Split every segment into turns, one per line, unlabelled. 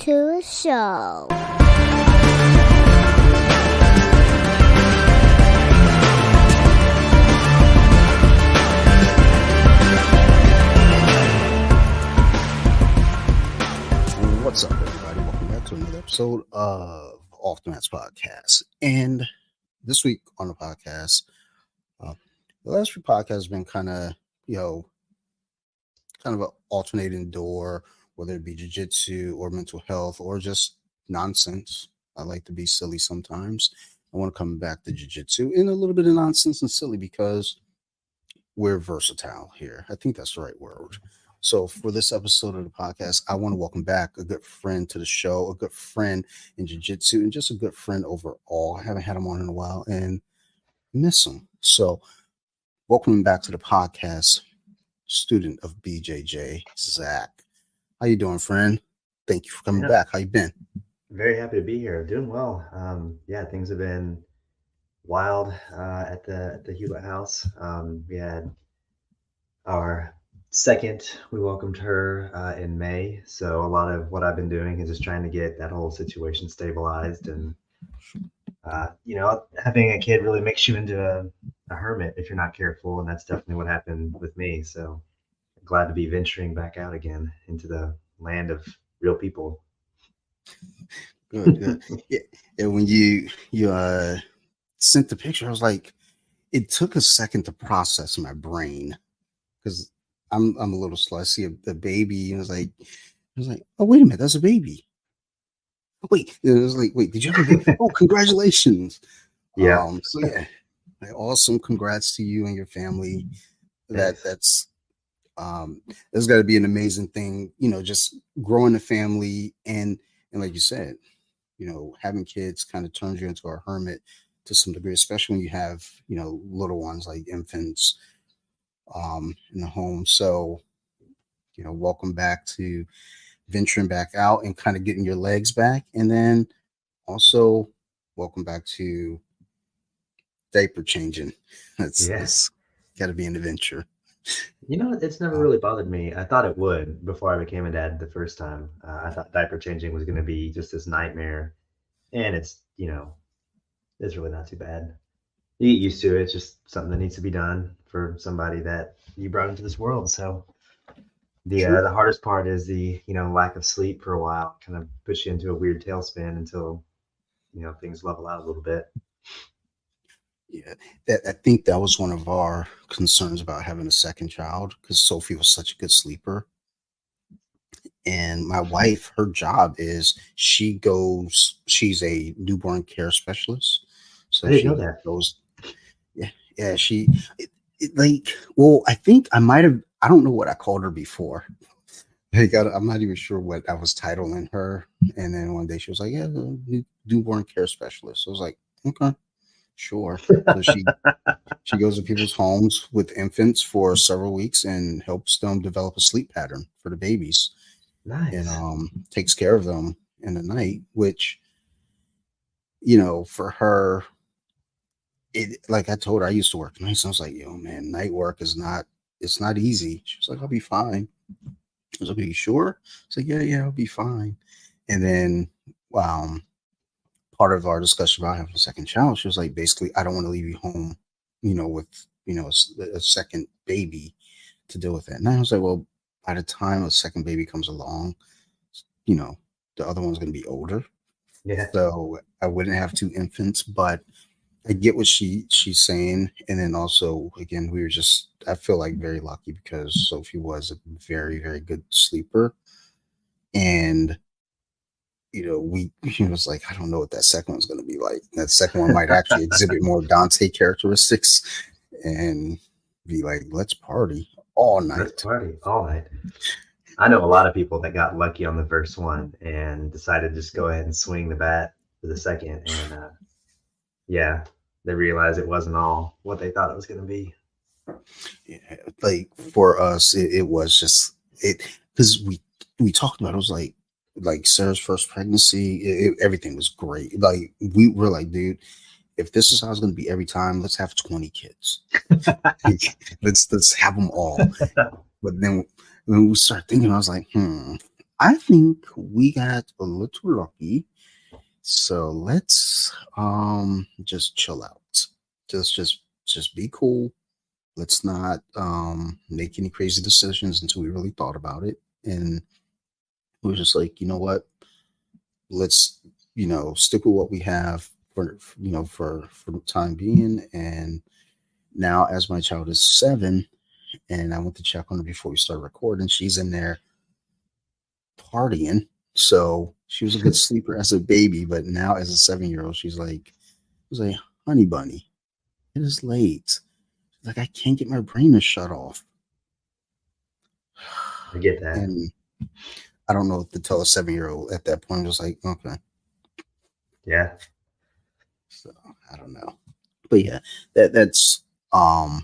to a show.
What's up, everybody? Welcome back to another episode of Off the Mats Podcast. And this week on the podcast, the last few podcasts have been kind of an alternating door, whether it be jiu-jitsu or mental health or just nonsense. I like to be silly sometimes. I want to come back to jiu-jitsu and a little bit of nonsense and silly because we're versatile here. I think that's the right word. So for this episode of the podcast, I want to welcome back a good friend to the show, a good friend in jiu-jitsu, and just a good friend overall. I haven't had him on in a while and miss him. So welcome him back to the podcast, student of BJJ, Zach. How you doing, friend? Thank you for coming back. How you been?
Very happy to be here. Doing well. Things have been wild at the Hewlett house. We had our we welcomed her in May. So a lot of what I've been doing is just trying to get that whole situation stabilized. And, having a kid really makes you into a hermit if you're not careful. And that's definitely what happened with me. So glad to be venturing back out again into the land of real people.
Good. Yeah. And when you sent the picture, I was like, it took a second to process in my brain because I'm a little slow. I see a baby, and I was like, oh, wait a minute, that's a baby. Wait, it was like, wait, did you have a baby? Oh, congratulations.
Yeah.
Awesome. Congrats to you and your family. That's got to be an amazing thing, just growing a family and like you said, having kids kind of turns you into a hermit to some degree, especially when you have, little ones like infants in the home. So, welcome back to venturing back out and kind of getting your legs back. And then also welcome back to diaper changing. That's got to be an adventure.
It's never really bothered me. I thought it would before I became a dad the first time. I thought diaper changing was going to be just this nightmare. And it's really not too bad. You get used to it. It's just something that needs to be done for somebody that you brought into this world. So the hardest part is the, lack of sleep for a while, kind of push you into a weird tailspin until, things level out a little bit.
Yeah, I think that was one of our concerns about having a second child because Sophie was such a good sleeper. And my wife, her job is she's a newborn care specialist. So
I didn't know that.
I think I might have, I don't know what I called her before. I'm not even sure what I was titling her. And then one day she was like, yeah, newborn care specialist. So I was like, okay. Sure. So she goes to people's homes with infants for several weeks and helps them develop a sleep pattern for the babies.
Nice.
And takes care of them in the night, which, for her, like I told her, I used to work nights. I was like, man, night work it's not easy. She was like, I'll be fine. I was like, are you sure? I was like, yeah, I'll be fine. And then, part of our discussion about having a second child, she was like, basically, I don't want to leave you home, with, a second baby to deal with that. And I was like, well, by the time a second baby comes along, the other one's going to be older.
Yeah.
So I wouldn't have two infants, but I get what she's saying. And then also, again, I feel like very lucky because Sophie was a very, very good sleeper. And he was like, I don't know what that second one's going to be like. That second one might actually exhibit more Dante characteristics and be like, let's party all night.
Let's party all night. I know a lot of people that got lucky on the first one and decided to just go ahead and swing the bat for the second. And they realized it wasn't all what they thought it was going to be.
Yeah, like for us, it was just because we talked about it. It was like Sarah's first pregnancy, everything was great. Like we were like, dude, if this is how it's going to be every time, let's have 20 kids. let's have them all. But then when we started thinking, I was like, I think we got a little lucky. So let's just chill out. Just be cool. Let's not make any crazy decisions until we really thought about it. And we was just like, you know what? Let's, stick with what we have for the time being. And now as my child is 7, and I went to check on her before we started recording, she's in there partying. So she was a good sleeper as a baby, but now as a 7-year old, was like, honey bunny, it is late. Like I can't get my brain to shut off.
I get that.
And I don't know what to tell a 7-year old at that point. I'm just like, okay.
Yeah.
So I don't know. But yeah, that's on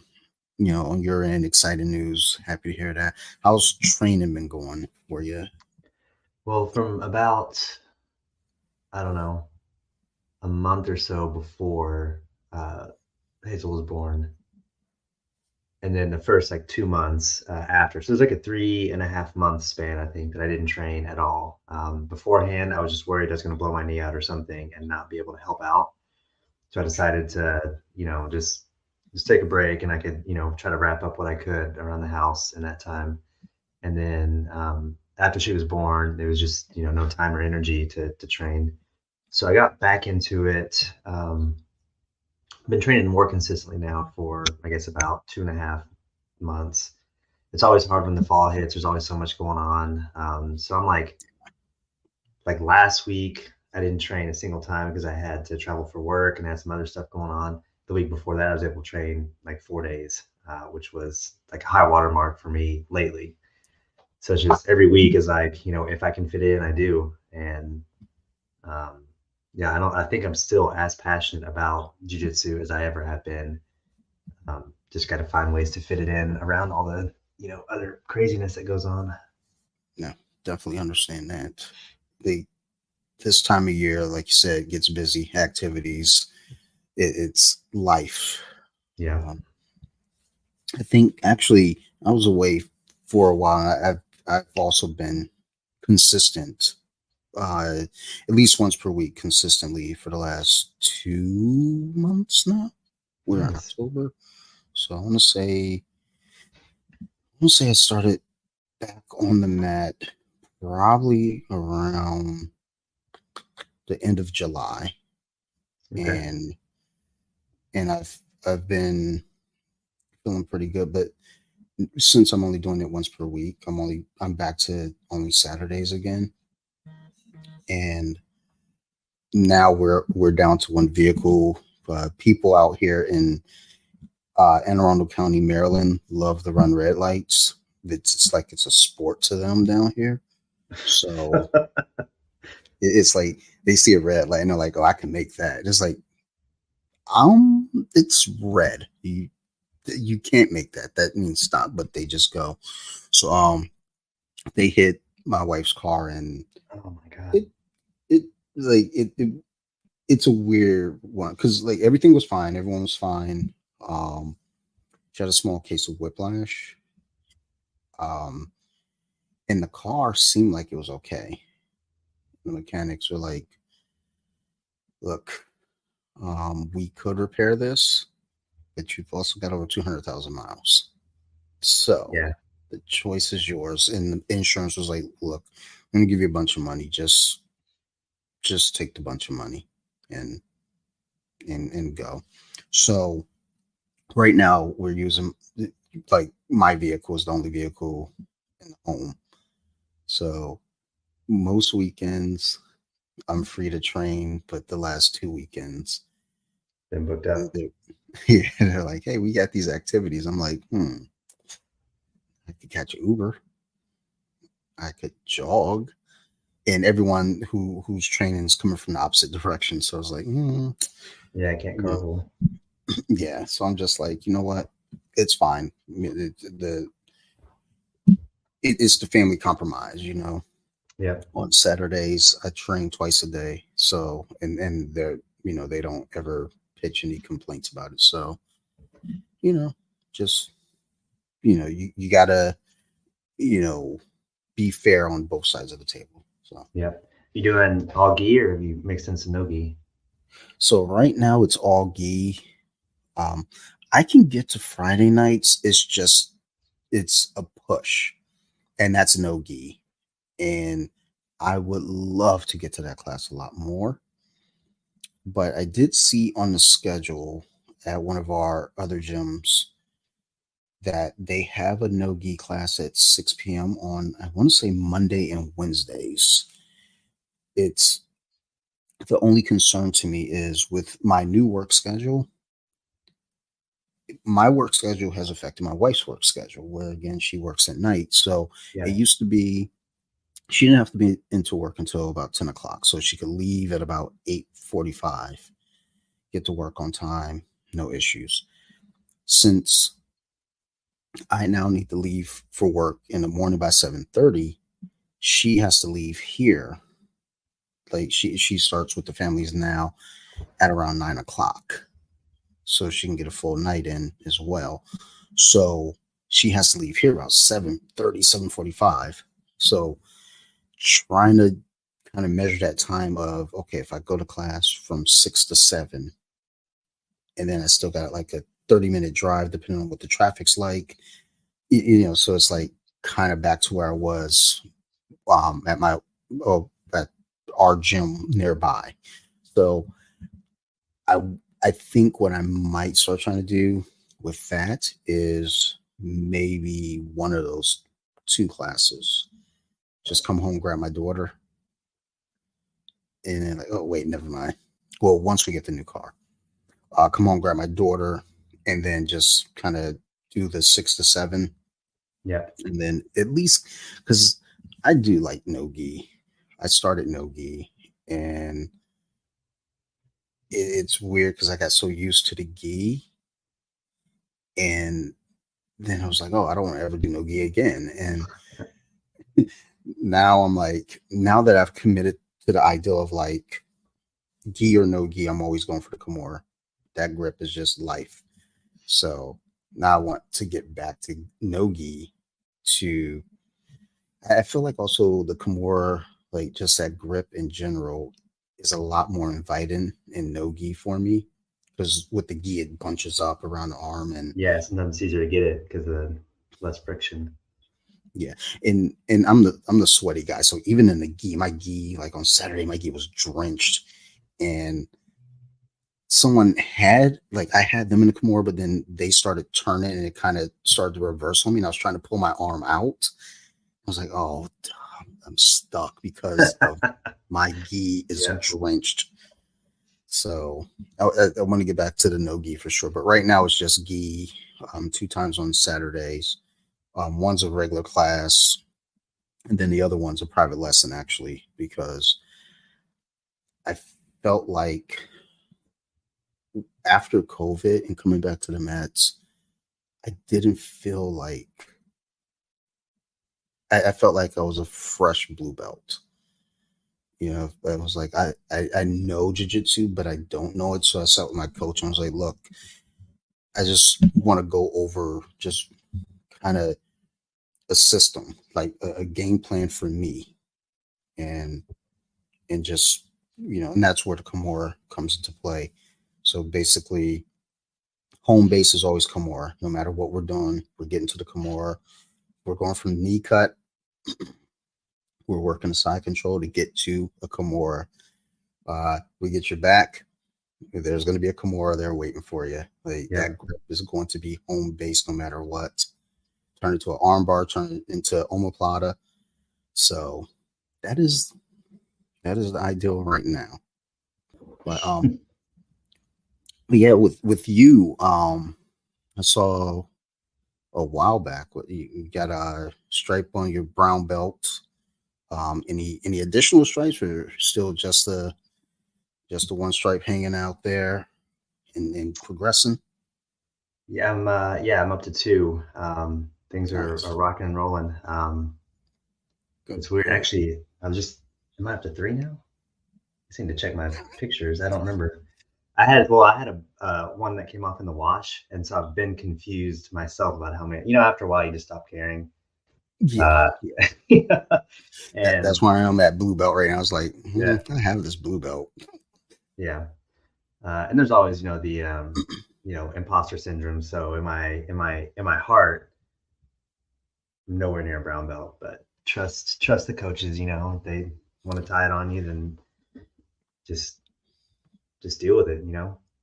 your end, exciting news. Happy to hear that. How's training been going for you?
Well, from about, I don't know, a month or so before uh, Hazel was born, and then the first like 2 months after. So it was like a 3.5 month span, I think, that I didn't train at all. Beforehand, I was just worried I was going to blow my knee out or something and not be able to help out. So I decided to, just take a break, and I could, try to wrap up what I could around the house in that time. And then after she was born, there was just, no time or energy to train. So I got back into it. I've been training more consistently now for, I guess, about 2.5 months. It's always hard when the fall hits. There's always so much going on. So I'm like last week, I didn't train a single time because I had to travel for work and had some other stuff going on. The week before that, I was able to train like 4 days, which was like a high water mark for me lately. So it's just every week is like, if I can fit in, I do. And um, yeah, I think I'm still as passionate about jujitsu as I ever have been. Just got to find ways to fit it in around all the, other craziness that goes on.
No, definitely understand that. They This time of year, like you said, gets busy. Activities, it's life.
Yeah.
Um, I think actually I was away for a while. I've also been consistent, at least once per week, consistently for the last 2 months now. We're in
Nice.
October, so I want to say I started back on the mat probably around the end of July,
Okay.
and I've been feeling pretty good. But since I'm only doing it once per week, I'm back to only Saturdays again, and now we're down to one vehicle. People out here in Anne Arundel County, Maryland, love the run red lights. It's like it's a sport to them down here. So it's like they see a red light and they're like, "Oh, I can make that." It's like, it's red. You can't make that. That means stop. But they just go. So they hit my wife's car, and
Oh my God.
it it like it's a weird one because like everything was fine, everyone was fine. Um, she had a small case of whiplash. Um, and the car seemed like it was okay. The mechanics were like, "Look, we could repair this, but you've also got over 200,000 miles. So
Yeah.
the choice is yours." And the insurance was like, "Look, I'm gonna give you a bunch of money. Just take the bunch of money and and go." So right now we're using like my vehicle is the only vehicle in the home. So most weekends I'm free to train, but the last 2 weekends,
Been booked up.
they're, yeah, they're like, "Hey, we got these activities." I'm like, I could catch an Uber, I could jog, and everyone who's training is coming from the opposite direction. So I was like,
Yeah, I can't
you know,
carpool.
yeah. So I'm just like, you know what? It's fine. It's the family compromise.
Yep.
On Saturdays I train twice a day. So and they're they don't ever pitch any complaints about it. So you know just you gotta you know be fair on both sides of the table. So
Yep. You doing all gi or have you mixed in some no gi?
right now it's all gi. Um, I can get to Friday nights. It's just it's a push, and that's no gi. And I would love to get to that class a lot more. But I did see on the schedule at one of our other gyms that they have a no gi class at 6 p.m. on, I want to say Monday and Wednesdays. It's the only concern to me is with my new work schedule. My work schedule has affected my wife's work schedule, where again, she works at night. So it
Yeah.
used to be she didn't have to be into work until about 10 o'clock. So she could leave at about 8:45, get to work on time, no issues. Since I now need to leave for work in the morning by 7:30, she has to leave here. Like she starts with the families now at around 9 o'clock. So she can get a full night in as well. So she has to leave here about 7:30, 7:45. So trying to kind of measure that time of okay, if I go to class from 6 to 7, and then I still got like a 30-minute drive, depending on what the traffic's like. So it's like kind of back to where I was at my at our gym nearby. So I I think what I might start trying to do with that is maybe one of those two classes. Just come home, grab my daughter, and then like, oh wait, never mind. Well, once we get the new car, come home, grab my daughter, and then just kind of do the 6 to 7,
Yep.
and then at least because I do like no gi. I started no gi, and it's weird because I got so used to the gi, and then I was like, oh, I don't want to ever do no gi again. And now I'm like, now that I've committed to the ideal of like gi or no gi, I'm always going for the Kimura. That grip is just life. So now I want to get back to no gi to I feel like also the Kimura, like just that grip in general, is a lot more inviting in no gi for me because with the gi it bunches up around the arm and
Yeah, sometimes it's easier to get it because of less friction.
yeah, and I'm the sweaty guy, so even in the gi, my gi like on Saturday my gi was drenched, and someone had like I had them in the Kimura, but then they started turning and it kind of started to reverse on me, and I was trying to pull my arm out. I was like, oh, I'm stuck because of my gi is
Yeah.
drenched. So I want to get back to the no gi for sure. But right now it's just gi 2 times on Saturdays. One's a regular class, and then the other one's a private lesson actually because I felt like after COVID and coming back to the mats, I didn't feel like I felt like I was a fresh blue belt. I was like, I know jujitsu, but I don't know it. So I sat with my coach and I was like, look, I just want to go over just kind of a system, like a game plan for me, and just and that's where the Kimura comes into play. So basically, home base is always Kimura. No matter what we're doing, we're getting to the Kimura. We're going from knee cut. We're working a side control to get to a Kimura. We get your back. There's going to be a Kimura there waiting for you. Like that
Yep.
grip is going to be home base no matter what. Turn it to an armbar, turn it into omoplata. So that is the ideal right now. But yeah, with you, I saw a while back what you got a stripe on your brown belt. Any additional stripes or still just the one stripe hanging out there and progressing?
I'm up to two. Things are
Nice.
rocking and rolling.
Good,
It's weird.
good.
Actually, am I up to three now? I seem to check my pictures. I don't remember. I had a one that came off in the wash, and so I've been confused myself about how many. After a while, you just stop caring.
Yeah,
Uh,
yeah. That's
and
why I'm at blue belt right now. I was like,
yeah,
I have this blue belt.
yeah. And there's always, the imposter syndrome. So in my heart, I'm nowhere near a brown belt, but trust the coaches. If they want to tie it on you, then just just deal with it.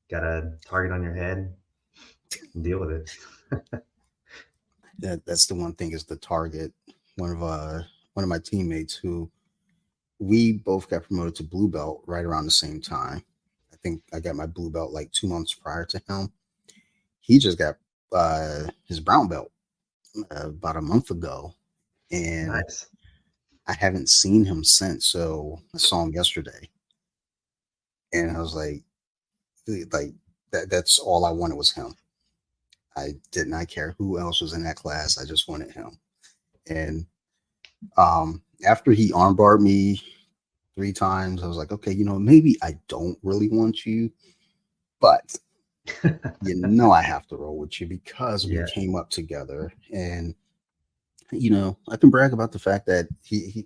Got a target on your head, and deal with it.
That's the one thing is the target. One of my teammates who we both got promoted to blue belt right around the same time. I think I got my blue belt like 2 months prior to him. He just got his brown belt about a month ago, and
Nice.
I haven't seen him since. So I saw him yesterday, and I was like that's all I wanted was him. I did not care who else was in that class. I just wanted him. And after he armbarred me 3 times, I was like, okay, maybe I don't really want you, but I have to roll with you because we
Yeah.
came up together. And I can brag about the fact that he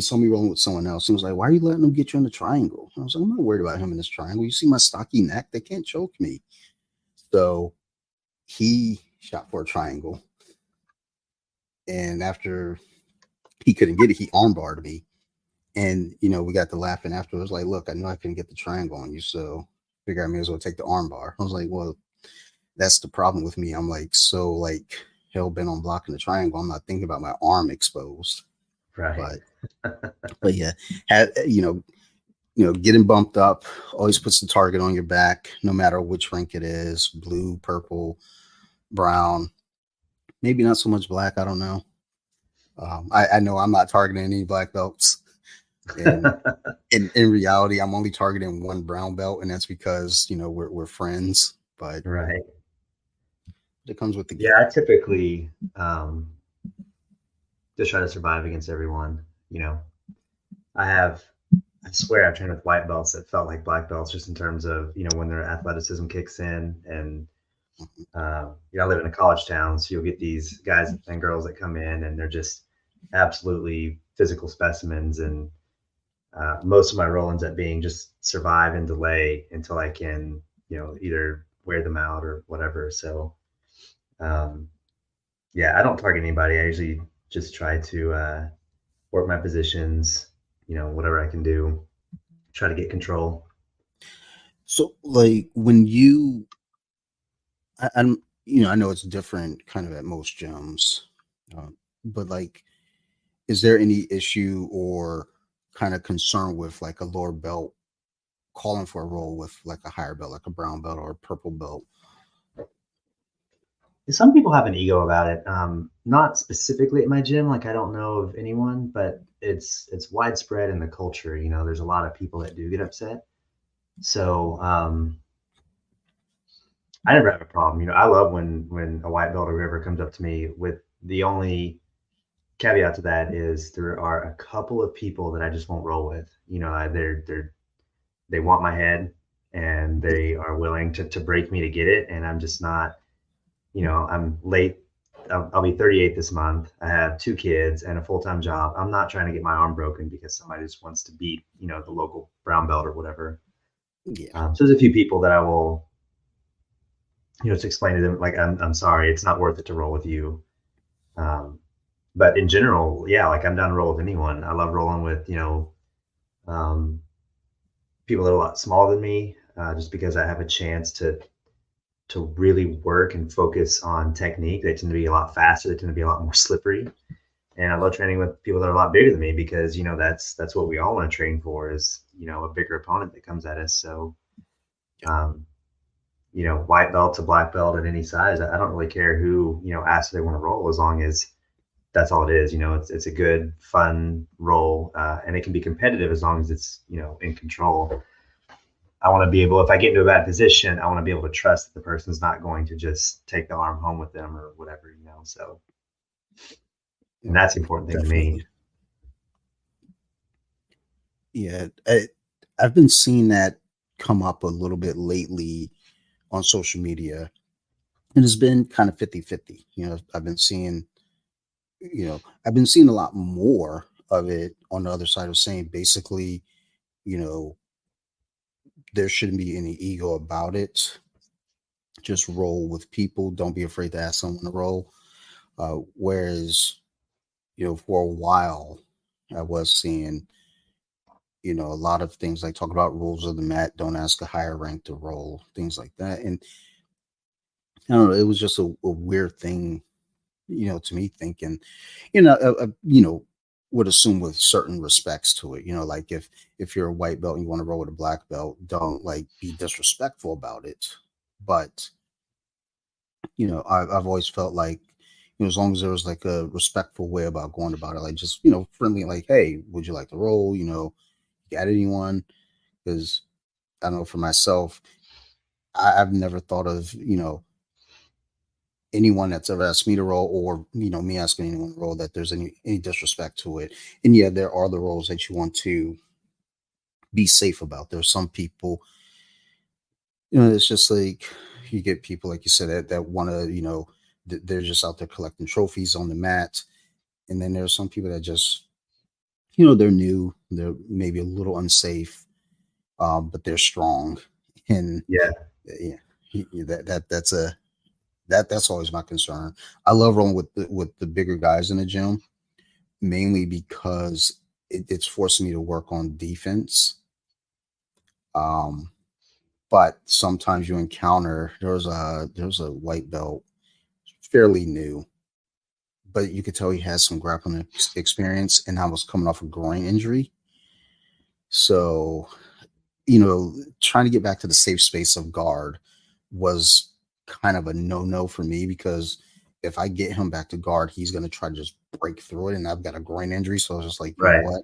saw me rolling with someone else. He was like, "Why are you letting him get you in the triangle?" I was like, "I'm not worried about him in this triangle. You see my stocky neck? They can't choke me." So he shot for a triangle, and after he couldn't get it, he armbarred me. And we got to laughing afterwards. Like, look, I know I couldn't get the triangle on you, so figure I may as well take the armbar. I was like, well, that's the problem with me. I'm like so like hell bent on blocking the triangle. I'm not thinking about my arm exposed.
Right.
But yeah, had getting bumped up always puts the target on your back, no matter which rank it is, blue, purple, brown, maybe not so much black. I don't know. I know I'm not targeting any black belts, and in reality, I'm only targeting one brown belt, and that's because we're friends. But
Right.
it comes with the
Yeah,
game.
I typically just try to survive against everyone. You know, I have, I swear I've trained with white belts that felt like black belts just in terms of, when their athleticism kicks in. And, I live in a college town, so you'll get these guys and girls that come in and they're just absolutely physical specimens. And most of my role ends up being just survive and delay until I can, either wear them out or whatever. So, um, yeah, I don't target anybody. I usually just try to work my positions, whatever I can do, try to get control.
So, like when I'm, I know it's different kind of at most gyms, but like, is there any issue or kind of concern with like a lower belt calling for a role with like a higher belt, like a brown belt or a purple belt?
Some people have an ego about it. Not specifically at my gym. Like I don't know of anyone, but it's widespread in the culture. There's a lot of people that do get upset. So I never have a problem. I love when a white belt or whoever comes up to me with the only caveat to that is there are a couple of people that I just won't roll with. They want my head and
Yeah,
they are willing to break me to get it, and I'm just not. I'm late. I'll be 38 this month. I have 2 kids and a full-time job. I'm not trying to get my arm broken because somebody just wants to beat, the local brown belt or whatever.
yeah,
So there's a few people that I will, just explain to them like, I'm sorry, it's not worth it to roll with you. Um, but in general, yeah, like I'm down to roll with anyone. I love rolling with, um, people that are a lot smaller than me, just because I have a chance to really work and focus on technique. They tend to be a lot faster. They tend to be a lot more slippery. And I love training with people that are a lot bigger than me because that's what we all want to train for is a bigger opponent that comes at us. So um, white belt to black belt at any size, I don't really care who asks if they want to roll as long as that's all it is. It's a good fun role, and it can be competitive as long as it's in control. I want to be able, if I get into a bad position, I want to be able to trust that the person's not going to just take the arm home with them or whatever. So, and
no,
that's the important thing to me.
definitely. Yeah, I've been seeing that come up a little bit lately on social media, and it's been kind of 50-50. I've been seeing I've been seeing a lot more of it on the other side of saying basically, you know, there shouldn't be any ego about it. Just roll with people. Don't be afraid to ask someone to roll. Whereas, for a while, I was seeing, a lot of things like talk about rules of the mat, don't ask a higher rank to roll, things like that. And I don't know, it was just a weird thing, to me thinking, would assume with certain respects to it, like if you're a white belt and you want to roll with a black belt, don't like be disrespectful about it. But I've always felt like, as long as there was like a respectful way about going about it, like just, friendly, like, hey, would you like to roll? Got anyone? Because I don't know, for myself, I've never thought of, anyone that's ever asked me to roll, or, me asking anyone to roll, that there's any disrespect to it. And yeah, there are the roles that you want to be safe about. There's some people, it's just like you get people, like you said, that want to, they're just out there collecting trophies on the mat. And then there's some people that just, they're new, they're maybe a little unsafe, but they're strong. And
Yeah,
yeah, that's always my concern. I love rolling with the bigger guys in the gym, mainly because it's forcing me to work on defense. Um, but sometimes you encounter, there's a white belt, fairly new, but you could tell he has some grappling experience, and I was coming off a groin injury. So, trying to get back to the safe space of guard was kind of a no for me, because if I get him back to guard, he's going to try to just break through it. And I've got a groin injury. So I was just like, you know
right.
what?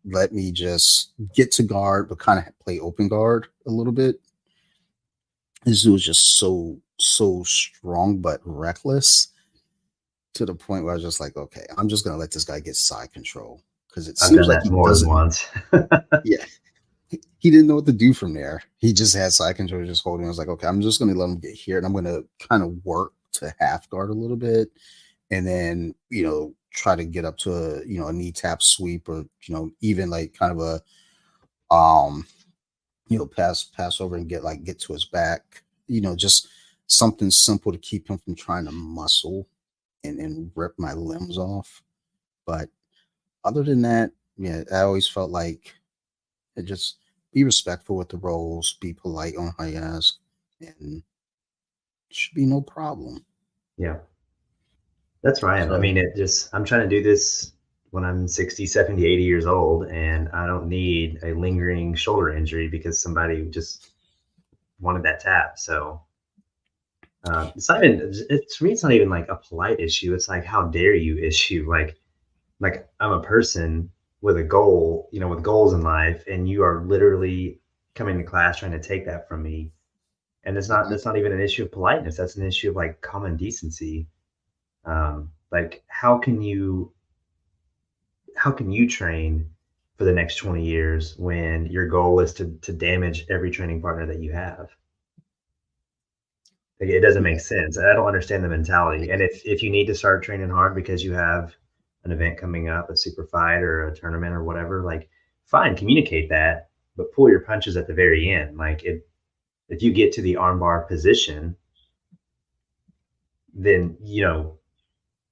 Let me just get to guard, but kind of play open guard a little bit. This dude was just so strong, but reckless, to the point where I was just like, okay, I'm just going to let this guy get side control, because it
I've
seems
done
like
that
he
more than
doesn't.
once.
Yeah, he didn't know what to do from there. He just had side control, just holding. I was like, okay, I'm just going to let him get here, and I'm going to kind of work to half guard a little bit, and then try to get up to a knee tap sweep, or even like kind of a pass over and get to his back. Just something simple to keep him from trying to muscle and rip my limbs off. But other than that, yeah, I always felt like just be respectful with the roles, be polite on how you ask, and should be no problem.
Yeah, that's right. I
So
mean, I'm trying to do this when I'm 60, 70, 80 years old, and I don't need a lingering shoulder injury because somebody just wanted that tap. So it's not even, it's for me, it's not even like a polite issue. It's like, how dare you issue? Like I'm a person with a goal, with goals in life, and you are literally coming to class trying to take that from me. And
mhm,
that's not even an issue of politeness. That's an issue of like common decency. Like how can you train for the next 20 years when your goal is to damage every training partner that you have? Like, it doesn't make
yeah,
sense. I don't understand the mentality. And if you need to start training hard because you have an event coming up, a super fight or a tournament or whatever, like fine, communicate that, but pull your punches at the very end. Like if you get to the armbar position, then you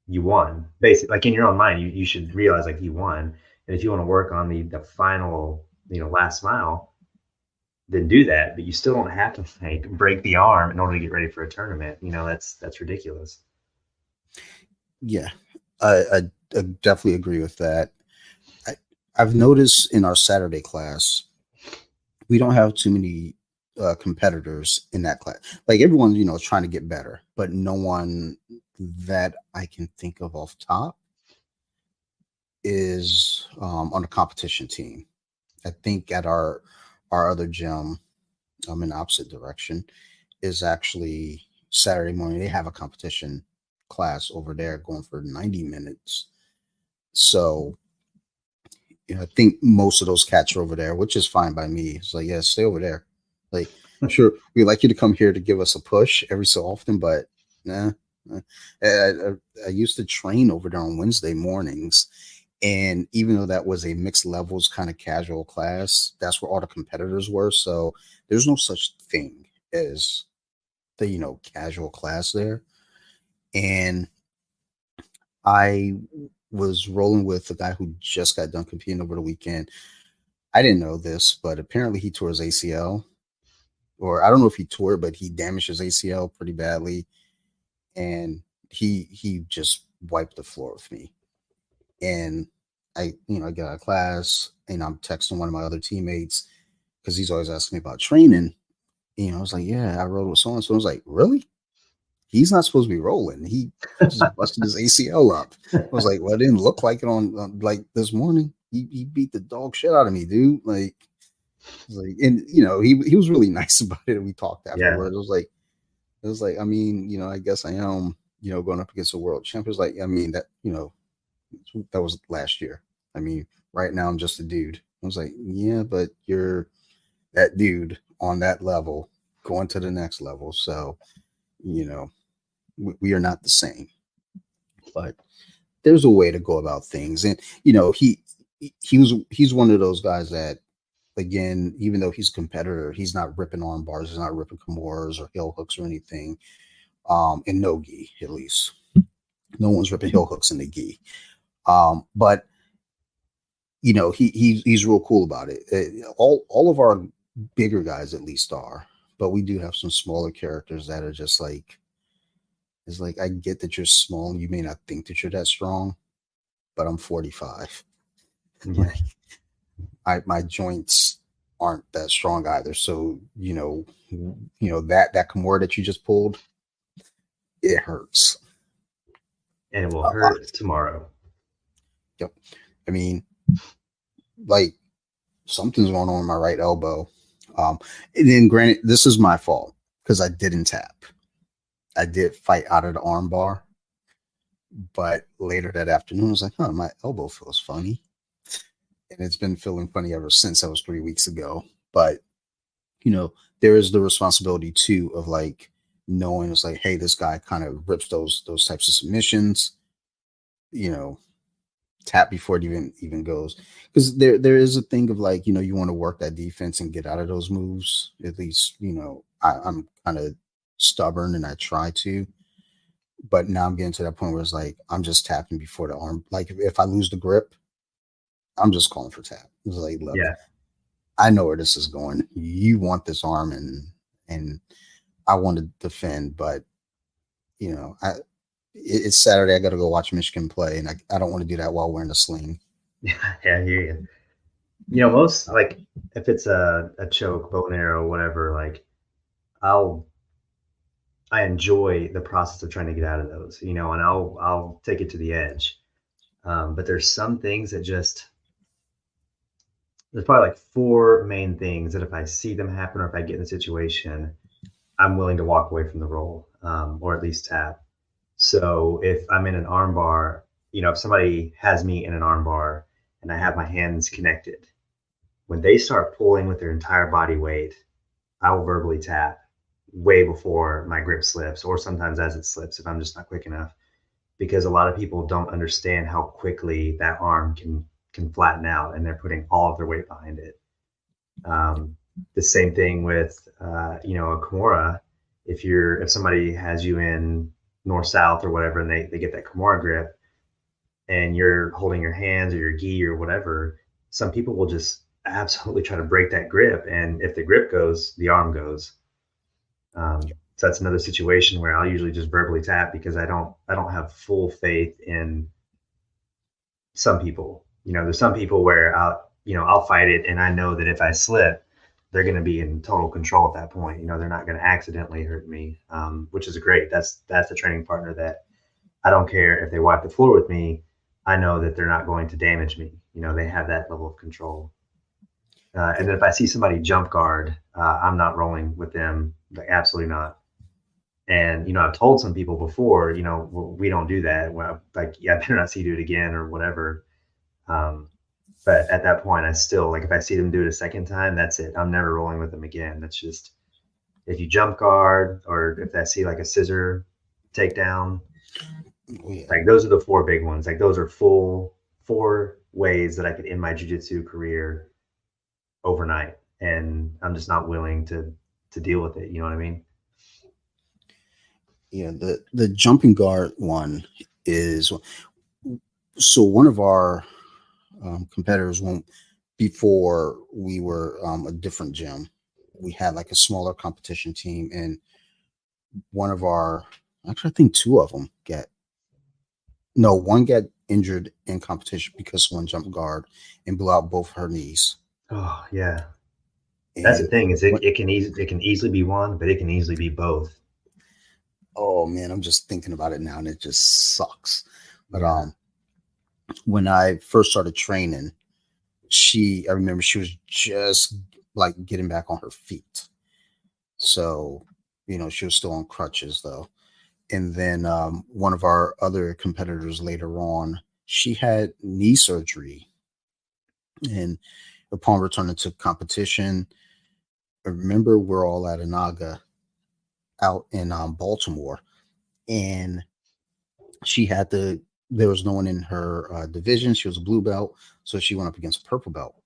won. Basically, like in your own mind, you should realize like you won. And if you want to work on the final, last mile, then do that. But you still don't have to like break the arm in order to get ready for a tournament. That's ridiculous.
yeah, I definitely agree with that. I, I've noticed in our Saturday class, we don't have too many competitors in that class. Like everyone's, trying to get better, but no one that I can think of off top is on the competition team. I think at our other gym, in the opposite direction, is actually Saturday morning. They have a competition class over there going for 90 minutes. So I think most of those cats are over there, which is fine by me. It's like, yeah, stay over there. Like, sure, we'd like you to come here to give us a push every so often, but nah. I used to train over there on Wednesday mornings, and even though that was a mixed levels kind of casual class, that's where all the competitors were. So there's no such thing as the casual class there. And I was rolling with a guy who just got done competing over the weekend. I didn't know this, but apparently he tore his ACL, or I don't know if he tore it, but he damaged his ACL pretty badly, and he just wiped the floor with me. And I get out of class and I'm texting one of my other teammates because he's always asking me about training. I was like, yeah, I rode with so and so. I was like, really? He's not supposed to be rolling. He just busted his ACL up. I was like, well, it didn't look like it on like this morning. He beat the dog shit out of me, dude. And he was really nice about it. And we talked
Yeah.
afterwards. It was like, I mean, I guess I am, going up against a world champ. It was like, I mean, that was last year. I mean, right now I'm just a dude. I was like, yeah, but you're that dude on that level going to the next level. So, you know, we are not the same, but there's a way to go about things. And, he's one of those guys that, again, even though he's a competitor, he's not ripping arm bars, he's not ripping kimuras or heel hooks or anything. In no gi, at least. No one's ripping heel hooks in the gi. But he's real cool about it. All of our bigger guys at least are, but we do have some smaller characters that are just like, it's like, I get that you're small and you may not think that you're that strong, but I'm 45.
Yeah.
Like, my joints aren't that strong either. So that Kimura that you just pulled, it hurts
And it will
a lot.
hurt tomorrow.
Yep. I mean, like, something's going on with my right elbow. And then granted, this is my fault because I didn't tap. I did fight out of the arm bar, but later that afternoon, I was like, huh, my elbow feels funny. And it's been feeling funny ever since. That was 3 weeks ago. But, there is the responsibility too of like knowing it's like, hey, this guy kind of rips those types of submissions, you know, tap before it even goes. Because there is a thing of like, you want to work that defense and get out of those moves. At least, I'm kind of stubborn and I try to. But now I'm getting to that point where it's like I'm just tapping before the arm. Like if I lose the grip, I'm just calling for tap. It's like, look,
Yeah.
I know where this is going. You want this arm, and I want to defend, but it's Saturday. I got to go watch Michigan play, and I don't want to do that while wearing a sling.
Yeah. I hear you. Most like if it's a choke, bow and arrow, whatever, like I'll I enjoy the process of trying to get out of those, and I'll take it to the edge. But there's some things that just there's probably like four main things that if I see them happen or if I get in the situation, I'm willing to walk away from the roll, or at least tap. So if I'm in an arm bar, if somebody has me in an arm bar and I have my hands connected, when they start pulling with their entire body weight, I will verbally tap way before my grip slips, or sometimes as it slips if I'm just not quick enough. Because a lot of people don't understand how quickly that arm can flatten out, and they're putting all of their weight behind it. The same thing with a Kimura. If somebody has you in north south or whatever, and they get that Kimura grip, and you're holding your hands or your gi or whatever, some people will just absolutely try to break that grip, and if the grip goes, the arm goes. So that's another situation where I'll usually just verbally tap because I don't have full faith in some people. There's some people where I'll fight it and I know that if I slip, they're going to be in total control at that point. They're not going to accidentally hurt me, which is great. That's the training partner that I don't care if they wipe the floor with me. I know that they're not going to damage me. They have that level of control. And then if I see somebody jump guard, I'm not rolling with them. Like, absolutely not. And I've told some people before, we don't do that. Well, like, yeah, I better not see you do it again or whatever. But at that point, I still like if I see them do it a second time, that's it. I'm never rolling with them again. That's just if you jump guard or if I see like a scissor, takedown.
Oh, yeah.
Like those are the four big ones. Like those are full 4 ways that I could end my jiu-jitsu career overnight, and I'm just not willing to deal with it. You know what I mean?
Yeah, the jumping guard one is so one of our competitors won't before we were a different gym. We had like a smaller competition team, and one of our actually I think two of them get no one got injured in competition because one jumped guard and blew out both her knees.
Oh yeah, that's the
And
thing is
what?
it can easily be one, but it can easily be both.
Oh man, I'm just thinking about it now, and it just sucks. But
Yeah.
when I first started training, I remember she was just like getting back on her feet. So, she was still on crutches though. And then one of our other competitors later on, she had knee surgery. And upon returning to competition, I remember we're all at Anaga out in Baltimore. And she had there was no one in her division. She was a blue belt. So she went up against a purple belt.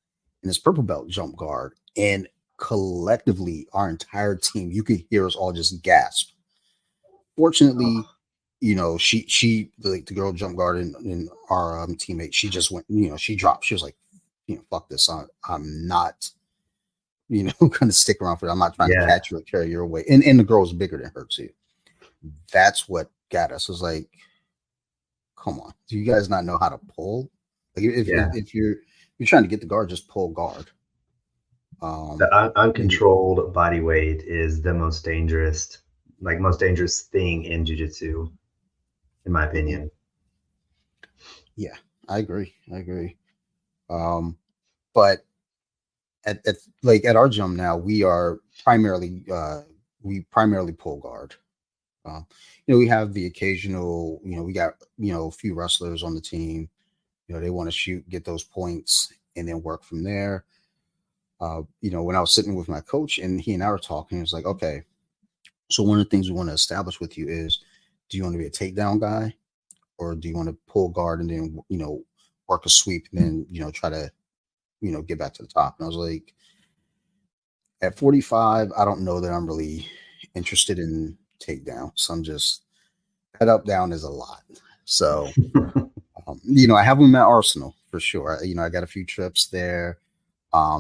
And this purple belt jumped guard. And collectively, our entire team, you could hear us all just gasp. Fortunately,
Oh,
she the girl jump guard in our teammate, she just went, she dropped. She was like, fuck this. I'm not, going to stick around for it. I'm not trying to
yeah.
catch you or carry you away. And the girl was bigger than her too. That's what got us. It was like, come on, do you guys not know how to pull? Like
Yeah.
if you're trying to get the guard, just pull guard.
The
And
uncontrolled body weight is the most dangerous thing in jiu-jitsu, in my
mhm,
opinion.
yeah, I agree. I agree. But at like at our gym now, we primarily pull guard. Um, we have the occasional, we got a few wrestlers on the team. They want to shoot, get those points, and then work from there. When I was sitting with my coach and he and I were talking, he was like, okay, so one of the things we want to establish with you is, do you want to be a takedown guy, or do you want to pull guard and then work a sweep and then try to get back to the top? And I was like, at 45, I don't know that I'm really interested in takedown. So I'm just head up down is a lot. So I have them at Arsenal for sure. I got a few trips there.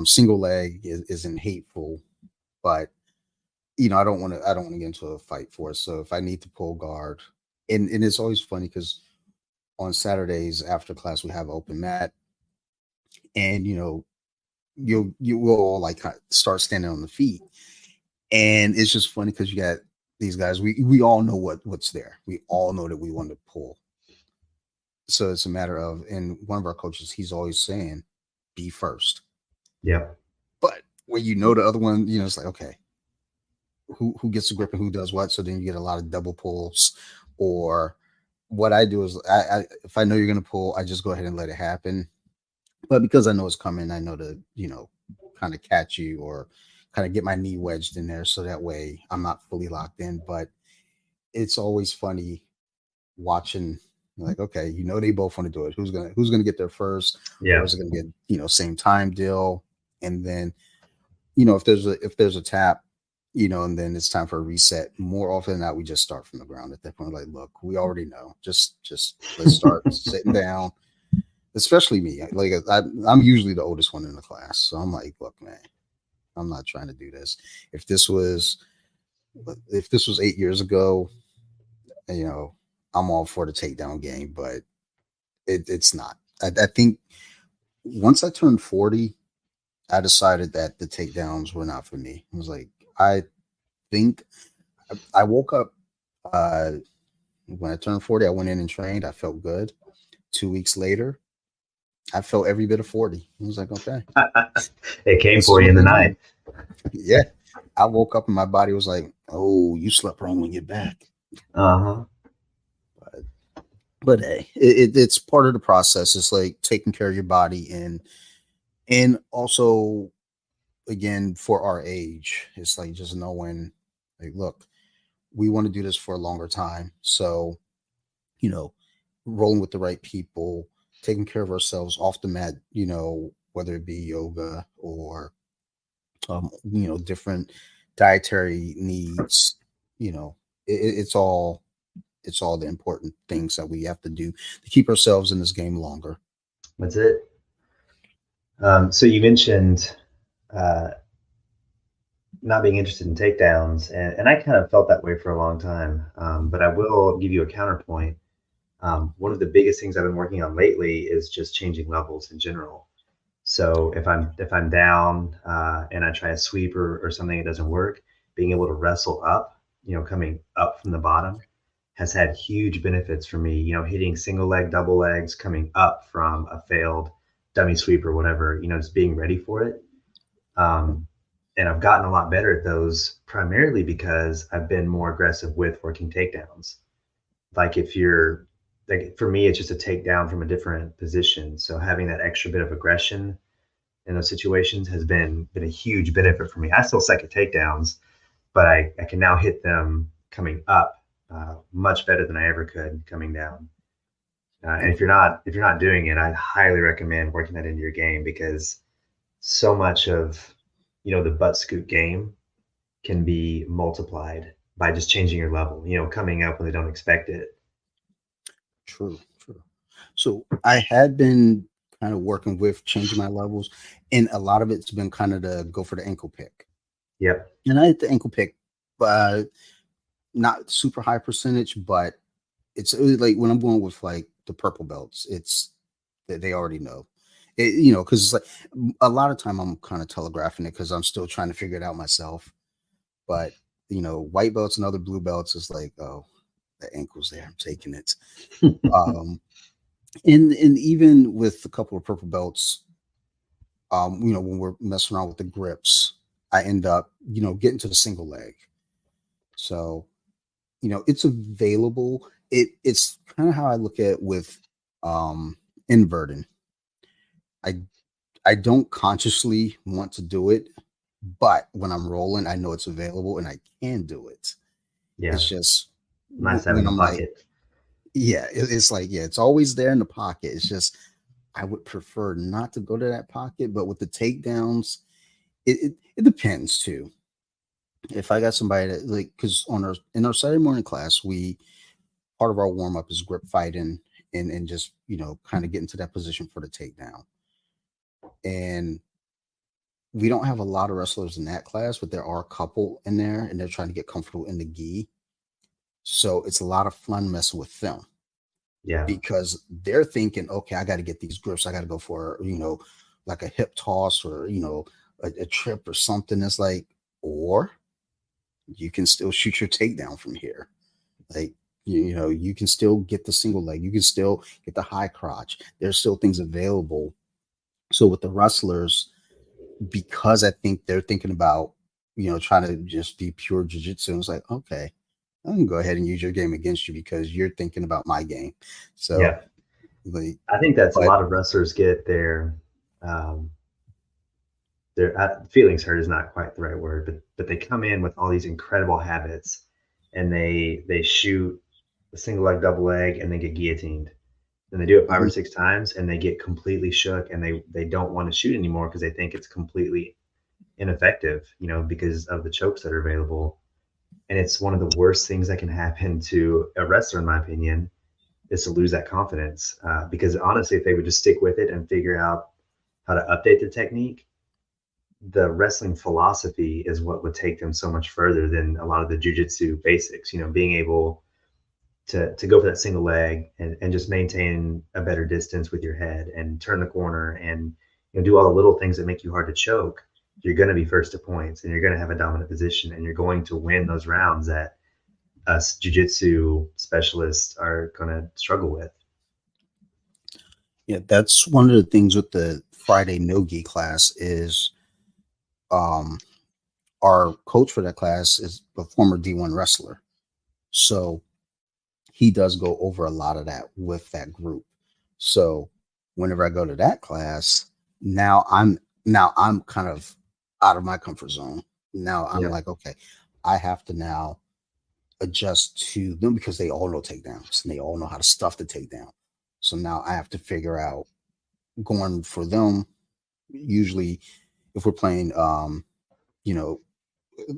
Single leg isn't hateful, but I don't want to get into a fight for it. So if I need to pull guard, and it's always funny because on Saturdays after class we have open mat, and you will all like start standing on the feet, and it's just funny because you got these guys. We all know what's there. We all know that we want to pull. So it's a matter of, and one of our coaches, he's always saying, be first.
Yep.
But when the other one, it's like, okay, who gets the grip and who does what. So then you get a lot of double pulls. Or what I do is, if I know you're going to pull, I just go ahead and let it happen. But because I know it's coming, I know to kind of catch you or kind of get my knee wedged in there, so that way I'm not fully locked in. But it's always funny watching, like, okay, they both want to do it. Who's gonna get there first, or
Yeah.
is it gonna get same time deal? And then if there's a tap, and then it's time for a reset. More often than not, we just start from the ground at that point. Like, look, we already know. Just let's start sitting down. Especially me. Like I'm usually the oldest one in the class, so I'm like, look, man, I'm not trying to do this. If this was if this was 8 years ago, you know, I'm all for the takedown game, but it's not. I think once I turned 40, I decided that the takedowns were not for me. I was like, I think I woke up when I turned 40. I went in and trained. I felt good. 2 weeks later, I felt every bit of 40. I was like, okay,
It came
this is
for you
what
in the
they do.
night.
Yeah. I woke up and my body was like, oh, you slept wrong when you're back.
Uh-huh.
But, but hey, it's part of the process. It's like taking care of your body, and also, again, for our age, it's like just knowing, like, look, we want to do this for a longer time. So, you know, rolling with the right people, taking care of ourselves off the mat, whether it be yoga or, different dietary needs, you know, it's all the important things that we have to do to keep ourselves in this game longer.
That's it. So you mentioned uh, not being interested in takedowns, and I kind of felt that way for a long time. But I will give you a counterpoint. One of the biggest things I've been working on lately is just changing levels in general. So if I'm down and I try a sweep or something that doesn't work, being able to wrestle up, coming up from the bottom, has had huge benefits for me. Hitting single leg, double legs, coming up from a failed dummy sweep or whatever. Just being ready for it. Um, and I've gotten a lot better at those primarily because I've been more aggressive with working takedowns. Like if you're like for me, it's just a takedown from a different position. So having that extra bit of aggression in those situations has been a huge benefit for me. I still suck at takedowns, but I can now hit them coming up much better than I ever could coming down. And if you're not doing it, I highly recommend working that into your game because so much of the butt scoot game can be multiplied by just changing your level. Coming up when they don't expect it.
True, true. So I had been kind of working with changing my levels, and a lot of it's been kind of to go for the ankle pick.
Yep.
And I hit the ankle pick, but not super high percentage, but it's like when I'm going with like the purple belts, it's that they already know. Because it's like a lot of time I'm kind of telegraphing it because I'm still trying to figure it out myself. But white belts and other blue belts is like, oh, the ankle's there, I'm taking it. Um, and even with a couple of purple belts, when we're messing around with the grips, I end up, getting to the single leg. So, it's available. It's kind of how I look at it with inverting. I I don't consciously want to do it, but when I'm rolling, I know it's available and I can do it.
Yeah.
It's just
Nice having
when
the
I'm like,
pocket.
yeah, it's like, yeah, it's always there in the pocket. It's just I would prefer not to go to that pocket, but with the takedowns, it depends too. If I got somebody that like, because in our Saturday morning class, we part of our warm up is grip fighting and just kind of get into that position for the takedown. And we don't have a lot of wrestlers in that class, but there are a couple in there, and they're trying to get comfortable in the gi. So it's a lot of fun messing with them
Yeah.
because they're thinking, okay, I got to get these grips. I got to go for like a hip toss or a trip or something. It's like, or you can still shoot your takedown from here. Like, you can still get the single leg. You can still get the high crotch. There's still things available. So with the wrestlers, because I think they're thinking about, trying to just be pure jujitsu, it's like, okay, I can go ahead and use your game against you because you're thinking about my game. So,
Yeah.
like,
I think that's a
but
lot of wrestlers get um, their feelings hurt is not quite the right word, but they come in with all these incredible habits, and they shoot a single leg, double leg, and they get guillotined. And they do it five or
mhm,
six times, and they get completely shook, and they don't want to shoot anymore because they think it's completely ineffective, because of the chokes that are available. And it's one of the worst things that can happen to a wrestler, in my opinion, is to lose that confidence. Because honestly, if they would just stick with it and figure out how to update their technique, the wrestling philosophy is what would take them so much further than a lot of the jujitsu basics. Being able to go for that single leg and just maintain a better distance with your head and turn the corner and do all the little things that make you hard to choke. You're going to be first to points and you're going to have a dominant position and you're going to win those rounds that us jujitsu specialists are going to struggle with.
yeah, that's one of the things with the Friday no-gi class is um, our coach for that class is a former D1 wrestler. So he does go over a lot of that with that group. So whenever I go to that class, now I'm kind of out of my comfort zone. Now I'm
Yeah.
like, okay, I have to now adjust to them because they all know takedowns and they all know how to stuff the takedown. So now I have to figure out going for them. Usually, if we're playing, you know,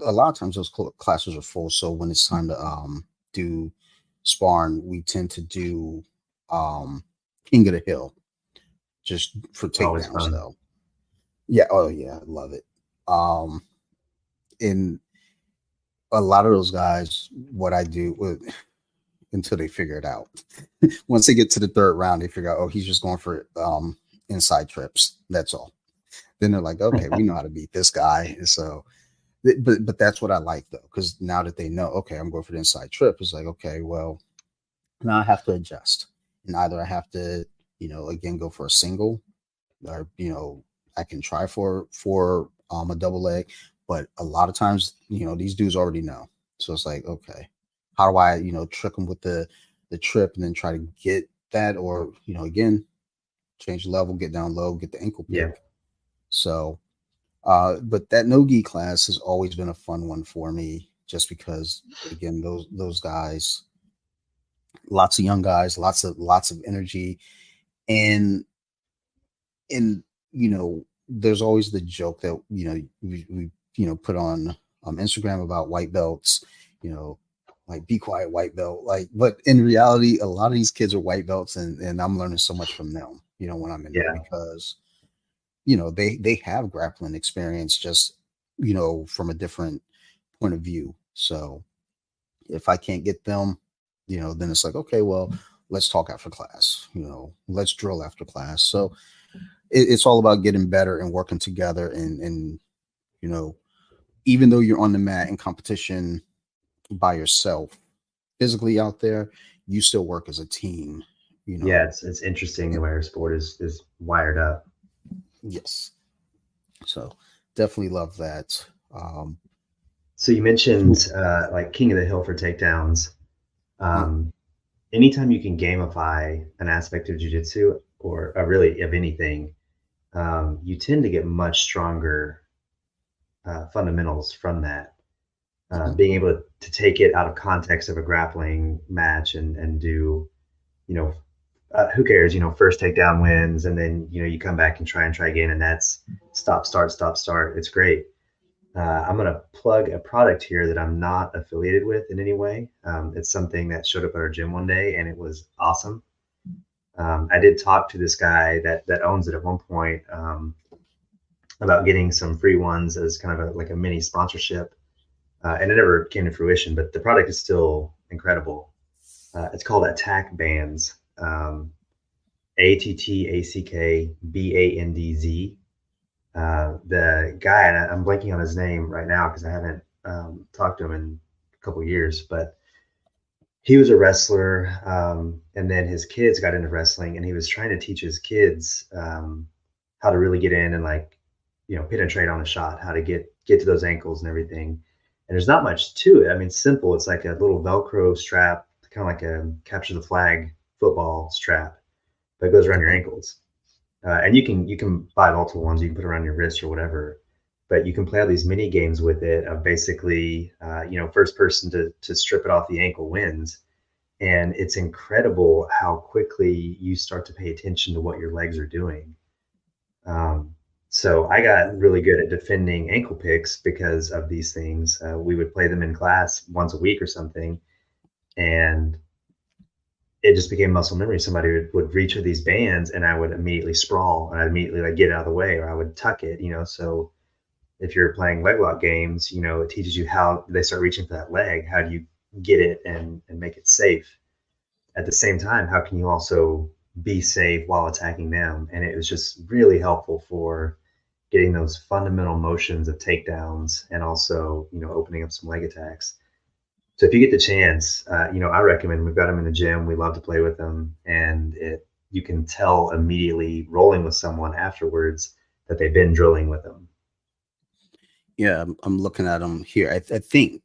a lot of times those classes are full. So when it's time to do sparring, we tend to do King of the Hill just for
Always
takedowns,
fun.
though. Yeah. Oh yeah, I love it. Um, and a lot of those guys, what I do until they figure it out. Once they get to the third round, they figure out, oh, he's just going for inside trips. That's all. Then they're like, okay, we know how to beat this guy. And so, but that's what I like though, because now that they know, okay, I'm going for the inside trip, it's like, okay, well, now I have to adjust, and either I have to, again, go for a single, or I can try for a double leg, but a lot of times, these dudes already know. So it's like, okay, how do I, trick them with the trip and then try to get that, or again, change the level, get down low, get the ankle
Yeah.
pick. So, but that no gi class has always been a fun one for me, just because again, those guys, lots of young guys, lots of energy, and and there's always the joke that we put on Instagram about white belts, you know, like be quiet white belt, like, but in reality, a lot of these kids are white belts, and I'm learning so much from them, when I'm in there,
Yeah.
because they have grappling experience, just from a different point of view. So if I can't get them, then it's like, okay, well, let's talk after class, let's drill after class. So it's all about getting better and working together, and you know even though you're on the mat in competition by yourself, physically out there, you still work as a team, you
Yeah.
know
It's interesting the
and
way our sport is wired up.
yes, so definitely love that.
So you
Who-
mentioned like King of the Hill for takedowns.
mm,
Um, Anytime you can gamify an aspect of jujitsu or really of anything, you tend to get much stronger fundamentals from that.
mhm,
Being able to take it out of context of a grappling match and do, you know, who cares? First takedown wins, and then you come back and try again, and that's stop, start, stop, start. It's great. I'm going to plug a product here that I'm not affiliated with in any way. It's something that showed up at our gym one day, and it was awesome. I did talk to this guy that owns it at one point about getting some free ones as kind of like a mini sponsorship, and it never came to fruition. But the product is still incredible. It's called Attack Bands, ATTACKBANDZ. The guy, and I'm blanking on his name right now because I haven't talked to him in a couple of years, but he was a wrestler, and then his kids got into wrestling, and he was trying to teach his kids how to really get in and like penetrate on the shot, how to get to those ankles and everything. And there's not much to it. I mean, simple. It's like a little Velcro strap, kind of like a capture the flag football strap that goes around your
mhm.
ankles. And you can buy multiple ones. You can put around your wrist or whatever. But you can play all these mini games with it of basically, first person to strip it off the ankle wins. And it's incredible how quickly you start to pay attention to what your legs are doing. Um, so I got really good at defending ankle picks because of these things. We would play them in class once a week or something, and it just became muscle memory. Somebody would reach for these bands, and I would immediately sprawl, and I'd immediately like get out of the way, or I would tuck it. So if you're playing leg lock games, it teaches you how they start reaching for that leg. How do you get it and make it safe? At the same time, how can you also be safe while attacking them? And it was just really helpful for getting those fundamental motions of takedowns and also, opening up some leg attacks. So if you get the chance, I recommend. We've got them in the gym. We love to play with them, and you can tell immediately rolling with someone afterwards that they've been drilling with them.
Yeah, I'm looking at them here. I think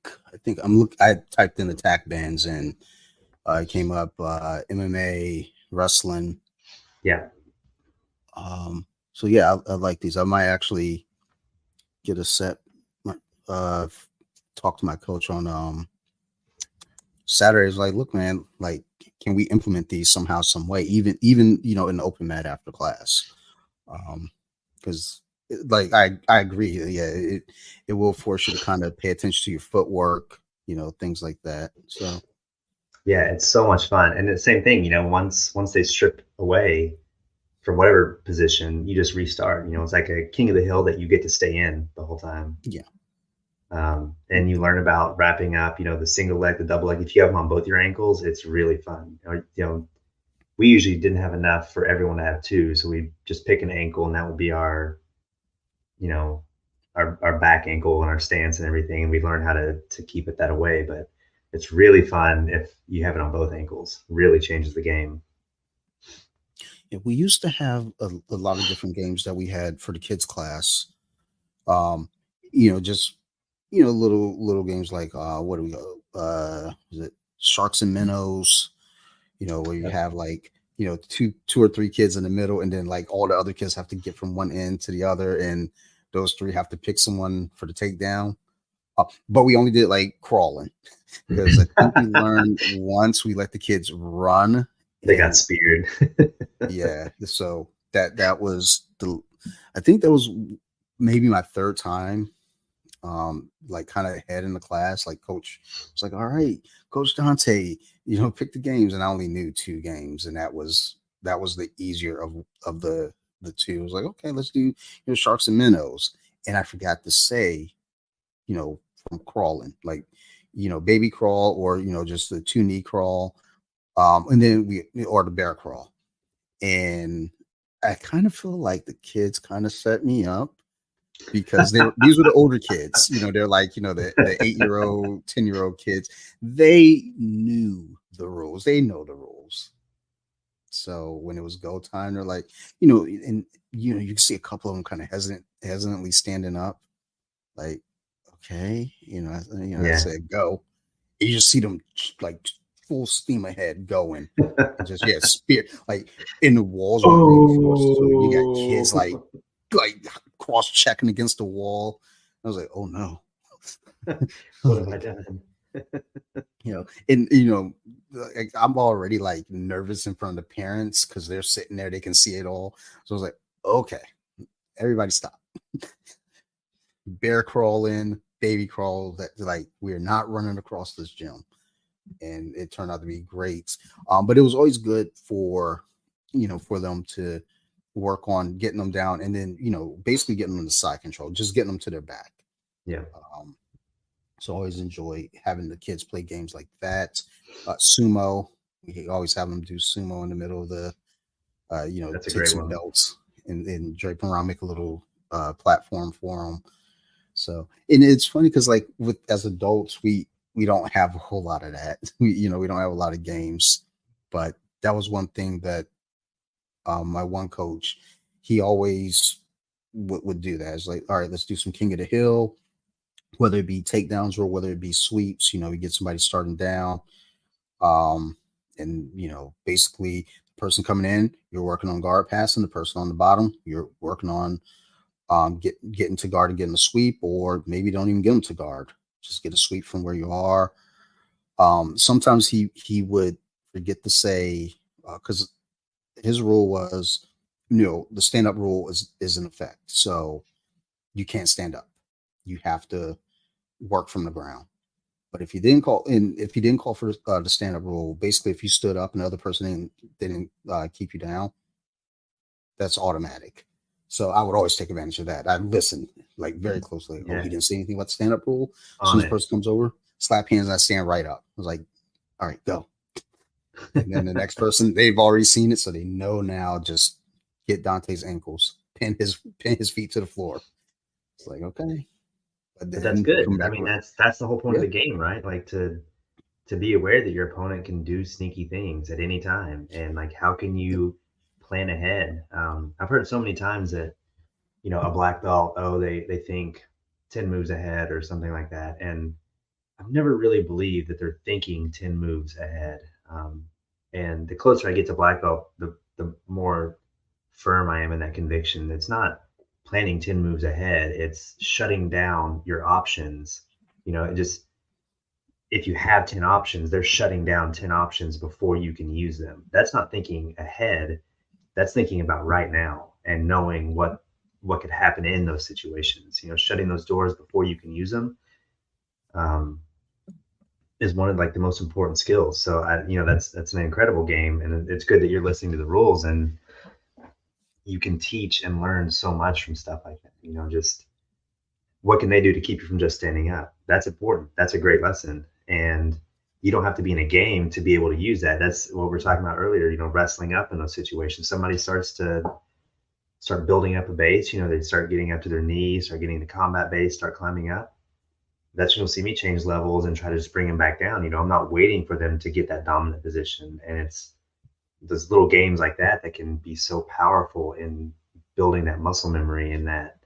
I typed in attack bands, and it came up MMA, wrestling.
Yeah,
So yeah, I like these. I might actually get a set. Uh, talk to my coach on Saturday is like, look, man, like, can we implement these somehow, some way, even in the open mat after class? Because like I agree, yeah, it will force you to kind of pay attention to your footwork, things like that. So
Yeah, it's so much fun. And the same thing, once they strip away from whatever position, you just restart. It's like a king of the hill that you get to stay in the whole time.
yeah,
And you learn about wrapping up, the single leg, the double leg. If you have them on both your ankles, it's really fun. We usually didn't have enough for everyone to have two, so we just pick an ankle, and that would be you know, our back ankle and our stance and everything. And we learn how to keep it that away. But it's really fun if you have it on both ankles. Really changes the game.
yeah, we used to have a lot of different games that we had for the kids class. Um, just little games like what do we go? Is it Sharks and Minnows? Where you
Yep.
have like two or three kids in the middle, and then like all the other kids have to get from one end to the other, and those three have to pick someone for the takedown. But we only did like crawling because I think we learned once we let the kids run,
They got
and
speared.
yeah, so that was I think that was maybe my third time like kind of ahead in the class. Like coach was like, all right, Coach Dante, pick the games. And I only knew two games, and that was the easier of the two. I was like, okay, let's do Sharks and Minnows. And I forgot to say, from crawling, like, baby crawl, or just the two knee crawl. And then we or the bear crawl. And I kind of feel like the kids kind of set me up because these were the older kids. They're like, the 8-year-old, 10-year-old kids. They knew the rules. They know the rules. So when it was go time, they're like, and you can see a couple of them kind of hesitantly standing up, like, okay, I
Yeah.
said go. You just see them like full steam ahead going. And just spear like, and the walls are reinforced, so you got kids
Oh,
like cross checking against the wall. I was like, oh no. I
what
was
have I
like,
done?
and like, I'm already like nervous in front of the parents because they're sitting there, they can see it all. So I was like, okay, everybody stop. Bear crawl in, baby crawl. That, like, we're not running across this gym. And it turned out to be great. But it was always good for them to work on getting them down, and then basically getting them to side control, just getting them to their back.
Yeah,
Um, so I always enjoy having the kids play games like that. Sumo, we always have them do sumo in the middle of the,
that's a
take
great
some
one.
belts and drape them around, make a little platform for them. So, and it's funny because like with as adults, we don't have a whole lot of that. We don't have a lot of games, but that was one thing that my one coach, he always would do that. It's like, all right, let's do some King of the Hill, whether it be takedowns or whether it be sweeps. We get somebody starting down, and basically the person coming in, you're working on guard passing. The person on the bottom, you're working on getting to guard and getting a sweep, or maybe don't even get them to guard. Just get a sweep from where you are. Sometimes he would forget to say, because his rule was, the stand up rule is in effect, so you can't stand up. You have to work from the ground. But if you didn't call for the stand up rule, basically if you stood up and the other person didn't keep you down, that's automatic. So I would always take advantage of that. I listen like very closely. Oh, he
Yeah,
didn't say anything about the stand up rule. As soon
on
as the
it.
person comes over, slap hands, I stand right up. I was like, all right, go. And then the next person, they've already seen it, so they know now. Just get Dante's ankles, pin his feet to the floor. It's like, okay, but
But that's
then come
good. I
back
mean,
around.
that's the whole point of
Yeah,
the game, right? Like to be aware that your opponent can do sneaky things at any time, and like how can
yep,
you plan ahead? I've heard so many times that a black belt, oh, they think 10 moves ahead or something like that, and I've never really believed that they're thinking 10 moves ahead. Um, and the closer I get to black belt, the more firm I am in that conviction. It's not planning 10 moves ahead, it's shutting down your options. It just if you have 10 options, they're shutting down 10 options before you can use them. That's not thinking ahead. That's thinking about right now and knowing what could happen in those situations. Shutting those doors before you can use them, um, is one of like the most important skills. So that's an incredible game, and it's good that you're listening to the rules and you can teach and learn so much from stuff like that. Just what can they do to keep you from just standing up? That's important. That's a great lesson. And you don't have to be in a game to be able to use that. That's what we are talking about earlier, wrestling up in those situations. Somebody starts to start building up a base, they start getting up to their knees, start getting the combat base, start climbing up. That's when you'll see me change levels and try to just bring them back down. I'm not waiting for them to get that dominant position. And it's those little games like that can be so powerful in building that muscle memory and that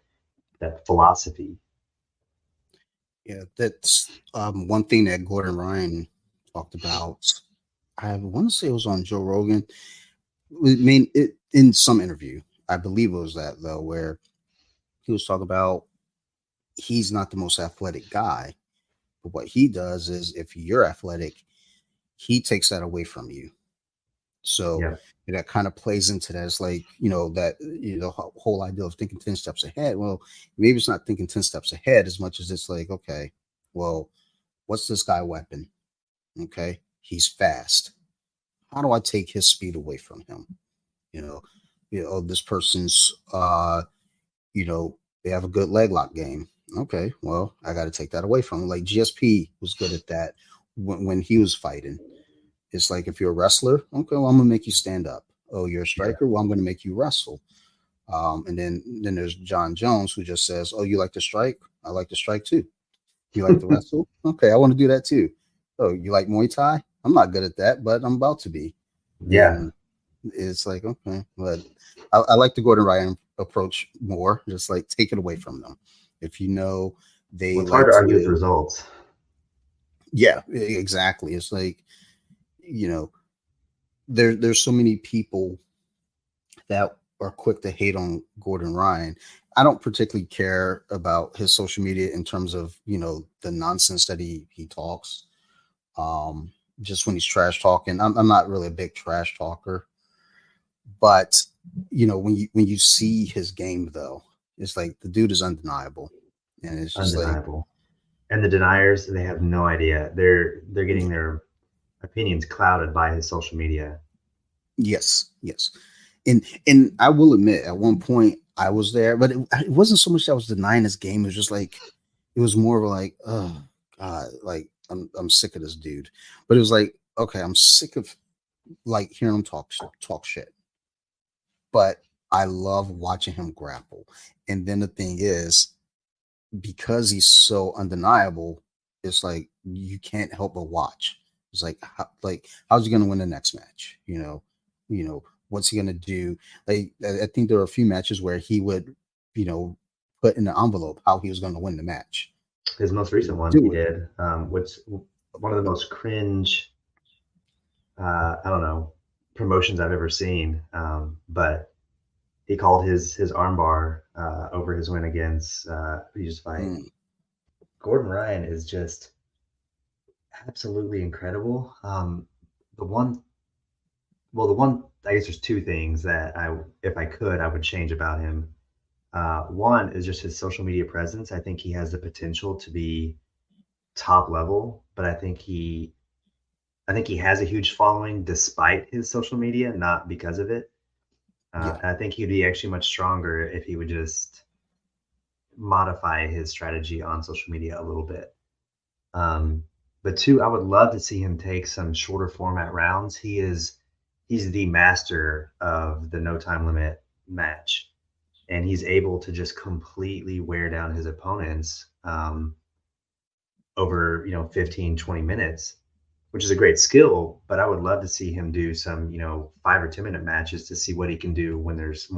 philosophy.
Yeah, that's one thing that Gordon Ryan talked about. I want to say it was on Joe Rogan. I mean, in some interview, I believe it was that though, where he was talking about he's not the most athletic guy, but what he does is if you're athletic, he takes that away from you. So
Yeah.
that kind of plays into that. It's like, that, whole idea of thinking 10 steps ahead. Well, maybe it's not thinking 10 steps ahead as much as it's like, okay, well, what's this guy weapon? Okay. He's fast. How do I take his speed away from him? You know, this person's, they have a good leg lock game. Okay. Well, I got to take that away from him. Like GSP was good at that when he was fighting. It's like if you're a wrestler, okay, well, I'm gonna make you stand up. Oh, you're a
Yeah.
striker, well, I'm gonna make you wrestle. And then there's John Jones who just says, "Oh, you like to strike? I like to strike too. You like to wrestle? Okay, I want to do that too. Oh, you like Muay Thai? I'm not good at that, but I'm about to be."
Yeah.
And it's like, okay, but I like the Gordon Ryan approach more. Just like take it away from them. If they
Well, it's hard
like
to argue with
to,
results.
yeah, exactly. It's like you know there's so many people that are quick to hate on Gordon Ryan. I don't particularly care about his social media in terms of, the nonsense that he talks. Just when he's trash talking. I'm not really a big trash talker, but when you see his game though, it's like the dude is undeniable. And it's just like,
Undeniable. And the deniers, they have no idea. They're getting their opinions clouded by his social media.
yes, yes. And I will admit, at one point I was there, but it wasn't so much that I was denying this game. It was just like it was more of like, oh God, like I'm sick of this dude. But it was like, okay, I'm sick of like hearing him talk shit. But I love watching him grapple. And then the thing is, because he's so undeniable, it's like you can't help but watch. It's like how's he gonna win the next match? What's he gonna do? Like I think there were a few matches where he would, you know, put in the envelope how he was gonna win the match.
His most
He
recent
would
one he
do it.
did, which one of the most cringe, I don't know, promotions I've ever seen. But he called his armbar over his win against who he just fight.
Mm,
Gordon Ryan is just absolutely incredible. The one, well, the one, I guess there's two things that if I could, I would change about him. One is just his social media presence. I think he has the potential to be top level, but I think he has a huge following despite his social media, not because of it.
yeah.
And I think he'd be actually much stronger if he would just modify his strategy on social media a little bit. Um, but two, I would love to see him take some shorter format rounds. He's the master of the no time limit match, and he's able to just completely wear down his opponents over 15, 20 minutes, which is a great skill. But I would love to see him do some 5 or 10 minute matches to see what he can do when there's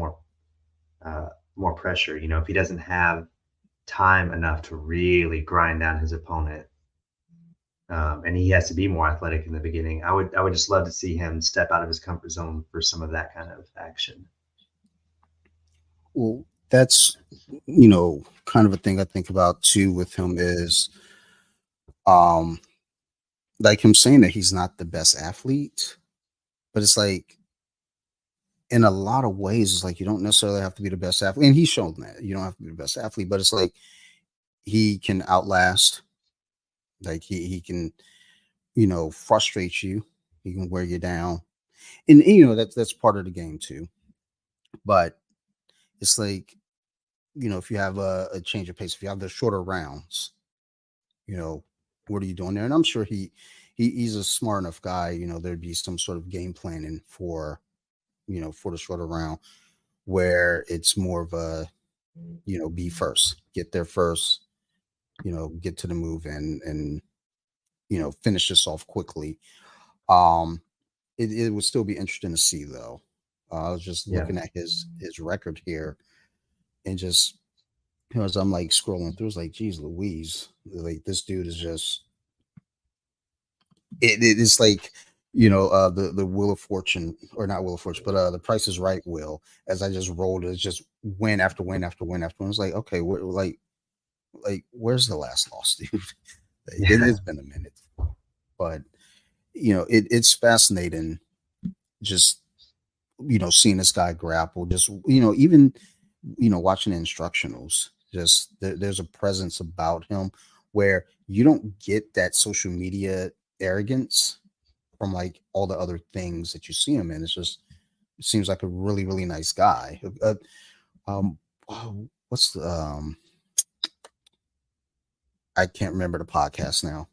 uh, more pressure. If he doesn't have time enough to really grind down his opponent, and he has to be more athletic in the beginning. I would just love to see him step out of his comfort zone for some of that kind of action.
Well, that's kind of a thing I think about too with him is like him saying that he's not the best athlete, but it's like in a lot of ways, it's like you don't necessarily have to be the best athlete, and he's shown that you don't have to be the best athlete, but it's like he can outlast, like he can frustrate you, he can wear you down, and that's part of the game too. But it's like if you have a change of pace, if you have the shorter rounds, you know, what are you doing there? And I'm sure he's a smart enough guy. There'd be some sort of game planning for for the shorter round where it's more of a be first, get there first, get to the move and finish this off quickly. Um, it would still be interesting to see though. I was just
Yeah.
looking at his record here and just as I'm like scrolling through, it's like, geez, Louise, like this dude is just it is like the Wheel of Fortune, or not Wheel of Fortune, but the Price is Right wheel. As I just rolled it, it's just win after win after win after win. It's like, okay, like where's the last loss, dude?
Yeah.
It's been a minute, but it's fascinating just seeing this guy grapple, just even watching the instructionals, just there's a presence about him where you don't get that social media arrogance from like all the other things that you see him in. It's just it seems like a really really nice guy. Um, what's the I can't remember the podcast now.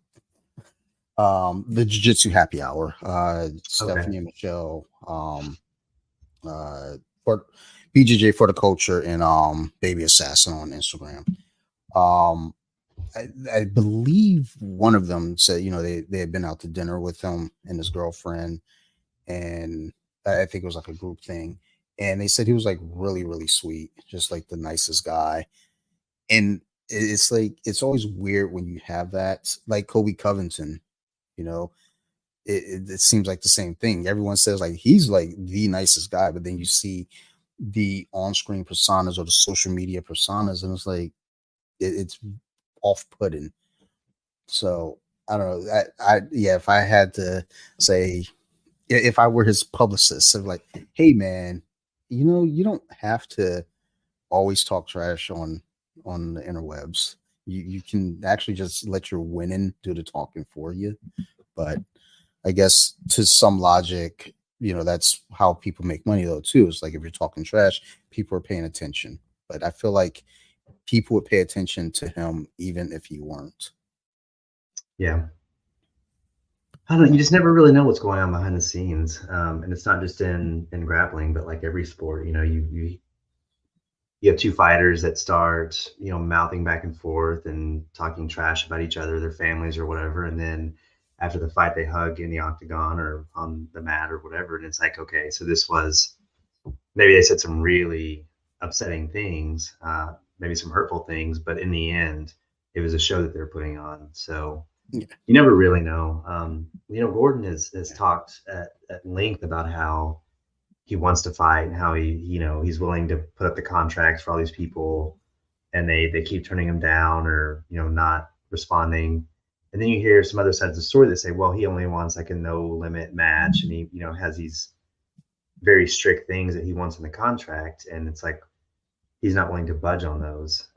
The Jiu Jitsu Happy Hour.
Okay.
Stephanie and Michelle. For BJJ for the culture and Baby Assassin on Instagram. Um, I believe one of them said they had been out to dinner with him and his girlfriend, and I think it was like a group thing, and they said he was like really really sweet, just like the nicest guy. And it's like it's always weird when you have that, like Kobe Covington. You know, it seems like the same thing. Everyone says like he's like the nicest guy, but then you see the on-screen personas or the social media personas, and it's like it's off-putting. So I don't know. Yeah, if I had to say, if I were his publicist, I'd be like, hey man, you don't have to always talk trash on the interwebs. You can actually just let your winning do the talking for you. But I guess to some logic, that's how people make money though too. It's like if you're talking trash, people are paying attention. But I feel like people would pay attention to him even if he weren't.
Yeah. I don't know. You just never really know what's going on behind the scenes, and it's not just in grappling, but like every sport. You have two fighters that start, mouthing back and forth and talking trash about each other, their families or whatever, and then after the fight, they hug in the octagon or on the mat or whatever, and it's like, okay, so this was maybe they said some really upsetting things, maybe some hurtful things, but in the end, it was a show that they're putting on. So
Yeah.
you never really know. Gordon has talked at length about how he wants to fight and how he's willing to put up the contracts for all these people, and they keep turning him down or not responding. And then you hear some other sides of the story that say, well, he only wants like a no limit match, and he has these very strict things that he wants in the contract, and it's like he's not willing to budge on those.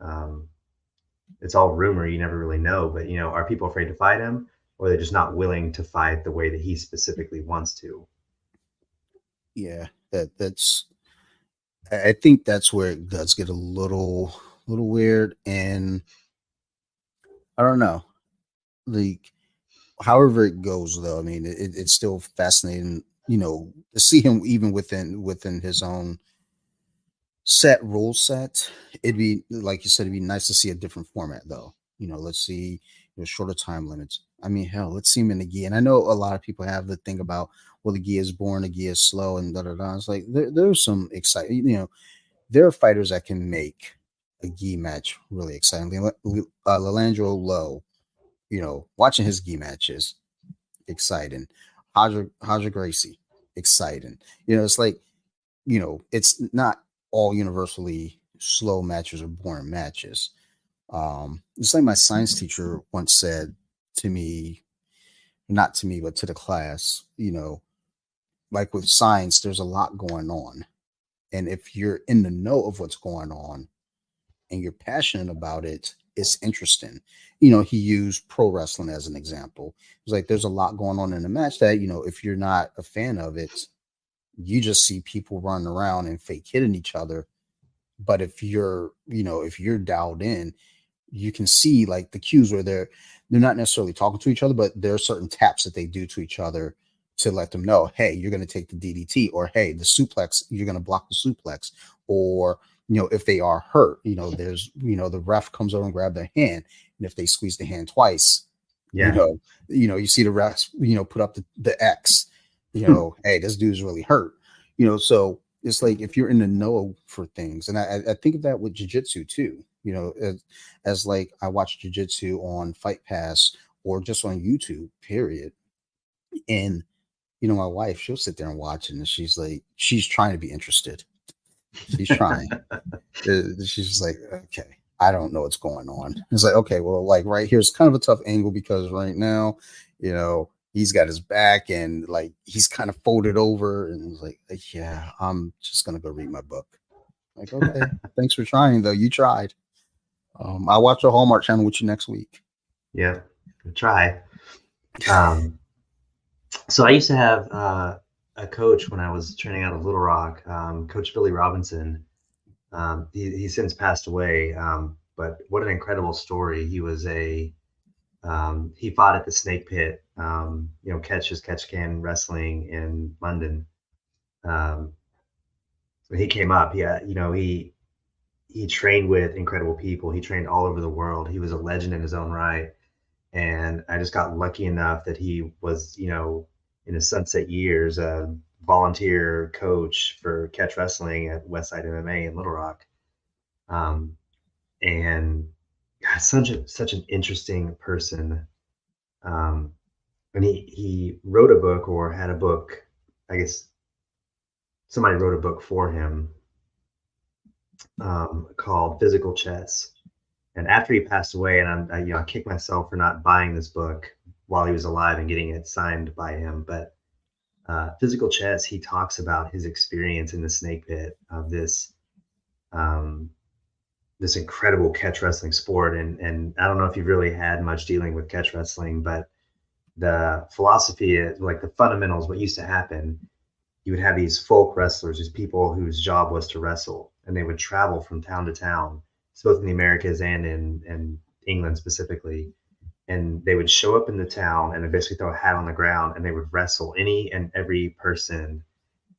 It's all rumor. You never really know. But are people afraid to fight him, or they're just not willing to fight the way that he specifically wants to?
Yeah, that's. I think that's where it does get a little weird, and I don't know. Like, however it goes, though, I mean, it's still fascinating, to see him even within his own set rule set. It'd be like you said, it'd be nice to see a different format, though. Let's see shorter time limits. I mean, hell, let's see him in the gi. And I know a lot of people have the thing about, well, the gi is boring, the gi is slow, and da da da. It's like there's some exciting. There are fighters that can make a gi match really exciting. Lelandro Lowe, watching his gi matches, exciting. Haja Gracie, exciting. It's like, it's not all universally slow matches or boring matches. It's like my science teacher once said to me, not to me, but to the class, like with science, there's a lot going on. And if you're in the know of what's going on and you're passionate about it, it's interesting. He used pro wrestling as an example. It's like there's a lot going on in the match that, if you're not a fan of it, you just see people running around and fake hitting each other. But if you're dialed in, you can see like the cues where they're not necessarily talking to each other, but there are certain taps that they do to each other to let them know, hey, you're going to take the DDT, or hey, the suplex, you're going to block the suplex, or if they are hurt, there's the ref comes over and grab their hand, and if they squeeze the hand twice, you
Yeah.
know, you see the refs, put up the X, hey, this dude's really hurt, so it's like if you're in the know for things, and I think of that with jujitsu too, as like I watch jujitsu on Fight Pass or just on YouTube, period. And my wife, she'll sit there and watch it, and she's trying to be interested. She's trying. She's just like, okay, I don't know what's going on. It's like, okay, well, like right here's kind of a tough angle because right now, he's got his back and like he's kind of folded over, and it's like, yeah, I'm just gonna go read my book. Like, okay, thanks for trying though. You tried. I'll watch the Hallmark Channel with you next week.
Yeah. Try. Um, so I used to have a coach when I was training out of Little Rock, Coach Billy Robinson. He since passed away, but what an incredible story. He fought at the Snake Pit, catch can wrestling in London. Um, when he came up, he trained with incredible people. He trained all over the world. He was a legend in his own right. And I just got lucky enough that he was, in his sunset years, a volunteer coach for catch wrestling at Westside MMA in Little Rock. And God, such an interesting person. Um, and he wrote a book, or had a book. I guess somebody wrote a book for him, called Physical Chess. And after he passed away, and I kicked myself for not buying this book while he was alive and getting it signed by him. But Physical Chess, he talks about his experience in the snake pit of um, this incredible catch wrestling sport. And I don't know if you've really had much dealing with catch wrestling, but the philosophy is like the fundamentals. What used to happen, you would have these folk wrestlers, these people whose job was to wrestle, and they would travel from town to town, both in the Americas and in England specifically. And they would show up in the town and they basically throw a hat on the ground and they would wrestle any and every person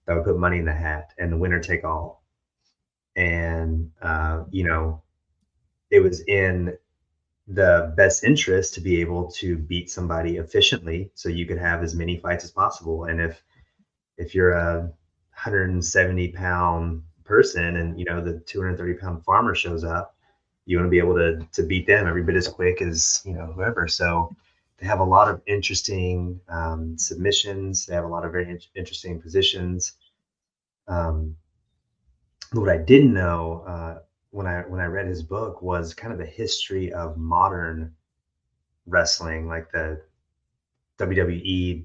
that would put money in the hat, and the winner take all. And it was in the best interest to be able to beat somebody efficiently so you could have as many fights as possible. And if you're a 170-pound person and the 230-pound farmer shows up, you want to be able to beat them every bit as quick as whoever. So they have a lot of interesting submissions. They have a lot of very interesting positions. Um, but what I didn't know, when I read his book, was kind of the history of modern wrestling, like the WWE,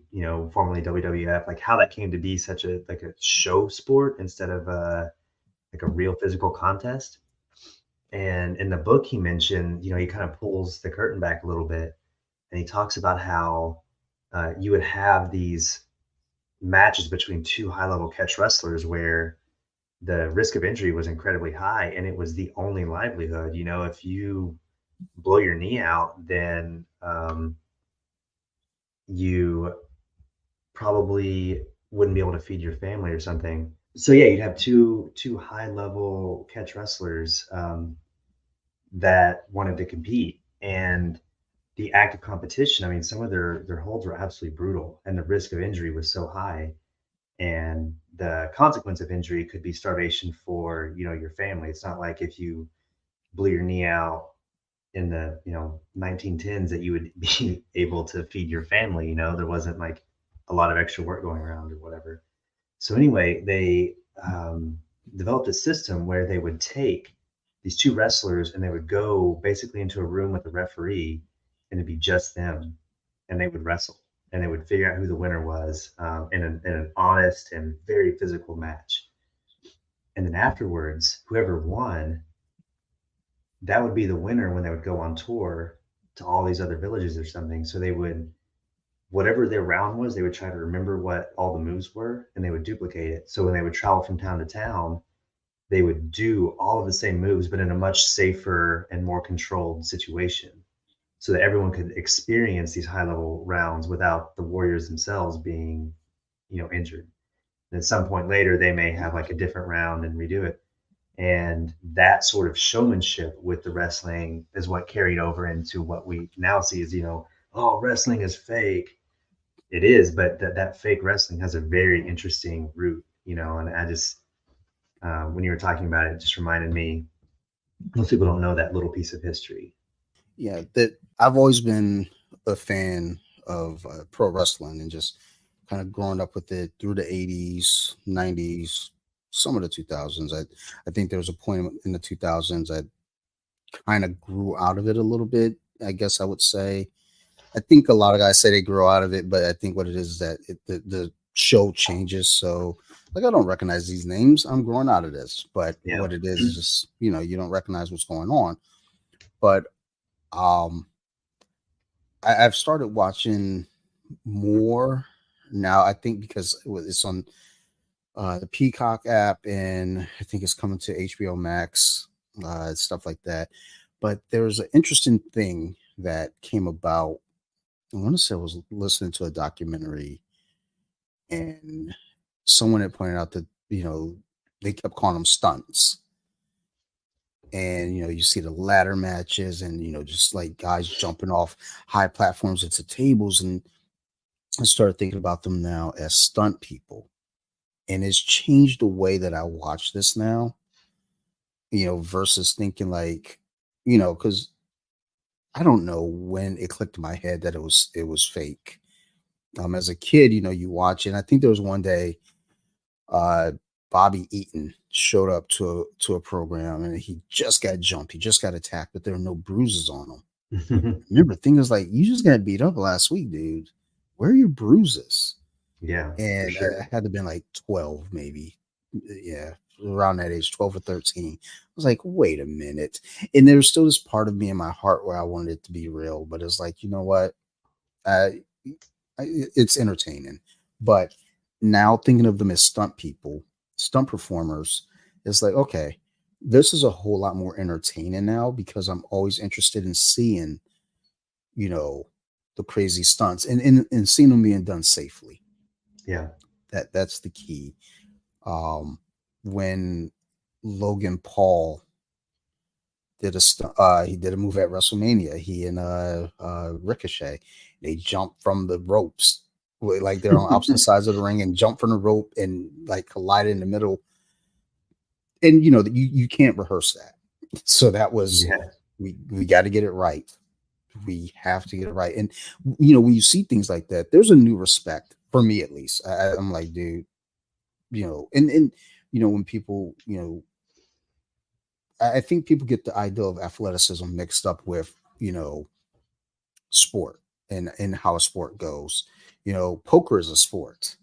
formerly WWF, like how that came to be such a like a show sport instead of like a real physical contest. And in the book, he mentioned, he kind of pulls the curtain back a little bit, and he talks about how you would have these matches between two high-level catch wrestlers where the risk of injury was incredibly high, and it was the only livelihood. If you blow your knee out, then you probably wouldn't be able to feed your family or something. So yeah, you'd have two high level catch wrestlers that wanted to compete, and the act of competition. I mean, some of their holds were absolutely brutal, and the risk of injury was so high, and the consequence of injury could be starvation for your family. It's not like if you blew your knee out in the 1910s that you would be able to feed your family. There wasn't like a lot of extra work going around or whatever. So anyway, they developed a system where they would take these two wrestlers and they would go basically into a room with a referee, and it'd be just them, and they would wrestle. and they would figure out who the winner was in an honest and very physical match. And then afterwards, whoever won, that would be the winner when they would go on tour to all these other villages or something. So they would, whatever their round was, they would try to remember what all the moves were and they would duplicate it. So when they would travel from town to town, they would do all of the same moves, but in a much safer and more controlled situation so that everyone could experience these high level rounds without the warriors themselves being, injured. And at some point later, they may have like a different round and redo it. And that sort of showmanship with the wrestling is what carried over into what we now see as, oh, wrestling is fake. It is, but that fake wrestling has a very interesting root, and I just, when you were talking about it, it just reminded me, most people don't know that little piece of history.
Yeah, that I've always been a fan of pro wrestling and just kind of growing up with it through the 80s, 90s, some of the 2000s. I think there was a point in the 2000s I kind of grew out of it a little bit, I guess I would say. I think a lot of guys say they grow out of it, but I think what it is that the show changes. So, like, I don't recognize these names. I'm growing out of this. But
Yeah.
what it is just, you don't recognize what's going on. But um, I've started watching more now. I think because it's on the Peacock app, and I think it's coming to HBO Max, stuff like that. But there was an interesting thing that came about. I want to say I was listening to a documentary, and someone had pointed out that they kept calling them stunts, and you see the ladder matches, and just like guys jumping off high platforms into tables, and I started thinking about them now as stunt people, and it's changed the way that I watch this now. Versus thinking like, because I don't know when it clicked in my head that it was fake. As a kid, you watch it. And I think there was one day, uh, Bobby Eaton showed up to a program, and he just got jumped. He just got attacked, but there were no bruises on him. Remember, thing is like, you just got beat up last week, dude. Where are your bruises?
Yeah, for
And I
sure.
had to been like 12, maybe. Yeah, around that age, 12 or 13. I was like, wait a minute. And there was still this part of me in my heart where I wanted it to be real, but it's like, you know what? I, it's entertaining. But now thinking of them as stunt people, stunt performers, it's like, okay, this is a whole lot more entertaining now because I'm always interested in seeing, you know, the crazy stunts and seeing them being done safely.
Yeah.
That's the key. Um, when Logan Paul he did a move at WrestleMania. He and Ricochet, they jumped from the ropes, like they're on opposite sides of the ring, and jump from the rope and like collide in the middle. And you can't rehearse that. So that was,
Yeah.
we got to get it right. We have to get it right. And when you see things like that, there's a new respect for me, at least. I'm like, dude, and when people, I think people get the idea of athleticism mixed up with sport and how a sport goes. Poker is a sport.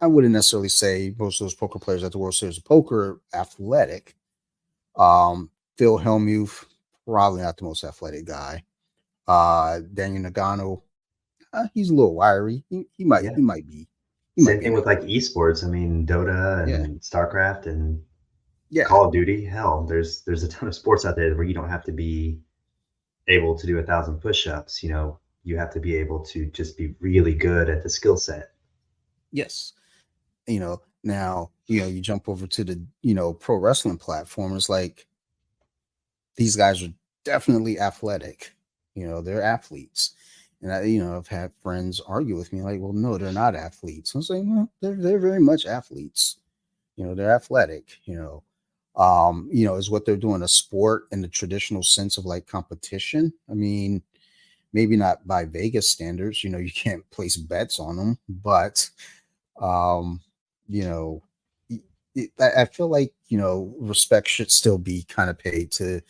I wouldn't necessarily say most of those poker players at the World Series of Poker are athletic. Phil Hellmuth, probably not the most athletic guy. Daniel Nagano, he's a little wiry. He might
Yeah.
he might be he might
Same
be an
thing with like
athlete.
esports. I mean, Dota
Yeah,
and StarCraft and
yeah,
Call of Duty. Hell, there's a ton of sports out there where you don't have to be able to do 1,000 push-ups. You have to be able to just be really good at the skill set.
yes. Now you jump over to the pro wrestling platform. It's like these guys are definitely athletic. They're athletes. And I've had friends argue with me like, well, no, they're not athletes. I'm saying, well, they're very much athletes. They're athletic. Is what they're doing a sport in the traditional sense of like competition? I mean, maybe not by Vegas standards. You can't place bets on them, but um, you know, I feel like respect should still be kind of paid to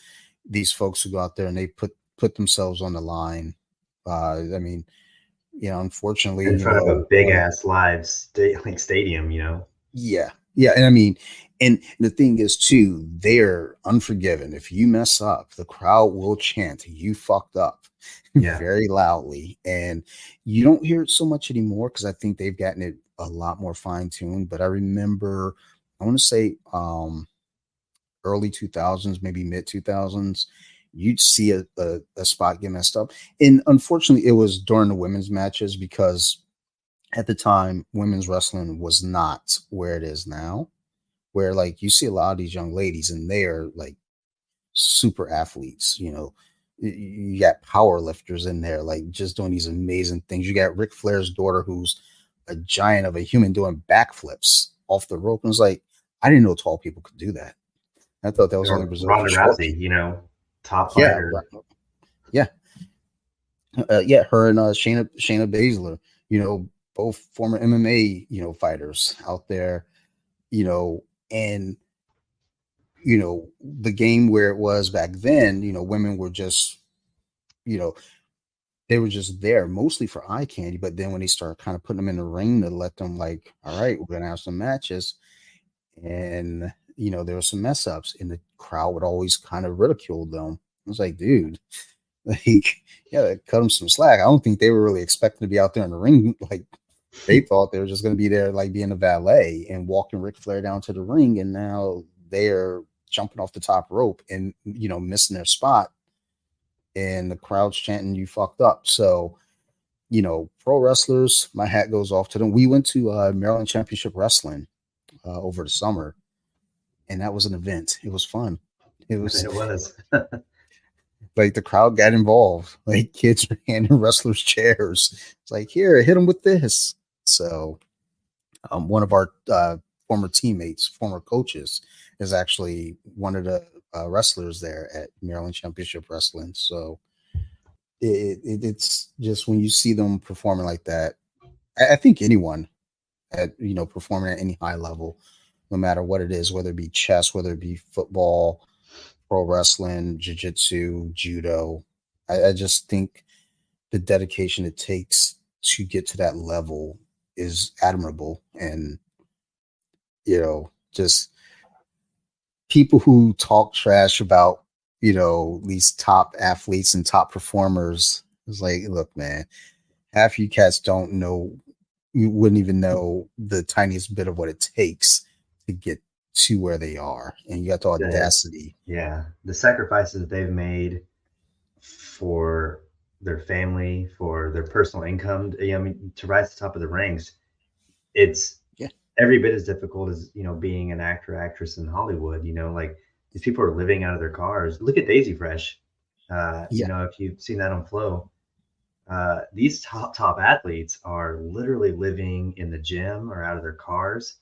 these folks who go out there and they put themselves on the line. I mean, Unfortunately,
in front of a big ass live like stadium, you know.
yeah, yeah, and I mean, and the thing is too, they're unforgiving. If you mess up, the crowd will chant "You fucked up"
Yeah.
very loudly, and you don't hear it so much anymore because I think they've gotten it a lot more fine tuned. But I remember, I want to say, early 2000s, maybe mid 2000s, you'd see a spot get messed up, and unfortunately, it was during the women's matches because at the time, women's wrestling was not where it is now, where like you see a lot of these young ladies and they're like super athletes, you got power lifters in there, like just doing these amazing things. You got Ric Flair's daughter, who's a giant of a human doing backflips off the rope. And it's like, I didn't know tall people could do that. I thought that was only
Or
reserved for
Ronda
short
Rousey,
people.
you know, top
Yeah,
fighter.
yeah, yeah. Her and Shayna Baszler, both former MMA, fighters out there, you know, and the game where it was back then, women were just, you know, they were just there mostly for eye candy. But then when they start kind of putting them in the ring to let them like, all right, we're gonna have some matches, and there were some mess ups, and the crowd would always kind of ridicule them. I was like, dude, like, yeah, cut them some slack. I don't think they were really expecting to be out there in the ring. Like, they thought they were just going to be there, like being a valet and walking Ric Flair down to the ring, and now they're jumping off the top rope and missing their spot, and the crowd's chanting "You fucked up." So, pro wrestlers, my hat goes off to them. We went to Maryland Championship Wrestling over the summer, and that was an event. It was fun. It was
It was.
like the crowd got involved. Like kids were handing wrestlers chairs. It's like, here, hit them with this. So one of our former teammates, former coaches, is actually one of the wrestlers there at Maryland Championship Wrestling. So it's just when you see them performing like that, I think anyone at performing at any high level, no matter what it is, whether it be chess, whether it be football, pro wrestling, jiu-jitsu, judo, I just think the dedication it takes to get to that level is admirable. And just people who talk trash about, these top athletes and top performers. It's like, look, man, half you cats don't know, you wouldn't even know the tiniest bit of what it takes to get to where they are. And you got the
The
audacity.
Yeah, the sacrifices that they've made for their family, for their personal income. I mean, to rise to the top of the ranks, it's
Yeah.
every bit as difficult as being an actor, actress in Hollywood. Like these people are living out of their cars. Look at Daisy Fresh.
Yeah.
If you've seen that on Flow, these top athletes are literally living in the gym or out of their cars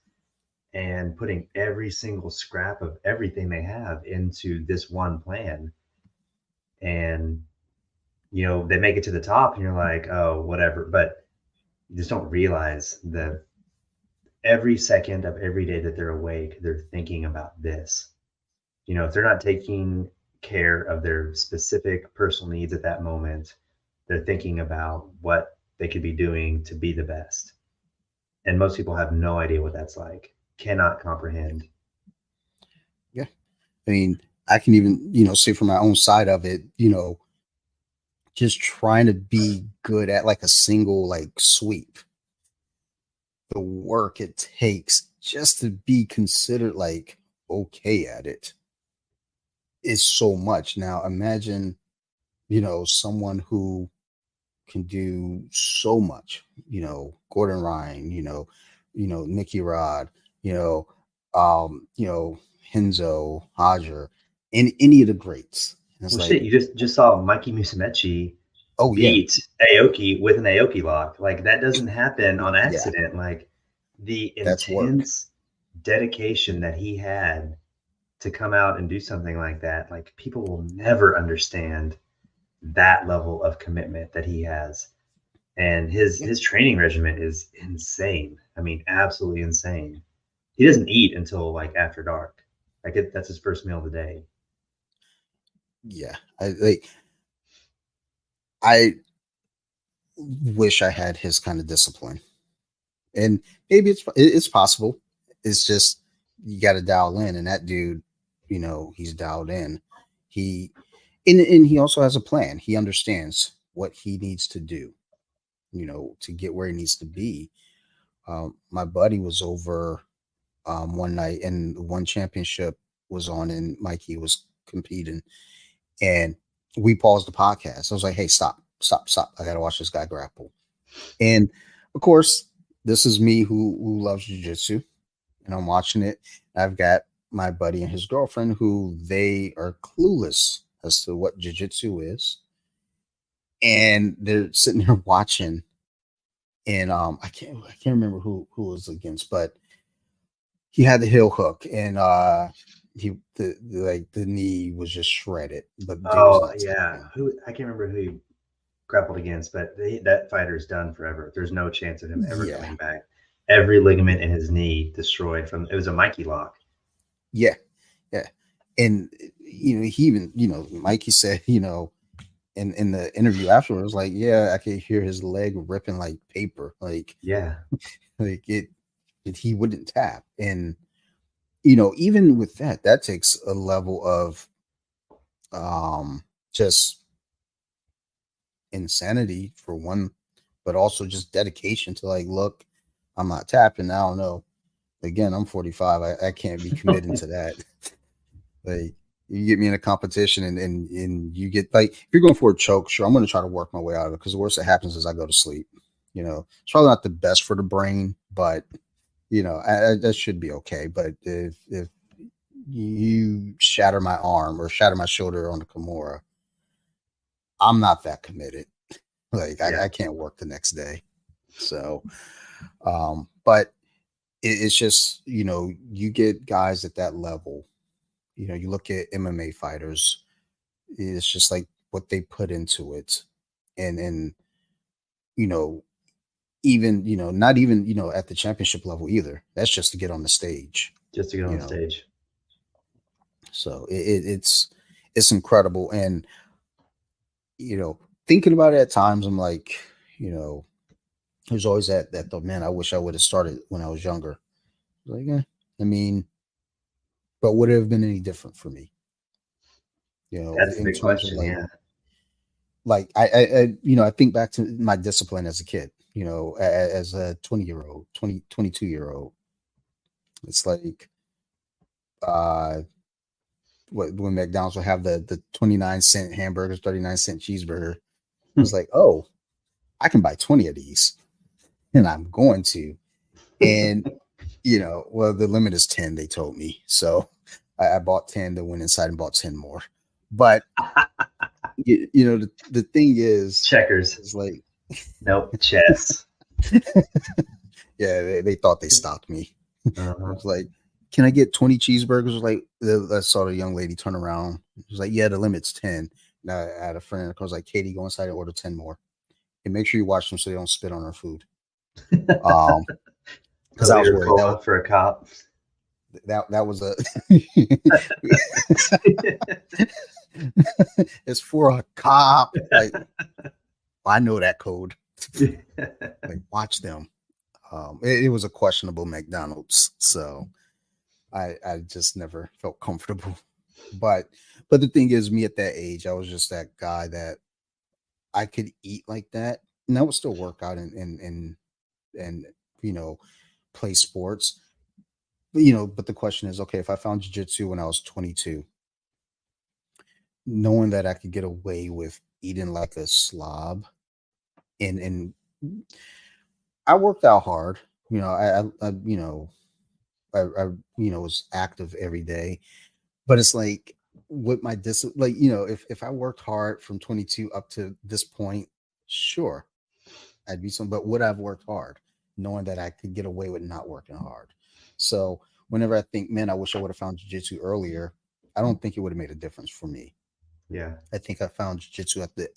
and putting every single scrap of everything they have into this one plan. And they make it to the top and you're like, oh, whatever. But you just don't realize that every second of every day that they're awake, they're thinking about this. If they're not taking care of their specific personal needs at that moment, they're thinking about what they could be doing to be the best. And most people have no idea what that's like, cannot comprehend.
Yeah. I mean, I can even, say from my own side of it, just trying to be good at like a single like sweep, the work it takes just to be considered like okay at it is so much. Now imagine, someone who can do so much, Gordon Ryan, Nicky Rod, you know, Henzo, Hodger, any of the greats. And it's
Well,
like,
shit, you just saw Mikey Musumeci
oh yeah,
beat Aoki with an Aoki lock. Like that doesn't happen on
yeah,
accident. Like the
that's work.
intense dedication that he had to come out and do something like that, like people will never understand that level of commitment that he has. And his
Yeah,
his training regimen is insane. I mean, absolutely insane. He doesn't eat until like after dark. That's his first meal of the day.
yeah. I wish I had his kind of discipline. And maybe it's possible. It's just you got to dial in, and that dude, he's dialed in. He and he also has a plan. He understands what he needs to do, to get where he needs to be. My buddy was over one night, and one championship was on, and Mikey was competing, and we paused the podcast. I was like, "Hey, stop, stop, stop! I got to watch this guy grapple." And of course, this is me who loves jujitsu, and I'm watching it. I've got my buddy and his girlfriend who they are clueless as to what jujitsu is, and they're sitting there watching. And I can't remember who was against, but he had the heel hook, and the knee was just shredded, but dude was
Oh
not
yeah,
tapping.
who I can't remember who he grappled against, but that fighter's done forever. There's no chance of him ever
Yeah,
coming back. Every ligament in his knee destroyed from it was a Mikey lock.
yeah, yeah. And he even Mikey said in the interview afterwards, like, yeah, I could hear his leg ripping like paper,
Yeah,
like he wouldn't tap. And even with that takes a level of just insanity for one, but also just dedication to, like, look, I'm not tapping. I don't know. Again, I'm 45. I can't be committing to that. Like, you get me in a competition, and you get, like, if you're going for a choke, sure, I'm going to try to work my way out of it, because the worst that happens is I go to sleep. It's probably not the best for the brain, but that should be okay. But if you shatter my arm or shatter my shoulder on the Kimura, I'm not that committed. Like,
yeah,
I can't work the next day. So, but it's just, you get guys at that level. You look at MMA fighters. It's just like what they put into it, and you know, even not even at the championship level either. That's just to get on the stage.
just to get
You
on
know,
stage.
so it's incredible. And thinking about it at times, I'm like, you know, there's always that thought, man, I wish I would have started when I was younger. Like, I mean, but would it have been any different for me?
That's the
In
big
terms of,
question.
like,
Yeah,
I think back to my discipline as a kid. As a 20-year old, 22-year old. It's like, uh, when McDonald's will have the 29-cent hamburgers, 39-cent cheeseburger. It was like, oh, I can buy 20 of these, and I'm going to. And well, the limit is 10. They told me, so I bought 10, to went inside and bought 10 more. But the thing
checkers.
is like,
Nope, chess.
yeah, they thought they stopped me. It
Uh-huh.
was like, can I get 20 cheeseburgers? I was like, I saw the young lady turn around. She was like, yeah, the limit's 10. Now I had a friend that was like, Katie, go inside and order 10 more. And make sure you watch them so they don't spit on our food. Um, because
Put
I was
leader
worried
cola for a cop.
that was a it's for a cop. Like, I know that code. Like, watch them. It was a questionable McDonald's, so I just never felt comfortable. But the thing is, me at that age, I was just that guy that I could eat like that, and I would still work out and you know play sports. But the question is, okay, if I found jujitsu when I was 22, knowing that I could get away with eating like a slob, and I worked out hard. I was active every day. But it's like, with my like, if I worked hard from 22 up to this point, sure, I'd be some. But would I've worked hard, knowing that I could get away with not working hard? So whenever I think, man, I wish I would have found jujitsu earlier, I don't think it would have made a difference for me.
Yeah,
I think I found jujitsu at the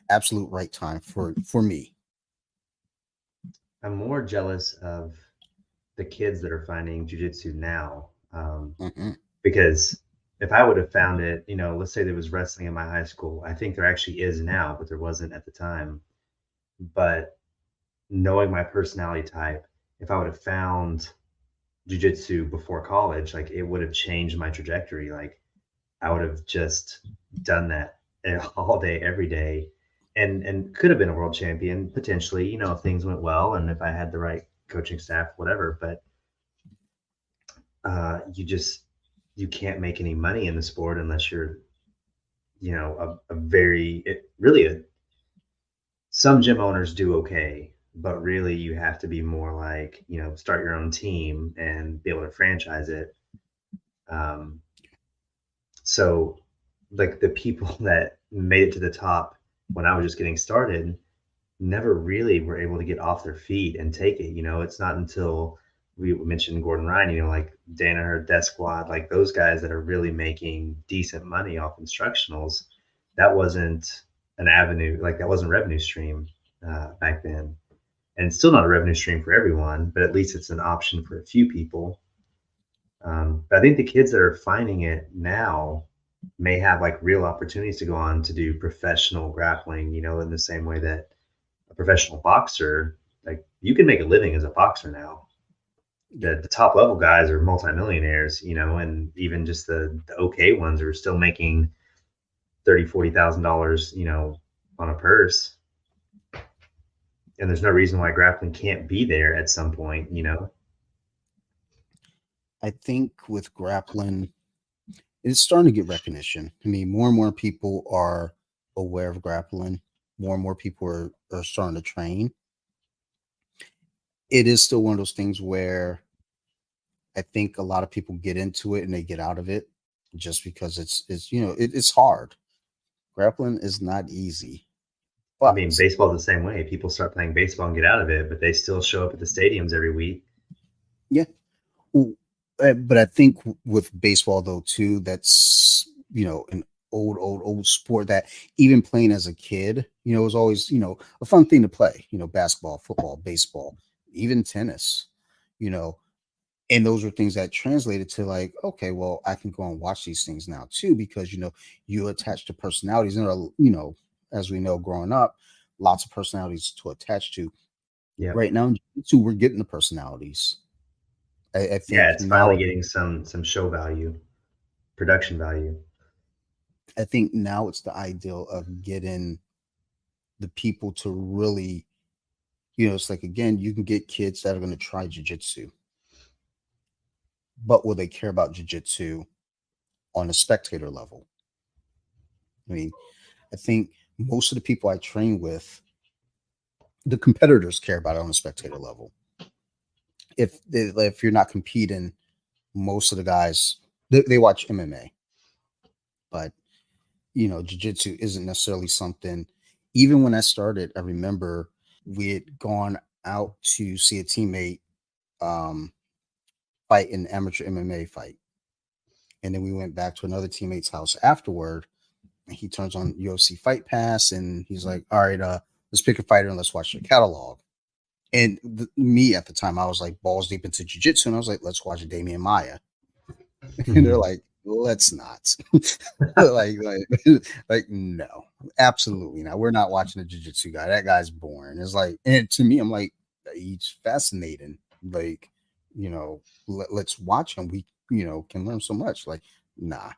absolute right time for me.
I'm more jealous of the kids that are finding jujitsu now,
Hmm.
because if I would have found it, let's say there was wrestling in my high school. I think there actually is now, but there wasn't at the time. but knowing my personality type, if I would have found jujitsu before college, like it would have changed my trajectory. Like I would have just done that all day, every day, and could have been a world champion potentially, if things went well and if I had the right coaching staff, whatever. But you can't make any money in the sport unless you're, a very really some gym owners do okay, but really you have to be more like, start your own team and be able to franchise it. Um, so like the people that made it to the top when I was just getting started never really were able to get off their feet and take it. It's not until we mentioned Gordon Ryan, like Danaher, Death Squad, like those guys that are really making decent money off instructionals. That wasn't an avenue, like that wasn't a revenue stream back then. And it's still not a revenue stream for everyone, but at least it's an option for a few people. But I think the kids that are finding it now may have like real opportunities to go on to do professional grappling, in the same way that a professional boxer, like you can make a living as a boxer now.
Yeah.
The top level guys are multimillionaires, and even just the okay ones are still making 30, $40,000, on a purse. And there's no reason why grappling can't be there at some point.
I think with grappling, it's starting to get recognition. I mean, more and more people are aware of grappling. More and more people are starting to train. It is still one of those things where I think a lot of people get into it and they get out of it just because it's hard. Grappling is not easy,
I mean,
but
baseball's the same way. People start playing baseball and get out of it, but they still show up at the stadiums every week.
yeah. Well, but I think with baseball though too, that's an old sport that even playing as a kid, was always a fun thing to play. Basketball, football, baseball, even tennis. You know, and those are things that translated to like, okay, well, I can go and watch these things now too because you attach to personalities, and as we know, growing up, lots of personalities to attach to.
Yep.
Right now, in jiu-jitsu, we're getting the personalities. I
Yeah,
think
it's finally
now
getting some show value, production value.
I think now it's the ideal of getting the people to really, it's like again, you can get kids that are going to try jujitsu, but will they care about jujitsu on a spectator level? I mean, I think most of the people I train with, the competitors care about it on a spectator level. If you're not competing, most of the guys they watch MMA, but jujitsu isn't necessarily something. Even when I started, I remember we had gone out to see a teammate um, fight an amateur MMA fight, and then we went back to another teammate's house afterward. And he turns on UFC Fight Pass, and he's like, "All right, let's pick a fighter and let's watch the catalog." And me at the time, I was like balls deep into jujitsu, and I was like, "Let's watch Damian Maya." And they're like, "Let's not." like no, absolutely not. We're not watching a jiu-jitsu guy. That guy's boring. It's like, and to me, I'm like, he's fascinating. Like, let's watch him. We, can learn so much. Like, nah.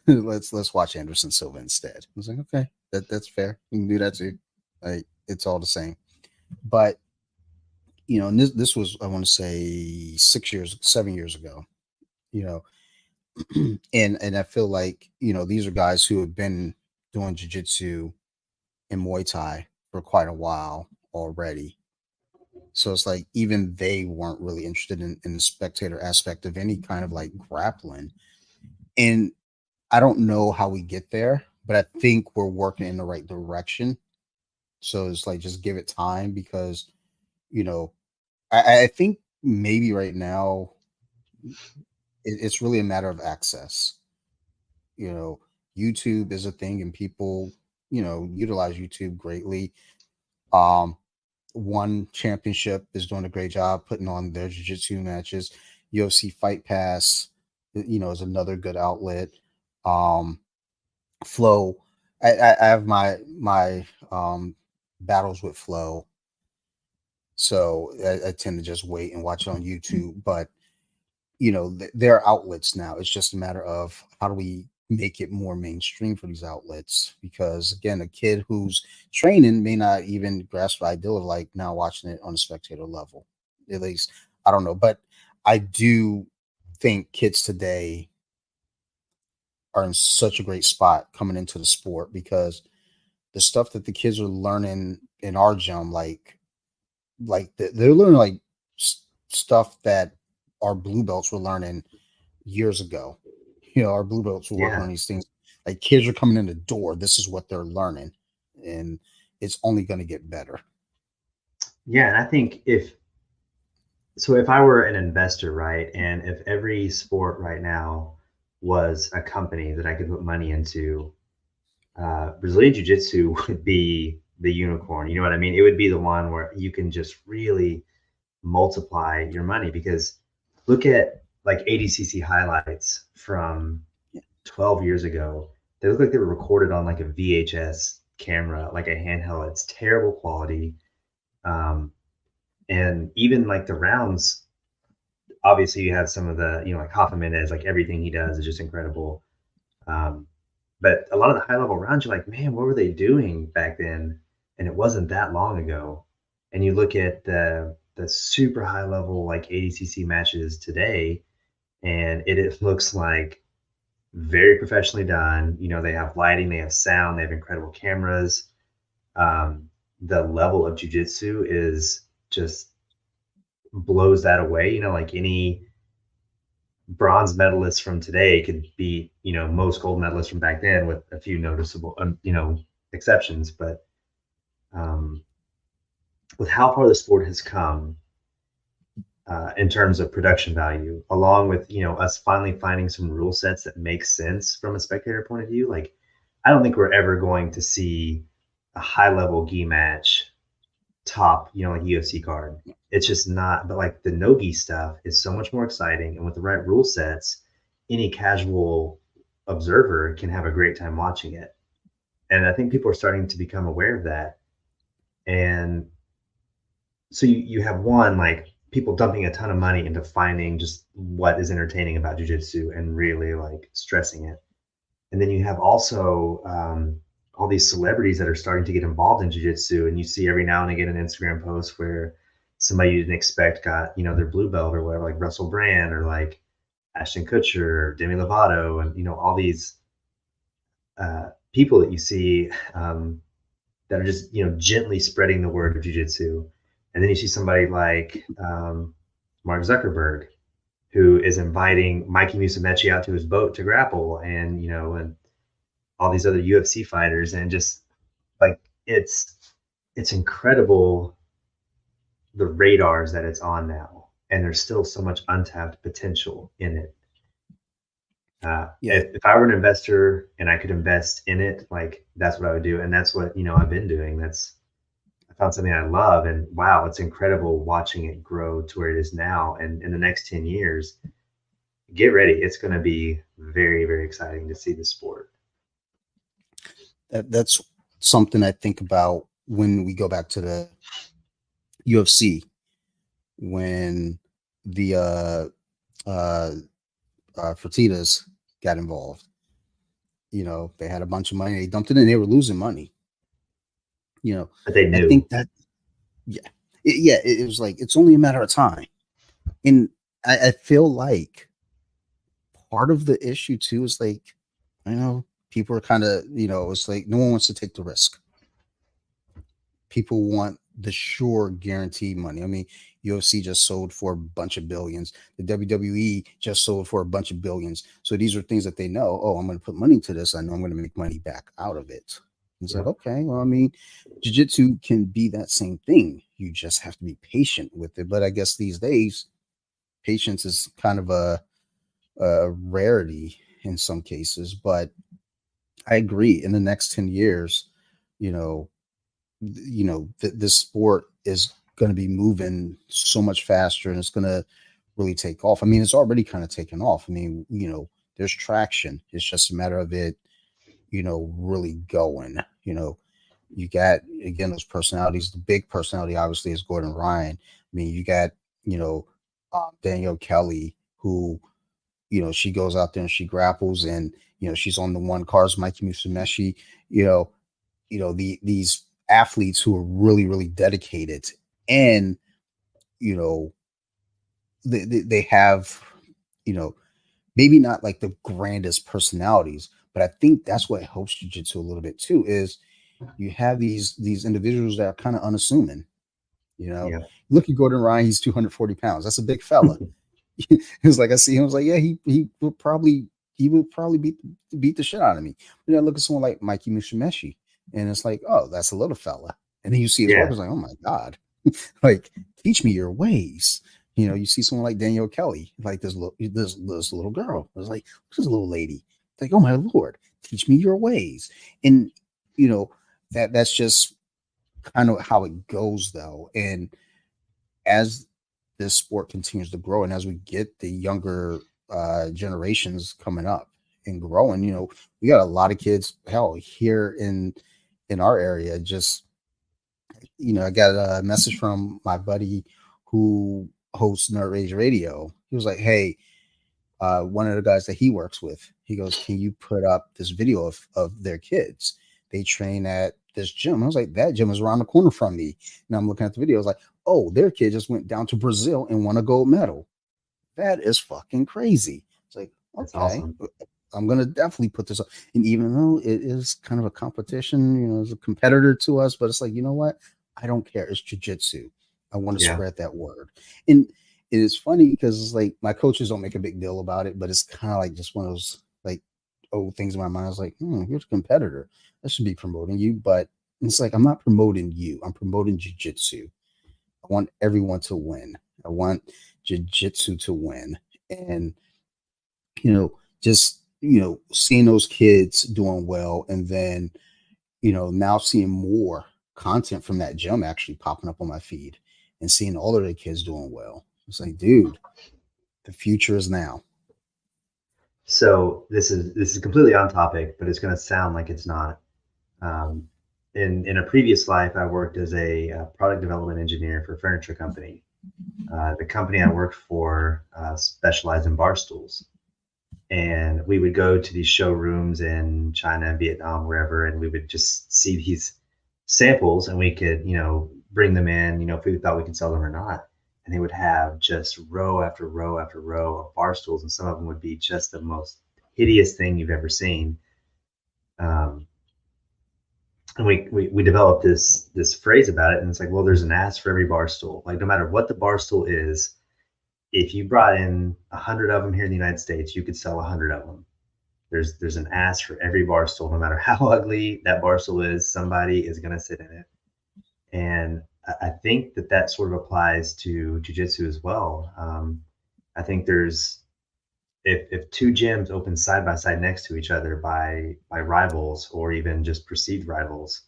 let's watch Anderson Silva instead. I was like, okay, that's fair. We can do that too. Like, it's all the same. But and this was, I want to say 6 years, 7 years ago. You know, and I feel like these are guys who have been doing jujitsu and Muay Thai for quite a while already. So it's like even they weren't really interested in the spectator aspect of any kind of like grappling. And I don't know how we get there, but I think we're working in the right direction. So it's like just give it time because you know I think maybe right now it's really a matter of access. you know YouTube is a thing and people utilize YouTube greatly. um One Championship is doing a great job putting on their jiu-jitsu matches. UFC Fight Pass is another good outlet. um Flow, I have my battles with Flow. So I tend to just wait and watch it on YouTube. But there are outlets now. It's just a matter of how do we make it more mainstream for these outlets? Because again, a kid who's training may not even grasp the idea of like now watching it on a spectator level. At least I don't know, but I do think kids today are in such a great spot coming into the sport because the stuff that the kids are learning in our gym, they're learning like stuff that our blue belts were learning years ago. Our blue belts were working
Yeah.
on these things. Like kids are coming in the door. This is what they're learning, and it's only going to get better.
Yeah. And I think if I were an investor, right, and if every sport right now was a company that I could put money into, Brazilian Jiu Jitsu would be the unicorn. You know what I mean? It would be the one where you can just really multiply your money because look at like ADCC highlights from 12 years ago. They look like they were recorded on like a VHS camera, like a handheld. It's terrible quality. Um, and even like the rounds, obviously you have some of the, like Hoffman is like everything he does is just incredible. Um, but a lot of the high level rounds, you're like, man, what were they doing back then? And it wasn't that long ago. And you look at the super high level like ADCC matches today, and it looks like very professionally done. They have lighting, they have sound, they have incredible cameras. Um, the level of jujitsu is just blows that away. Like any bronze medalist from today could beat, most gold medalists from back then with a few noticeable, exceptions. But um, with how far the sport has come in terms of production value, along with, us finally finding some rule sets that make sense from a spectator point of view, like I don't think we're ever going to see a high level gi match top, like UFC card. It's just not, but like the no-gi stuff is so much more exciting. And with the right rule sets, any casual observer can have a great time watching it. And I think people are starting to become aware of that. And so you have one, like people dumping a ton of money into finding just what is entertaining about jujitsu and really like stressing it. And then you have also all these celebrities that are starting to get involved in jiu-jitsu, and you see every now and again an Instagram post where somebody you didn't expect got their blue belt or whatever, like Russell Brand or like Ashton Kutcher or Demi Lovato, and all these people that you see that are just gently spreading the word of jiu-jitsu. And then you see somebody like Mark Zuckerberg, who is inviting Mikey Musumeci out to his boat to grapple, and all these other UFC fighters, and just like it's incredible the radars that it's on now, and there's still so much untapped potential in it.
Yeah,
If I were an investor and I could invest in it, like that's what I would do, and that's what I've been doing. I found something I love, and wow, it's incredible watching it grow to where it is now. And in the next 10 years, get ready, it's going to be very, very exciting to see the sport.
that's something I think about when we go back to the UFC when the uh, Fertitas got involved. They had a bunch of money. They dumped it in. They were losing money.
But they
I
knew.
think that yeah, it was like it's only a matter of time. And I feel like part of the issue too is like, people are kind of, it's like no one wants to take the risk. People want the sure guaranteed money. I mean, UFC just sold for a bunch of billions. The WWE just sold for a bunch of billions. So these are things that they know. Oh, I'm going to put money into this. I know I'm going to make money back out of it. It's like,
Yep.
okay, well, I mean, jiu-jitsu can be that same thing. You just have to be patient with it. But I guess these days, patience is kind of a rarity in some cases. But I agree. In the next 10 years, you know, this sport is going to be moving so much faster and it's going to really take off. I mean, it's already kind of taken off. I mean, there's traction. It's just a matter of it, really going. You got, again, those personalities. The big personality obviously is Gordon Ryan. I mean, you got, you know, Danielle Kelly, who, she goes out there and she grapples, and she's on the one cars, Mikey Musumeci. you know these athletes who are really, really dedicated, and you know they have, you know maybe not like the grandest personalities, but I think that's what helps jiu-jitsu a little bit too, is you have these individuals that are kind of unassuming.
Yeah.
Look at Gordon Ryan, he's 240 pounds. That's a big fella. It was like, I see him, I was like, yeah, he would probably beat the shit out of me. But then I look at someone like Mikey Musumeci, and it's like, oh, that's a little fella. And then you see his work,
Yeah.
it's like, oh my God, like, teach me your ways. You see someone like Danielle Kelly, like this little girl. I was like, who's this little lady? It's like, oh my Lord, teach me your ways. And you know, that's just kind of how it goes though. And as this sport continues to grow, and as we get the younger generations coming up and growing, we got a lot of kids, hell, here in our area. Just, I got a message from my buddy who hosts Nerd Rage Radio. He was like, hey, one of the guys that he works with, he goes, can you put up this video of their kids? They train at this gym. I was like, that gym is around the corner from me. And I'm looking at the video. I was like, oh, their kid just went down to Brazil and won a gold medal. That is fucking crazy. It's like,
That's
okay,
awesome.
I'm gonna definitely put this up. And even though it is kind of a competition, it's a competitor to us, but it's like, you know what? I don't care. It's jujitsu. I want to
Yeah.
spread that word. And it is funny because it's like my coaches don't make a big deal about it, but it's kind of like just one of those like old things in my mind. I was like, you're a competitor. I should be promoting you, but it's like, I'm not promoting you. I'm promoting jujitsu. I want everyone to win. I want jiu-jitsu to win. And, just, seeing those kids doing well, and then, now seeing more content from that gym actually popping up on my feed, and seeing all of the kids doing well. It's like, dude, the future is now.
So this is completely on topic, but it's going to sound like it's not. Um, in a previous life, I worked as a product development engineer for a furniture company. The company I worked for specialized in bar stools, and we would go to these showrooms in China, Vietnam, wherever, and we would just see these samples, and we could, bring them in, if we thought we could sell them or not. And they would have just row after row after row of bar stools, and some of them would be just the most hideous thing you've ever seen. Um, and we developed this phrase about it, and it's like, well, there's an ass for every bar stool. Like, no matter what the bar stool is, if you brought in 100 of them here in the United States, you could sell 100 of them. There's an ass for every bar stool, no matter how ugly that bar stool is. Somebody is going to sit in it, and I think that sort of applies to jujitsu as well. I think there's if two gyms open side by side next to each other by rivals or even just perceived rivals,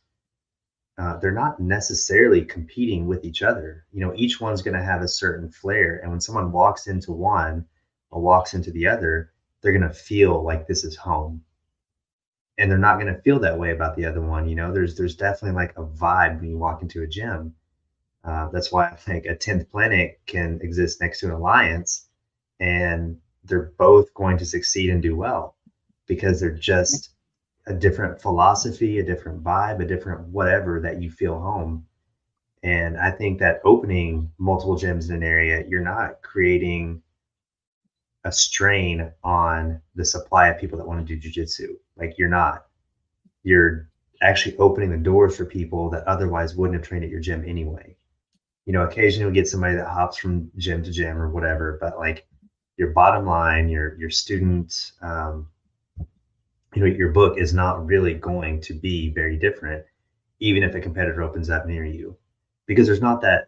they're not necessarily competing with each other. Each one's going to have a certain flair, and when someone walks into one or walks into the other, they're going to feel like this is home, and they're not going to feel that way about the other one. There's definitely like a vibe when you walk into a gym. That's why I think a 10th planet can exist next to an alliance, and they're both going to succeed and do well because they're just a different philosophy, a different vibe, a different whatever that you feel home. And I think that opening multiple gyms in an area, you're not creating a strain on the supply of people that want to do jujitsu. Like, you're not. You're actually opening the doors for people that otherwise wouldn't have trained at your gym anyway. Occasionally you'll get somebody that hops from gym to gym or whatever, but like your bottom line, your student, your book is not really going to be very different, even if a competitor opens up near you, because there's not the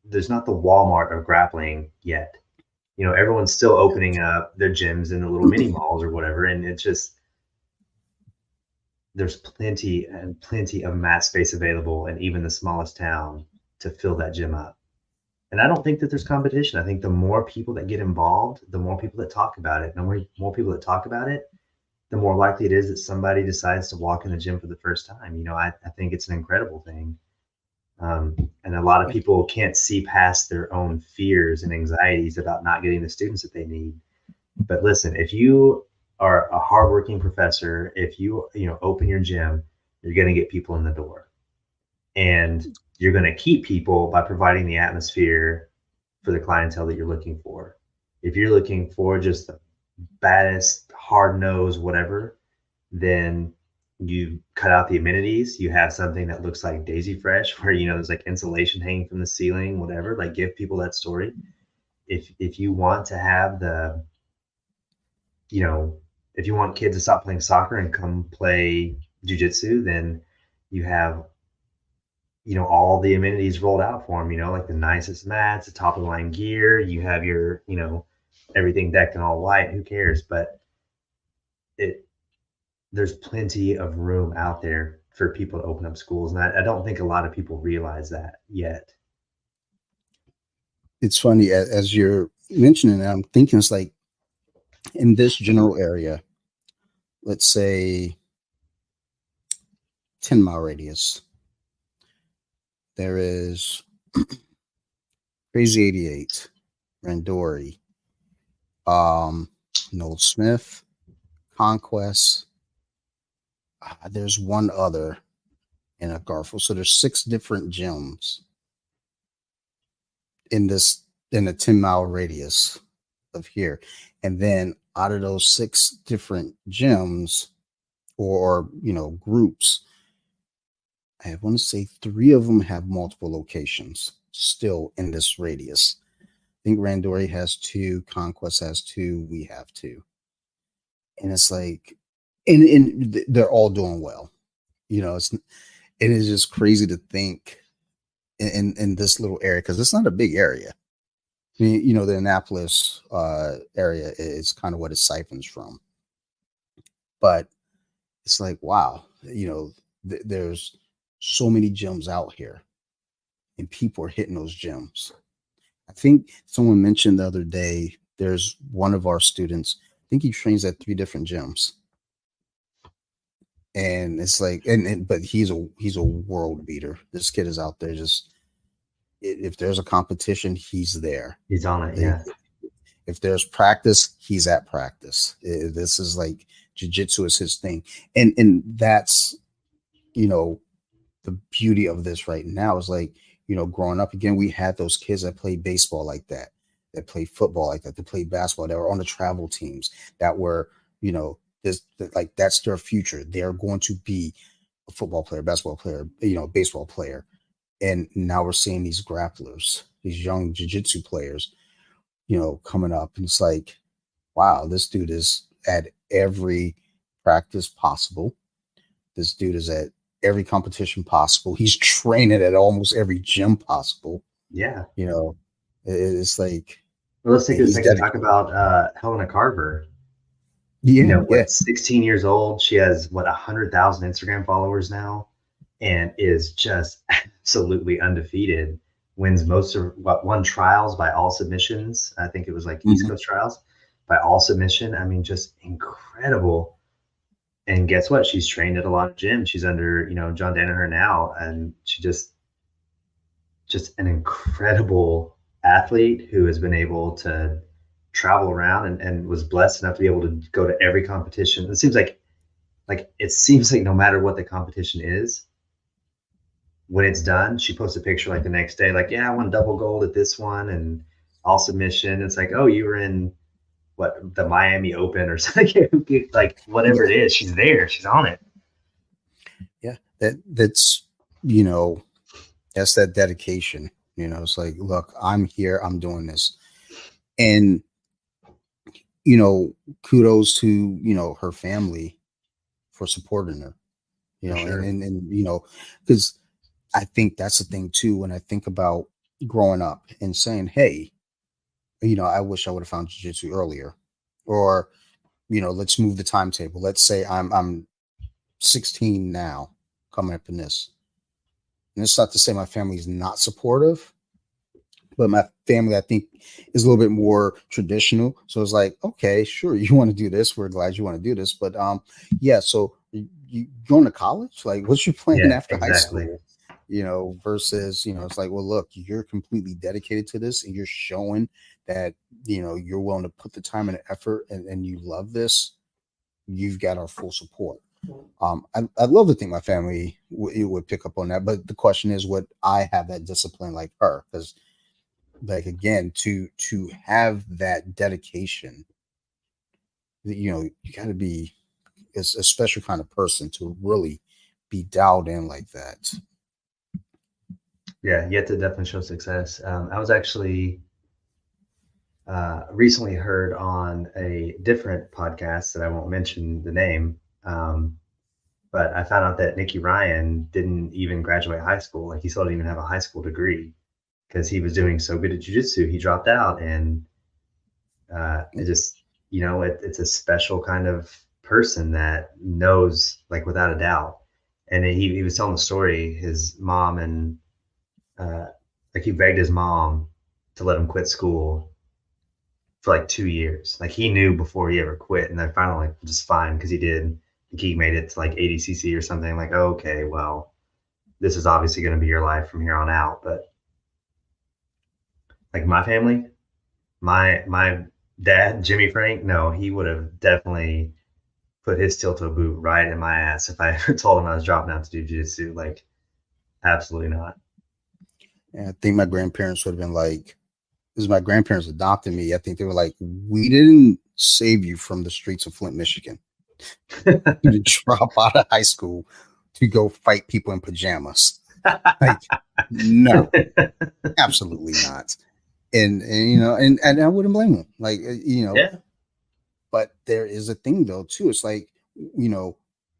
Walmart of grappling yet. Everyone's still opening up their gyms in the little mini malls or whatever, and it's just there's plenty and plenty of mat space available in even the smallest town to fill that gym up. And I don't think that there's competition. I think the more people that get involved, the more people that talk about it, the more people that talk about it, the more likely it is that somebody decides to walk in the gym for the first time. I think it's an incredible thing. And a lot of people can't see past their own fears and anxieties about not getting the students that they need. But listen, if you are a hardworking professor, if you open your gym, you're going to get people in the door, and you're going to keep people by providing the atmosphere for the clientele that you're looking for. If you're looking for just the baddest, hard nose, whatever, then you cut out the amenities. You have something that looks like Daisy Fresh, where there's like insulation hanging from the ceiling, whatever. Like, give people that story. If you want to have you know, if you want kids to stop playing soccer and come play jujitsu, then you have all the amenities rolled out for them. Like the nicest mats, the top of the line gear. You have your everything decked in all white. Who cares? But it there's plenty of room out there for people to open up schools, and I don't think a lot of people realize that yet.
It's funny as you're mentioning it, I'm thinking it's like in this general area, let's say 10-mile radius, there is Crazy 88, Randori, Noel Smith, Conquest. There's one other in a Garfield. So there's 6 different gyms in a 10-mile radius of here. And then out of those 6 different gyms or groups, I want to say 3 of them have multiple locations still in this radius. I think Randori has 2, Conquest has 2, we have 2. And it's like, and they're all doing well. It is just crazy to think in this little area, because it's not a big area. I mean, the Annapolis area is kind of what it siphons from. But it's like, wow, there's so many gyms out here and people are hitting those gyms. I think someone mentioned the other day, there's one of our students, I think he trains at 3 different gyms. And it's like, but he's a world beater. This kid is out there just, if there's a competition, he's there.
He's on it, yeah.
If there's practice, he's at practice. This is like jiu-jitsu is his thing. And that's, the beauty of this right now is like, growing up again, we had those kids that played baseball like that played football like that played basketball, that were on the travel teams, that were, like that's their future. They're going to be a football player, basketball player, baseball player. And now we're seeing these grapplers, these young jiu-jitsu players, coming up. And it's like, wow, this dude is at every practice possible. This dude is at every competition possible. He's training at almost every gym possible.
Yeah.
It's like,
well, let's take a second to talk about Helena Carver.
Yeah,
16 years old. She has 100,000 Instagram followers now, and is just absolutely undefeated. Wins most of won trials by all submissions. I think it was like East Coast trials by all submission. I mean, just incredible. And guess what? She's trained at a lot of gyms. She's under John Danaher now, and she just an incredible athlete who has been able to travel around and was blessed enough to be able to go to every competition. It seems like no matter what the competition is, when it's done, she posts a picture like the next day, like, yeah, I won double gold at this one and all submission. It's like, oh, you were in the Miami Open or something, like whatever it is, she's there, she's on it.
Yeah, that's that's that dedication. It's like, look, I'm here, I'm doing this. And kudos to her family for supporting her,
sure.
and because I think that's the thing too, when I think about growing up and saying, hey, I wish I would have found jiu-jitsu earlier, or let's move the timetable. Let's say I'm 16 now, coming up in this, and it's not to say my family is not supportive, But my family, I think, is a little bit more traditional. So it's like, okay, sure, you want to do this. We're glad you want to do this. But yeah. So you going to college? Like, what's your plan
Yeah,
after high
exactly.
school? Versus, it's like, well, look, you're completely dedicated to this, and you're showing that you're willing to put the time and effort, and you love this. You've got our full support. I'd love to think my family would pick up on that, but the question is, would I have that discipline like her? Because, like, again, to have that dedication, you got to be a special kind of person to really be dialed in like that.
Yeah, you have to definitely show success. I was actually recently heard on a different podcast that I won't mention the name, but I found out that Nicky Ryan didn't even graduate high school. Like he still didn't even have a high school degree because he was doing so good at jujitsu. He dropped out, and it just it's a special kind of person that knows like without a doubt. And he was telling the story. His mom and like he begged his mom to let him quit school for like 2 years. Like he knew before he ever quit, and then finally like just fine because he did. I think he made it to like ADCC or something. Like okay, well, this is obviously going to be your life from here on out. But like my family, my dad, Jimmy Frank, no, he would have definitely put his steel toe boot right in my ass if I ever told him I was dropping out to do jiu-jitsu. Like, absolutely not.
And I think my grandparents would have been like, because my grandparents adopted me. I think they were like, we didn't save you from the streets of Flint, Michigan. You to drop out of high school to go fight people in pajamas. Like, no, absolutely not. And I wouldn't blame them. Like,
Yeah.
but there is a thing though too. It's like,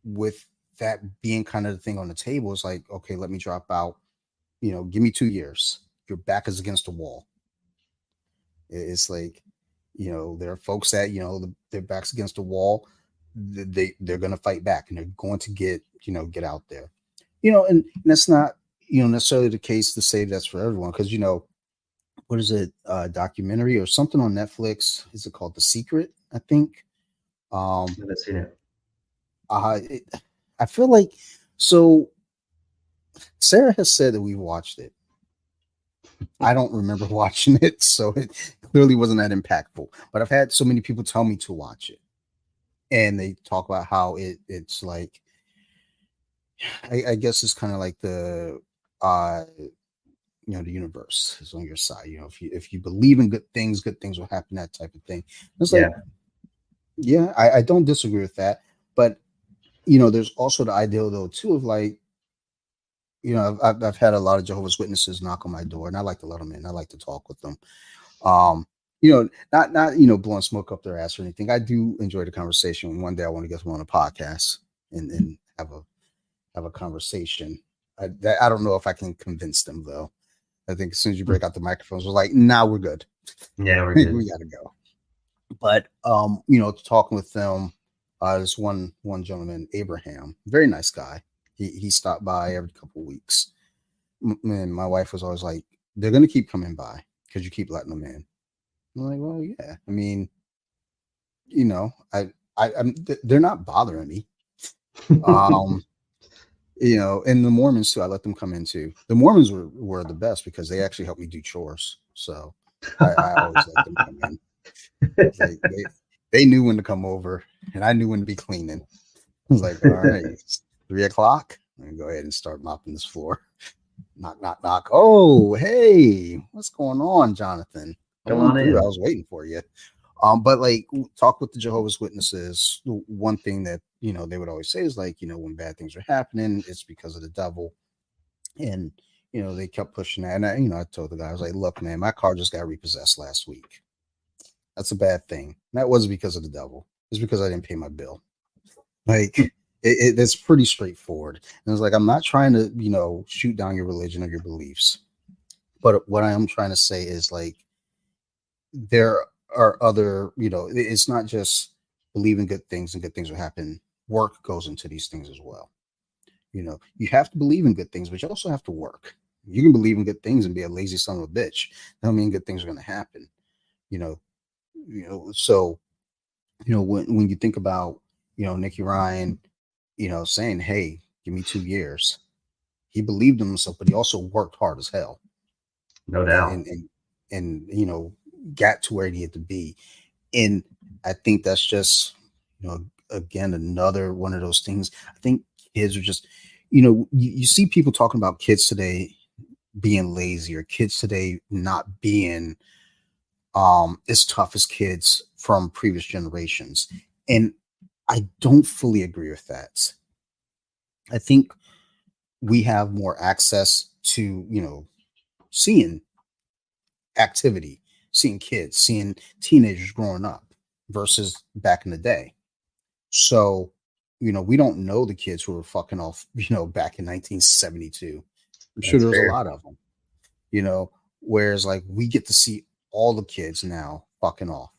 with that being kind of the thing on the table, it's like, okay, let me drop out. Give me 2 years. Your back is against the wall. It's like, there are folks that their backs against the wall. They're going to fight back, and they're going to get out there. And that's not necessarily the case to say that's for everyone, because what is it, documentary or something on Netflix? Is it called The Secret? I think.
I've seen it.
It, I feel like, so Sarah has said that we watched it. I don't remember watching it, so it clearly wasn't that impactful. But I've had so many people tell me to watch it, and they talk about how it's like, I guess it's kind of like the universe is on your side. If you believe in good things will happen, that type of thing. It's like,
Yeah.
yeah, I don't disagree with that, but there's also the ideal though too of like, I've had a lot of Jehovah's Witnesses knock on my door, and I like to let them in. I like to talk with them. Not blowing smoke up their ass or anything. I do enjoy the conversation. One day I want to get them on a podcast and have a conversation. I don't know if I can convince them though. I think as soon as you break out the microphones, we're like, nah, we're good.
Yeah, we're good.
We got to go. But talking with them, this one gentleman, Abraham, very nice guy. He stopped by every couple of weeks. And my wife was always like, they're gonna keep coming by because you keep letting them in. I'm like, well, yeah. I mean, they're not bothering me. And the Mormons too, I let them come in too. The Mormons were the best because they actually helped me do chores. So I always let them come in. They knew when to come over, and I knew when to be cleaning. I was like, all right, it's 3 o'clock. I'm gonna go ahead and start mopping this floor. Knock, knock, knock. Oh, hey, what's going on, Jonathan?
Come
Come on
on
through. I
in.
was waiting for you. But like, talk with the Jehovah's Witnesses. One thing that they would always say is like, when bad things are happening, it's because of the devil. And they kept pushing that. And I told the guy, I was like, look, man, my car just got repossessed last week. That's a bad thing. And that wasn't because of the devil. It's because I didn't pay my bill. Like, it's pretty straightforward. And it's like, I'm not trying to shoot down your religion or your beliefs, but what I am trying to say is like, there are other, it's not just believe in good things and good things will happen. Work goes into these things as well. You have to believe in good things, but you also have to work. You can believe in good things and be a lazy son of a bitch. That don't mean good things are going to happen. You know, so when you think about Nicky Ryan, saying, "Hey, give me 2 years." He believed in himself, but he also worked hard as hell,
No
and
doubt.
got to where he had to be. And I think that's just again another one of those things. I think kids are just you see people talking about kids today being lazy, or kids today not being as tough as kids from previous generations. And I don't fully agree with that. I think we have more access to, seeing activity, seeing kids, seeing teenagers growing up versus back in the day. So, we don't know the kids who were fucking off, back in 1972. I'm sure
That's
there was a
fair.
lot of them, you know, whereas like we get to see all the kids now fucking off.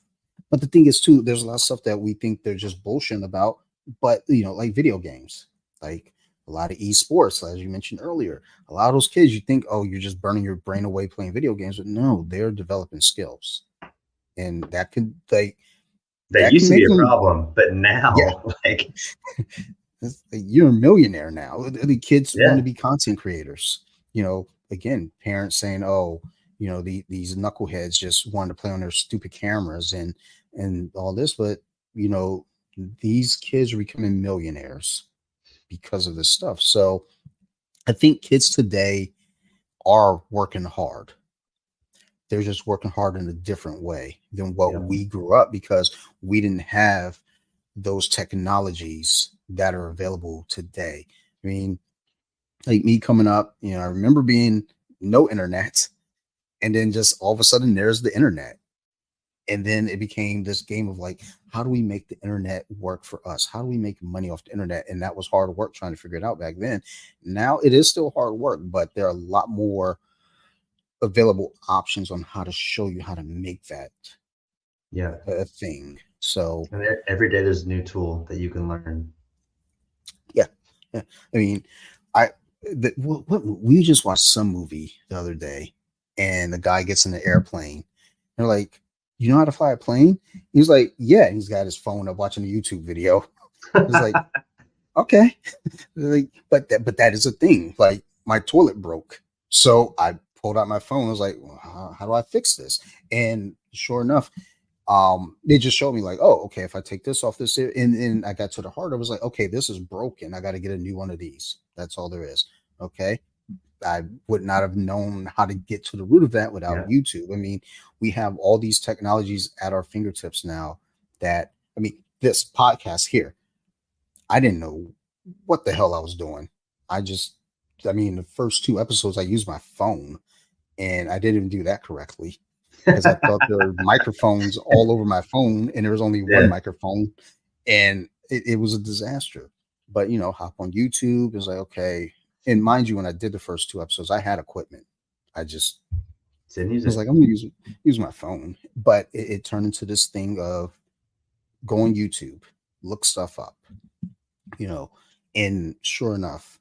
But the thing is, too, there's a lot of stuff that we think they're just bullshitting about, but like video games, like a lot of esports, as you mentioned earlier. A lot of those kids, you think, oh, you're just burning your brain away playing video games, but no, they're developing skills, and
That
that can
used to be
make
a
them,
problem, but
yeah.
now, like,
You're a millionaire now. The kids want to
yeah,
be content creators. Again, parents saying, "Oh, these knuckleheads just want to play on their stupid cameras and all this," but you know, these kids are becoming millionaires because of this stuff. So I think kids today are working hard. They're just working hard in a different way than what
yeah,
we grew up, because we didn't have those technologies that are available today. I mean, like me coming up, I remember being no internet, and then just all of a sudden there's the internet. And then it became this game of like, how do we make the internet work for us? How do we make money off the internet? And that was hard work trying to figure it out back then. Now it is still hard work, but there are a lot more available options on how to show you how to make that
yeah.
a thing. So
And every day there's a new tool that you can learn.
yeah, yeah. I mean, I what we just watched some movie the other day, and the guy gets in the airplane. They're like, "You know how to fly a plane?" He's like, "Yeah." He's got his phone up watching a YouTube video. He's like, "Okay." Like, but that is a thing. Like my toilet broke, so I pulled out my phone. I was like, well, how do I fix this? And sure enough, they just showed me like, oh, okay, if I take this off this, and I got to the heart, I was like, okay, this is broken. I got to get a new one of these. That's all there is. Okay. I would not have known how to get to the root of that without
Yeah.
YouTube. I mean, we have all these technologies at our fingertips now that, I mean, this podcast here, I didn't know what the hell I was doing. I just, I mean, the first two episodes, I used my phone, and I didn't even do that correctly, because I thought there were microphones all over my phone, and there was only one
Yeah.
microphone, and it was a disaster. But hop on YouTube. It's like, okay. And mind you, when I did the first two episodes, I had equipment. I just
Didn't use
was
it.
like, I'm gonna use my phone. But it turned into this thing of go on YouTube, look stuff up, you know, and sure enough,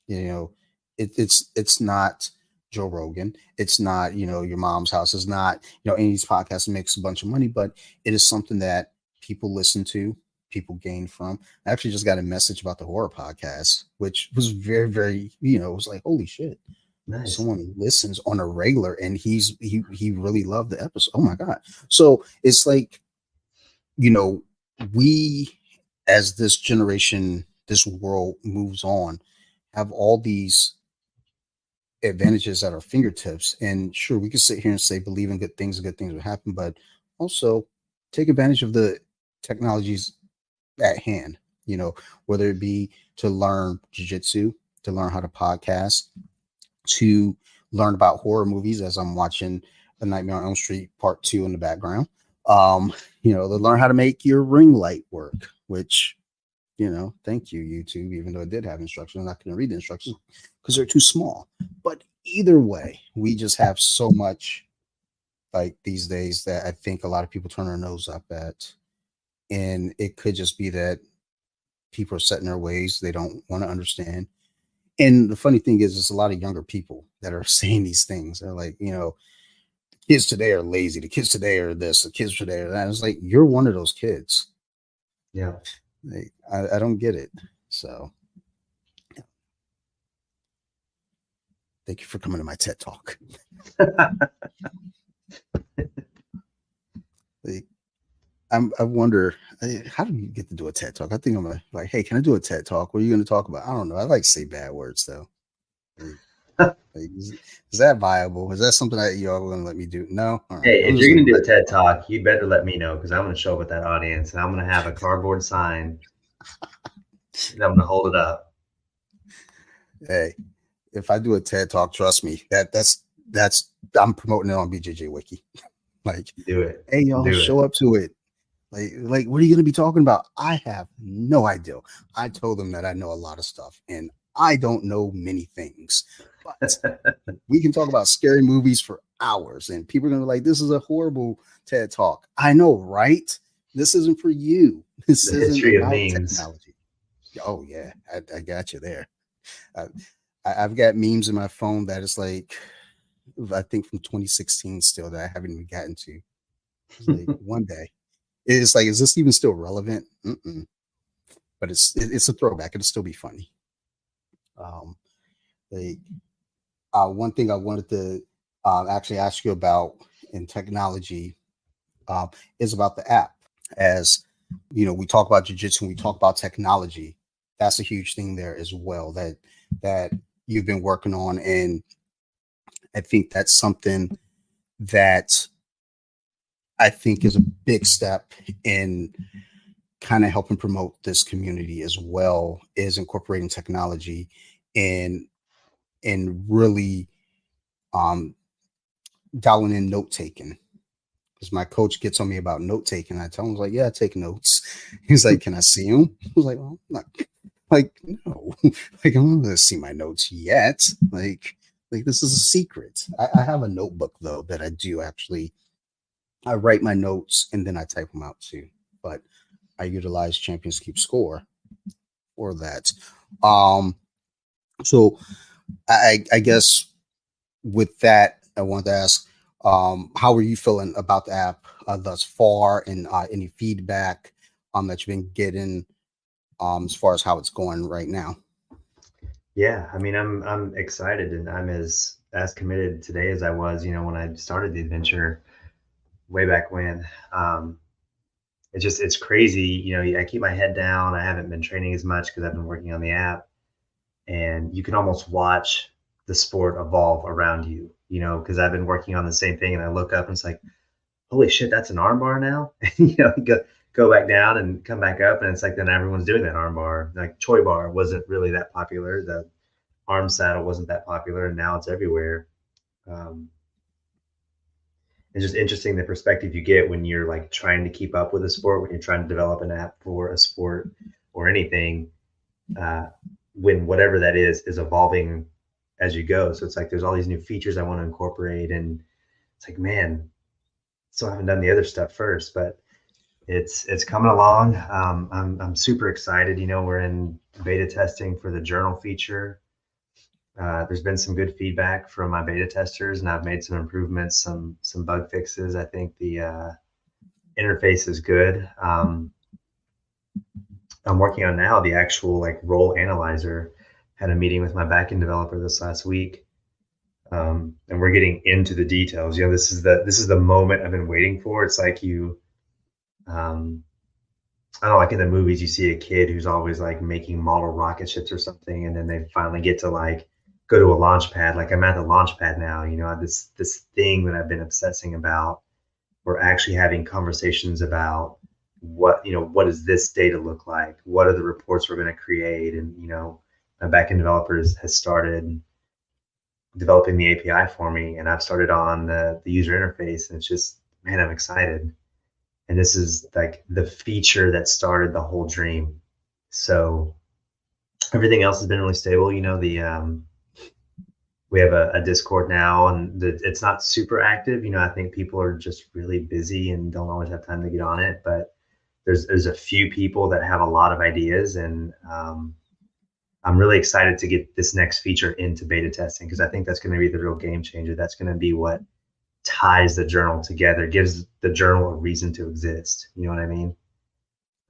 you know, it's not Joe Rogan. It's not, your mom's house. It's not, any of these podcasts that makes a bunch of money, but it is something that people listen to, people gain from. I actually just got a message about the horror podcast, which was very, very, it was like, holy shit.
Nice.
Someone listens on a regular, and he really loved the episode. Oh my God. So it's like, you know, we as this generation, this world moves on, have all these advantages at our fingertips. And sure, we can sit here and say, believe in good things will happen, but also take advantage of the technologies at hand, whether it be to learn jujitsu, to learn how to podcast, to learn about horror movies, as I'm watching A Nightmare on Elm Street Part 2 in the background. Um, to learn how to make your ring light work, which, thank you, YouTube, even though it did have instructions. I'm not going to read the instructions because they're too small. But either way, we just have so much like these days that I think a lot of people turn their nose up at. And it could just be that people are set in their ways. They don't want to understand. And the funny thing is, there's a lot of younger people that are saying these things. They're like, kids today are lazy. The kids today are this. The kids today are that. It's like, you're one of those kids.
Yeah.
Like, I don't get it. So thank you for coming to my TED talk. Like, I wonder, how do you get to do a TED talk? I think I'm like, hey, can I do a TED talk? What are you going to talk about? I don't know. I like to say bad words though. Like, is that viable? Is that something that y'all going to let me do? No. All right.
Hey,
I'm
if
just
you're
going
gonna
to
do a
let.
TED talk, you better let me know because I'm gonna show up at that audience and I'm gonna have a cardboard sign and I'm gonna hold it up.
Hey, if I do a TED talk, trust me, that's I'm promoting it on BJJ Wiki. Like,
Do it.
hey, y'all,
Do
show
it.
up to it. Like, what are you going to be talking about? I have no idea. I told them that I know a lot of stuff, and I don't know many things, but we can talk about scary movies for hours, and people are going to be like, "This is a horrible TED talk." I know, right? This isn't for you. This
The
isn't
history of
about
memes.
technology. Oh yeah, I got you there. I, I've got memes in my phone that is like, I think from 2016 still that I haven't even gotten to. It's like one day. It's like, is this even still relevant? Mm-mm. But it's a throwback. It'll still be funny. Um, like, one thing I wanted to actually ask you about in technology um, is about the app. As we talk about jujitsu, we talk about technology. That's a huge thing there as well. That you've been working on, and I think that's something that I think is a big step in kind of helping promote this community as well, is incorporating technology and really um dialing in note taking. Because my coach gets on me about note taking. I tell him, like, yeah, I take notes. He's like, can I see them? I was like, well, I'm not, like, no, like, I'm not gonna see my notes yet. Like this is a secret. I have a notebook though that I do actually. I write my notes and then I type them out too. But I utilize Champions Keep Score for that. Um, so I guess with that, I wanted to ask, how are you feeling about the app thus far, and any feedback that you've been getting as far as how it's going right now?
Yeah, I mean, I'm excited and I'm as committed today as I was, when I started the adventure way back when. Um, it's crazy, I keep my head down. I haven't been training as much because I've been working on the app, and you can almost watch the sport evolve around you, because I've been working on the same thing and I look up and it's like, holy shit, that's an armbar now. Go back down and come back up, and it's like then everyone's doing that armbar. Like Choi bar wasn't really that popular. The arm saddle wasn't that popular, and now it's everywhere. Um, it's just interesting the perspective you get when you're like trying to keep up with a sport, when you're trying to develop an app for a sport or anything, uh, when whatever that is evolving as you go. So it's like there's all these new features I want to incorporate, and it's like, man, still haven't done the other stuff first, but it's coming along. I'm super excited. We're in beta testing for the journal feature. There's been some good feedback from my beta testers, and I've made some improvements, some bug fixes. I think the interface is good. I'm working on now the actual like role analyzer. Had a meeting with my backend developer this last week, and we're getting into the details. This is the moment I've been waiting for. It's like um, I don't know, like in the movies, you see a kid who's always like making model rocket ships or something, and then they finally get to like go to a launch pad. Like I'm at the launch pad now. This thing that I've been obsessing about. We're actually having conversations about what does this data look like? What are the reports we're going to create? And my backend developers has started developing the API for me, and I've started on the user interface, and it's just, man, I'm excited. And this is like the feature that started the whole dream. So everything else has been really stable. The we have a Discord now, and it's not super active. I think people are just really busy and don't always have time to get on it. But there's a few people that have a lot of ideas, and I'm really excited to get this next feature into beta testing because I think that's going to be the real game changer. That's going to be what ties the journal together, gives the journal a reason to exist. You know what I mean?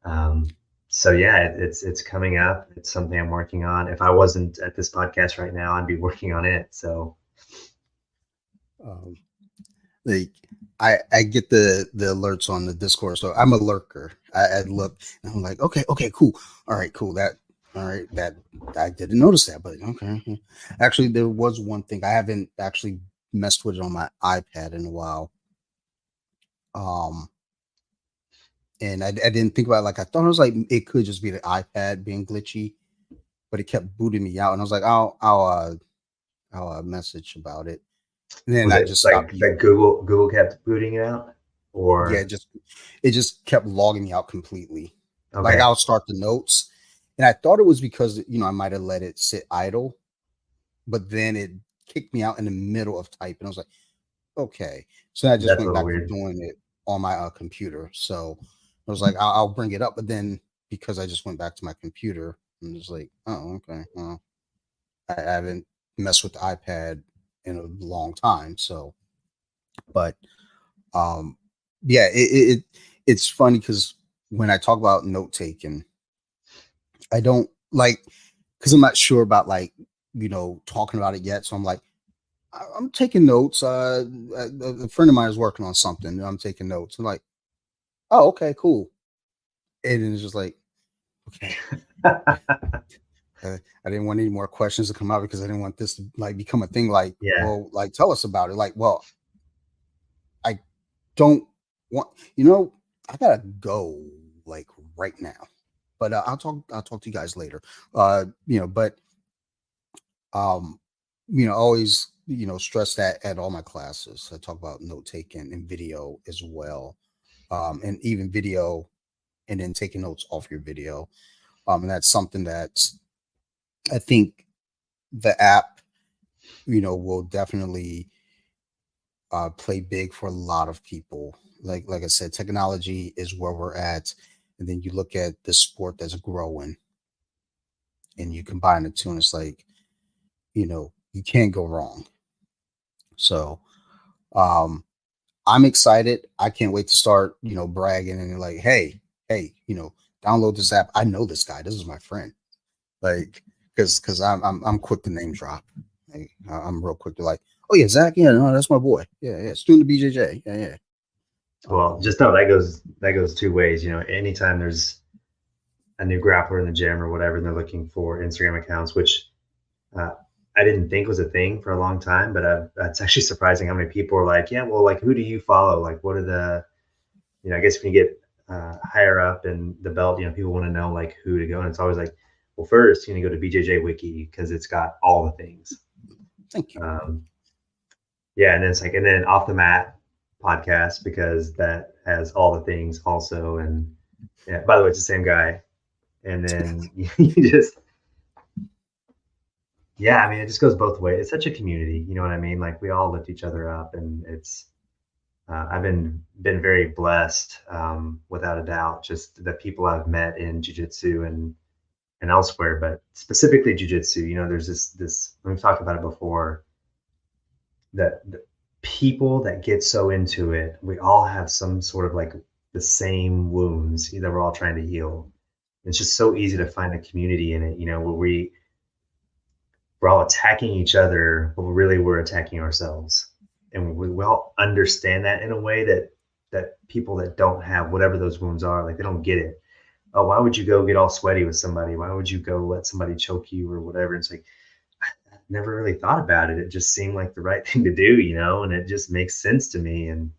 Um, so yeah, it's coming up. It's something I'm working on. If I wasn't at this podcast right now, I'd be working on it. So
Um, like I get the alerts on the Discord, so I'm a lurker. I look and I'm like, okay, cool, all right, cool. All right, that I didn't notice that, but okay. Actually, there was one thing I haven't actually messed with it on my iPad in a while. Um, and I didn't think about it. Like I thought it was like it could just be the iPad being glitchy, but it kept booting me out, and I was like, I'll message about it. And then
was
I
it
just
like
stopped you.
that Google kept booting it out,
Yeah,
or
it just kept logging me out completely. Like
okay,
I'll start the notes, and I thought it was because I might have let it sit idle, but then it kicked me out in the middle of typing. I was like, okay, so I just
that's a
went
little
back to
weird.
doing it on my computer. So I was like, I'll bring it up, but then because I just went back to my computer, I'm just like, oh, okay, well, I haven't messed with the iPad in a long time, so but um yeah it's funny because when I talk about note taking, I don't like because I'm not sure about like talking about it yet, so I'm like I'm taking notes. A friend of mine is working on something and I'm taking notes. I'm like, oh, okay, cool. And then it's just like, okay, I didn't want any more questions to come out because I didn't want this to like become a thing. Like,
Yeah.
well, like tell us about it. Like, well, I don't want I gotta go like right now, but I'll talk to you guys later. But um always stress that at all my classes I talk about note taking and video as well, and even video and then taking notes off your video, and that's something that I think the app will definitely play big for a lot of people. Like I said, technology is where we're at, and then you look at the sport that's growing, and you combine the two, and it's like you can't go wrong. So um, I'm excited. I can't wait to start bragging and like, hey, download this app. I know this guy. This is my friend. Like, because I'm quick to name drop. Like, I'm real quick to like, oh yeah, Zach. Yeah, no, that's my boy. Yeah, student of BJJ. Yeah, yeah.
Well,
Um,
just know that goes two ways. Anytime there's a new grappler in the gym or whatever, and they're looking for Instagram accounts, which uh, I didn't think was a thing for a long time, but it's actually surprising how many people are like, yeah, well, like, who do you follow? Like, what are I guess when you get higher up in the belt, people want to know like who to go. And it's always like, well, first, go to BJJ Wiki because it's got all the things.
Thank you.
Um, yeah. And then it's like, and then Off the Mat podcast because that has all the things also. And yeah, by the way, it's the same guy. And then you just, yeah, I mean, it just goes both ways. It's such a community, you know what I mean? Like we all lift each other up, and I've been very blessed, without a doubt, just the people I've met in jujitsu and elsewhere, but specifically jujitsu. There's this we've talked about it before, that the people that get so into it, we all have some sort of like the same wounds that we're all trying to heal. It's just so easy to find a community in it, where we're all attacking each other, but really we're attacking ourselves. And we all understand that in a way that people that don't have whatever those wounds are, like they don't get it. Oh, why would you go get all sweaty with somebody? Why would you go let somebody choke you or whatever? It's like I never really thought about it. It just seemed like the right thing to do, and it just makes sense to me, and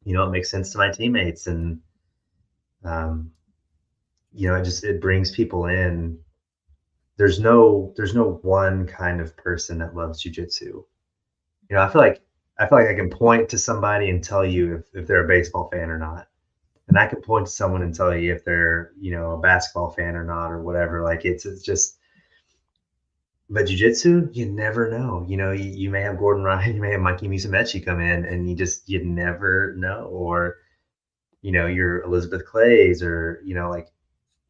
it makes sense to my teammates, and um, it brings people in. There's no one kind of person that loves jujitsu. I feel like I can point to somebody and tell you if they're a baseball fan or not. And I can point to someone and tell you if they're, a basketball fan or not or whatever. Like it's just, but jujitsu, you never know. You may have Gordon Ryan, you may have Mikey Musumeci come in, and you never know. Or, you're Elizabeth Clays, or, like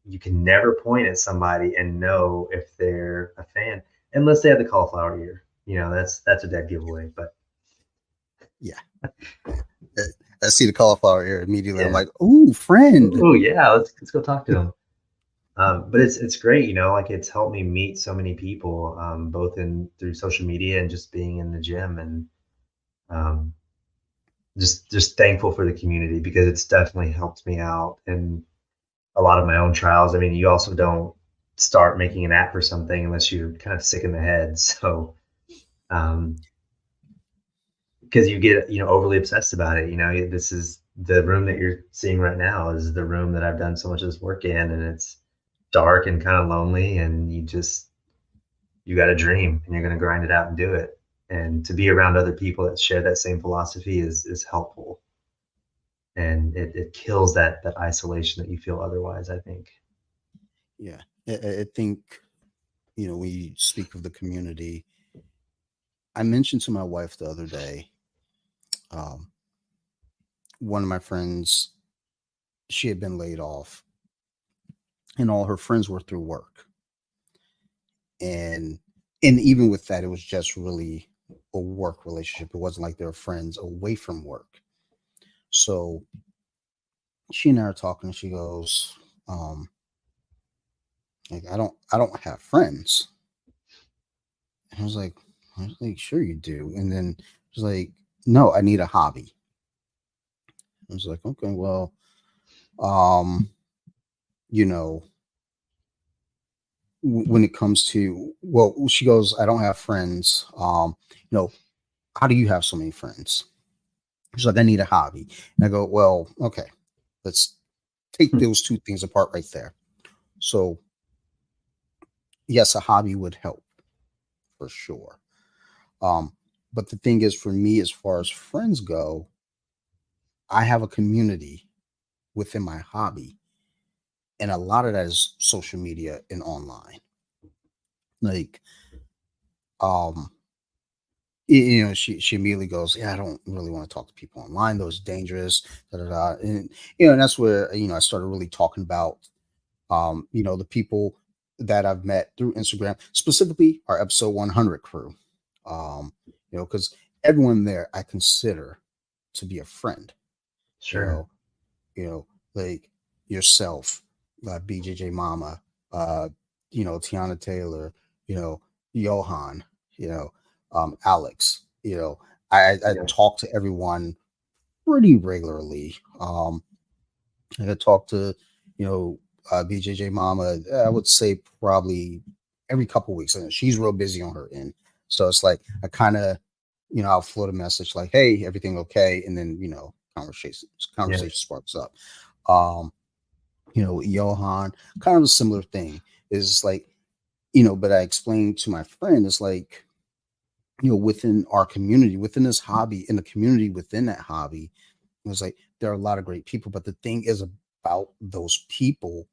you can never point at somebody and know if they're a fan unless they have the cauliflower ear. That's a dead giveaway. But
Yeah. I I see the cauliflower ear immediately. I'm
yeah,
like, ooh, friend.
oh yeah, let's go talk to them. But it's great, like it's helped me meet so many people, both in through social media and just being in the gym, and um, just thankful for the community because it's definitely helped me out in a lot of my own trials. I mean, you also don't start making an app for something unless you're kind of sick in the head. So, um, because you get overly obsessed about it. This is the room that you're seeing right now is the room that I've done so much of this work in, and it's dark and kind of lonely, and you got a dream and you're going to grind it out and do it. And to be around other people that share that same philosophy is helpful, and it kills that isolation that you feel otherwise, I think.
Yeah. I think, when you speak of the community, I mentioned to my wife the other day, um, one of my friends, she had been laid off, and all her friends were through work. And even with that, it was just really a work relationship. It wasn't like they were friends away from work. So she and I are talking, and she goes, um, like, I don't have friends. And I was like, sure you do. And then she's like, no, I need a hobby. I was like, okay, well, um, you know, when it comes to, well, she goes, I don't have friends. How do you have so many friends? She's like, I need a hobby. And I go, well, okay, let's take
Hmm.
those two things apart right there. So, yes, a hobby would help for sure. Um, but the thing is, for me, as far as friends go, I have a community within my hobby, and a lot of that is social media and online. Like, um, she immediately goes, "Yeah, I don't really want to talk to people online. Those dangerous." Da, da, da. And and that's where I started really talking about the people that I've met through Instagram, specifically our episode 100 crew. Because everyone there I consider to be a friend. You
Sure.
know, like yourself, BJJ Mama, Tiana Taylor, you know, Johan, Alex. I
Yeah.
talk to everyone pretty regularly. I talk to, BJJ Mama. I would say probably every couple weeks, and she's real busy on her end. So it's like I kind of, I'll float a message like, "Hey, everything okay?" And then
Yeah.
conversation sparks up. Um, Johan, kind of a similar thing. Is like, but I explained to my friend, it's like, within our community, within this hobby, in the community within that hobby, it was like there are a lot of great people, but the thing is about those people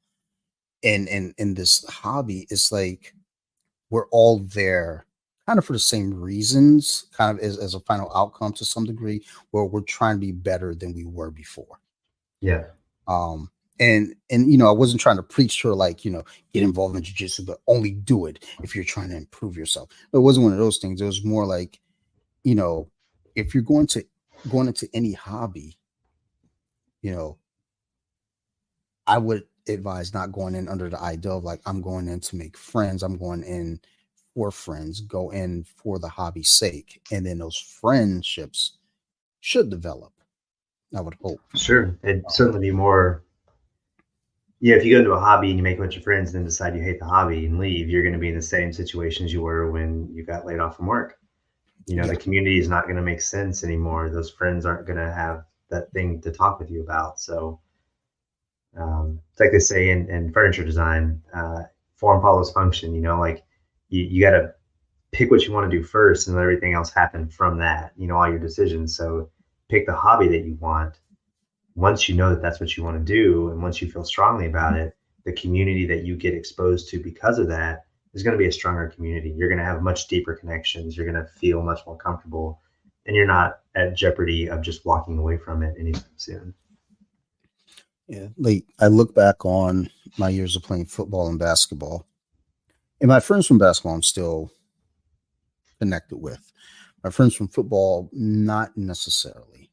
and in this hobby, it's like we're all there kind of for the same reasons, kind of as a final outcome to some degree, where we're trying to be better than we were before.
Yeah.
Um, and I wasn't trying to preach to her like, get involved in jujitsu, but only do it if you're trying to improve yourself. It wasn't one of those things. It was more like, you know, if you're going into any hobby, you know, I would advise not going in under the idea of like I'm going in to make friends. I'm going in for friends. Go in for the hobby's sake, and then those friendships should develop. I would hope.
Sure. It'd
Um,
certainly be more. Yeah, if you go into a hobby and you make a bunch of friends and then decide you hate the hobby and leave, you're going to be in the same situation as you were when you got laid off from work. The
yeah,
community is not going to make sense anymore. Those friends aren't going to have that thing to talk with you about. So, it's like they say in furniture design, form follows function. Like you got to pick what you want to do first and let everything else happen from that, all your decisions. So, pick the hobby that you want. Once you know that that's what you want to do, and once you feel strongly about it, the community that you get exposed to because of that is going to be a stronger community. You're going to have much deeper connections. You're going to feel much more comfortable, and you're not at jeopardy of just walking away from it anytime soon.
Yeah. Like I look back on my years of playing football and basketball, and my friends from basketball I'm still connected with. My friends from football, not necessarily.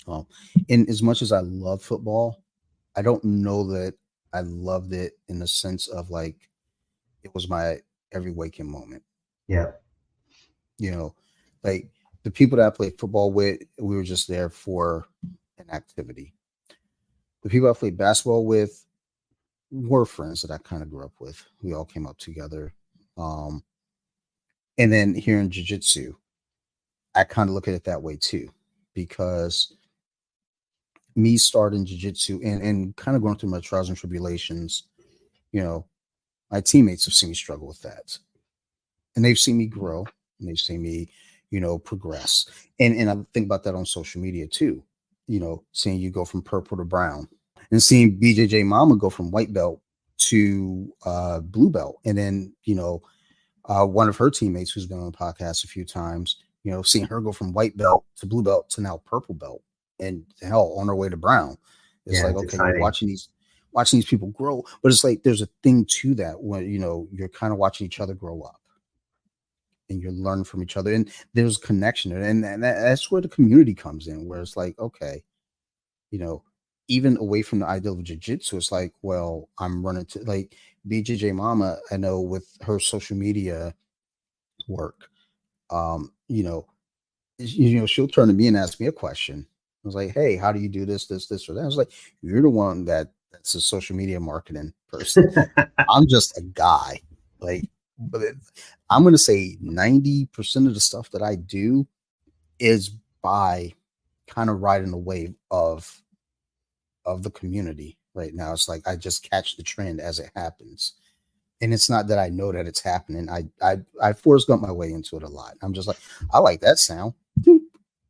Um, and as much as I love football, I don't know that I loved it in the sense of like it was my every waking moment.
Yeah.
You know, like the people that I played football with, we were just there for an activity. The people I played basketball with were friends that I kind of grew up with. We all came up together. Um, and then here in jiu-jitsu, I kind of look at it that way too, because me starting jiu-jitsu and kind of going through my trials and tribulations, you know, my teammates have seen me struggle with that. And they've seen me grow and they've seen me, progress. And I think about that on social media too, seeing you go from purple to brown and seeing BJJ Mama go from white belt to blue belt. And then, one of her teammates who's been on the podcast a few times, seeing her go from white belt to blue belt to now purple belt and hell on her way to brown. It's
Yeah,
like,
it's
okay, you're
exciting.
watching these people grow, but it's like there's a thing to that when you're kind of watching each other grow up and you're learning from each other and there's connection and that's where the community comes in where it's like, okay, you know, even away from the ideal of jiu-jitsu, it's like, well, I'm running to like BJJ Mama, I know with her social media work, she'll turn to me and ask me a question. I was like, hey, how do you do this, or that? I was like, you're the one that's a social media marketing person. I'm just a guy. Like, but I'm gonna say 90% of the stuff that I do is by kind of riding the wave of the community right now. It's like I just catch the trend as it happens. And it's not that I know that it's happening. I Forrest Gump my way into it a lot. I'm just like, I like that sound. Boop.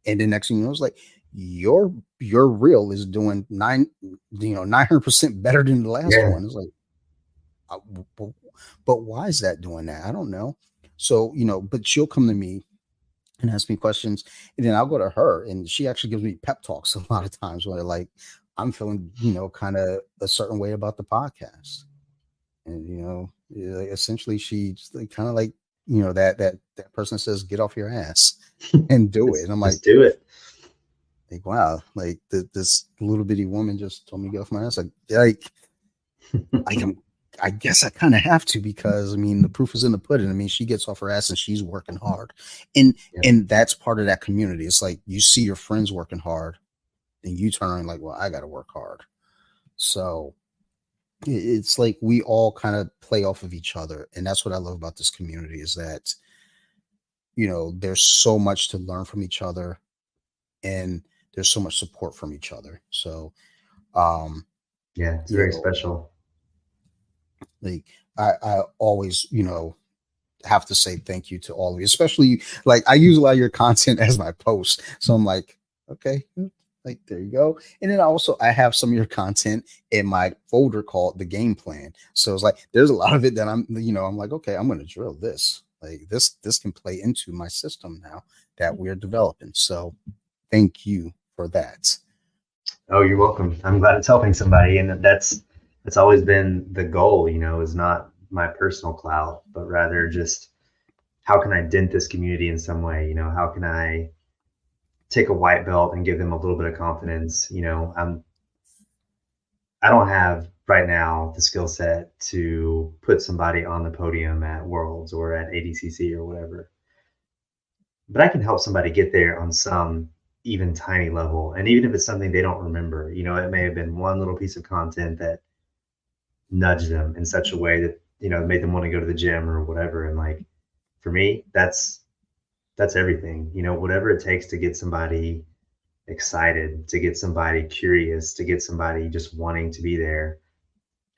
And the next thing you know, it's like your reel is doing 900% better than the last
Yeah.
one. It's like, uh, but, but why is that doing that? I don't know. So, but she'll come to me and ask me questions, and then I'll go to her, and she actually gives me pep talks a lot of times where like I'm feeling, kind of a certain way about the podcast, and essentially she's like, kind of like that person says, "Get off your ass and do it," and I'm
Just do it.
like wow, like this little bitty woman just told me to get off my ass. Like I can. I guess I kind of have to because I mean the proof is in the pudding. I mean she gets off her ass and she's working hard, and
Yeah.
and that's part of that community. It's like you see your friends working hard, and you turn around like, well, I got to work hard. So it's like we all kind of play off of each other, and that's what I love about this community is that there's so much to learn from each other, and there's so much support from each other. So um,
Yeah, it's
you
very
know,
special.
like I always have to say thank you to all of you, especially like I use a lot of your content as my post. So I'm like, okay, like there you go. And then also I have some of your content in my folder called the game plan. So it's like there's a lot of it that I'm like, okay, I'm gonna drill this. Like this can play into my system now that we're developing. So thank you for that.
Oh, you're welcome. I'm glad it's helping somebody, and that's always been the goal. Is not my personal clout, but rather just how can I dent this community in some way? How can I take a white belt and give them a little bit of confidence? I don't have right now the skill set to put somebody on the podium at Worlds or at ADCC or whatever, but I can help somebody get there on some even tiny level. And even if it's something they don't remember, it may have been one little piece of content that nudged them in such a way that, made them want to go to the gym or whatever. And like, for me, that's everything, whatever it takes to get somebody excited, to get somebody curious, to get somebody just wanting to be there.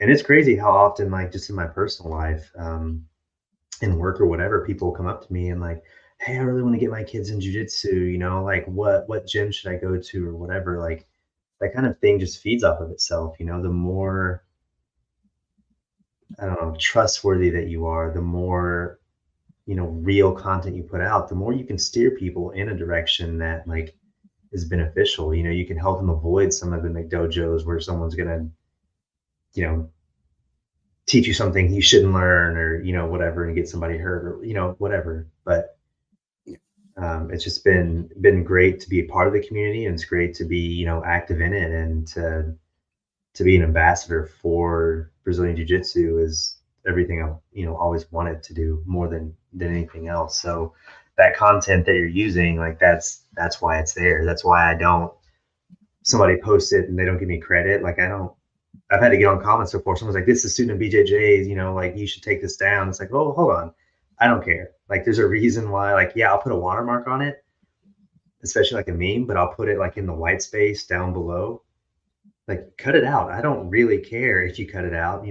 And it's crazy how often, like, just in my personal life, in work or whatever, people come up to me and like, hey, I really want to get my kids in jujitsu, like what gym should I go to or whatever. Like that kind of thing just feeds off of itself. The more, I don't know, trustworthy that you are, the more, real content you put out, the more you can steer people in a direction that like is beneficial. You know, you can help them avoid some of the McDojos where someone's gonna, you know, teach you something you shouldn't learn, or whatever, and get somebody hurt, or whatever. But
Yeah,
it's just been great to be a part of the community, and it's great to be active in it, and to be an ambassador for Brazilian Jiu Jitsu is everything I've always wanted to do more than anything else. So that content that you're using, like that's why it's there. That's why I don't somebody posts it and they don't give me credit. Like I don't. I've had to get on comments before. Someone's like, "This is a student of BJJ's, like you should take this down." It's like, "Oh, hold on, I don't care." Like, there's a reason why. Like, yeah, I'll put a watermark on it, especially like a meme, but I'll put it like in the white space down below. Like, cut it out. I don't really care if you cut it out.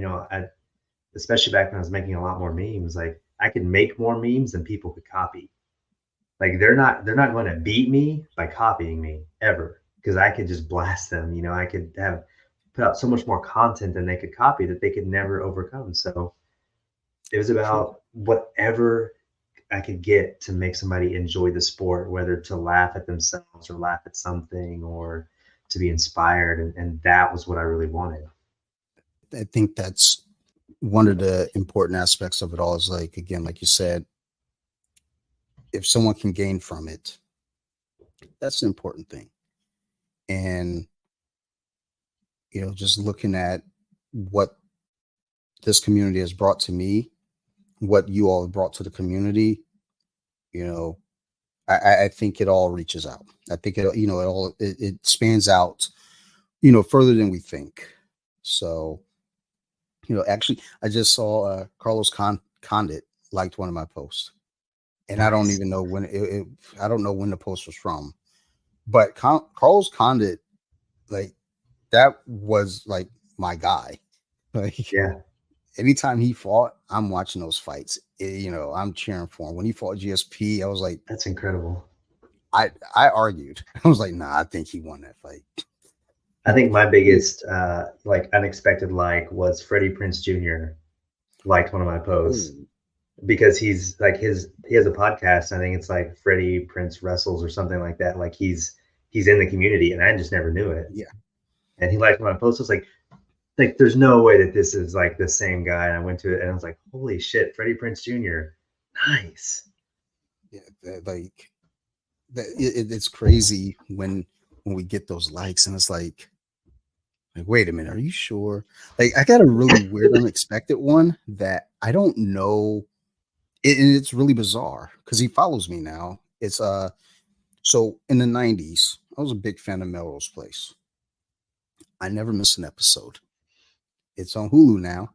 Especially back when I was making a lot more memes. Like, I could make more memes than people could copy. Like, they're not going to beat me by copying me ever, because I could just blast them. I could have put out so much more content than they could copy that they could never overcome. So it was
true.
about whatever I could get to make somebody enjoy the sport, whether to laugh at themselves or laugh at something, or to be inspired. And that was what I really wanted.
I think that's one of the important aspects of it all is like, again, like you said, if someone can gain from it, that's the important thing. And, just looking at what this community has brought to me, what you all have brought to the community, you know, I think it all reaches out. I think it spans out, further than we think. So, actually, I just saw Carlos Condit liked one of my posts, and I don't
Nice.
even know when I don't know when the post was from, but Carlos Condit, like that was like my guy. Like
Yeah,
anytime he fought, I'm watching those fights. I'm cheering for him. When he fought GSP, I was like,
that's incredible.
I argued. I was like, nah, I think he won that fight.
I think my
Yeah.
biggest like unexpected like was Freddie Prince Jr. liked one of my posts,
Oh,
because he's like he has a podcast. I think it's like Freddie Prince Wrestles or something like that. Like he's in the community, and I just never knew it.
yeah,
And he liked my post. I was like there's no way that this is like the same guy. And I went to it and I was like, holy shit, Freddie Prince Jr. Nice.
yeah. Like it's crazy when we get those likes, and it's like, wait a minute, are you sure? Like, I got a really weird, unexpected one that I don't know. And it's really bizarre because he follows me now. It's so in the '90s, I was a big fan of Melrose Place. I never miss an episode. It's on Hulu now,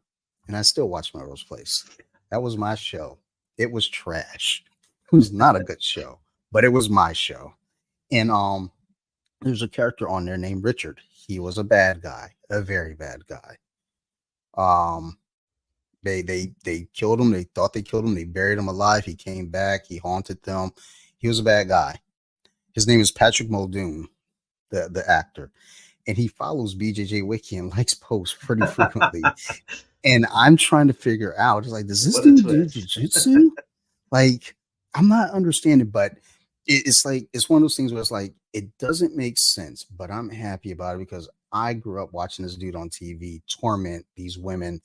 and I still watch Melrose Place. That was my show. It was trash. It was not a good show, but it was my show. And there's a character on there named Richard. He was a bad guy, a very bad guy. Um, they killed him. They thought they killed him. They buried him alive. He came back. He haunted them. He was a bad guy. His name is Patrick Muldoon, the actor, and he follows BJJ Wiki and likes posts pretty frequently. And I'm trying to figure out, it's like, does this
What a
dude do
twist.
jujitsu? Like, I'm not understanding, but it's like it's one of those things where it's like it doesn't make sense, but I'm happy about it because I grew up watching this dude on TV torment these women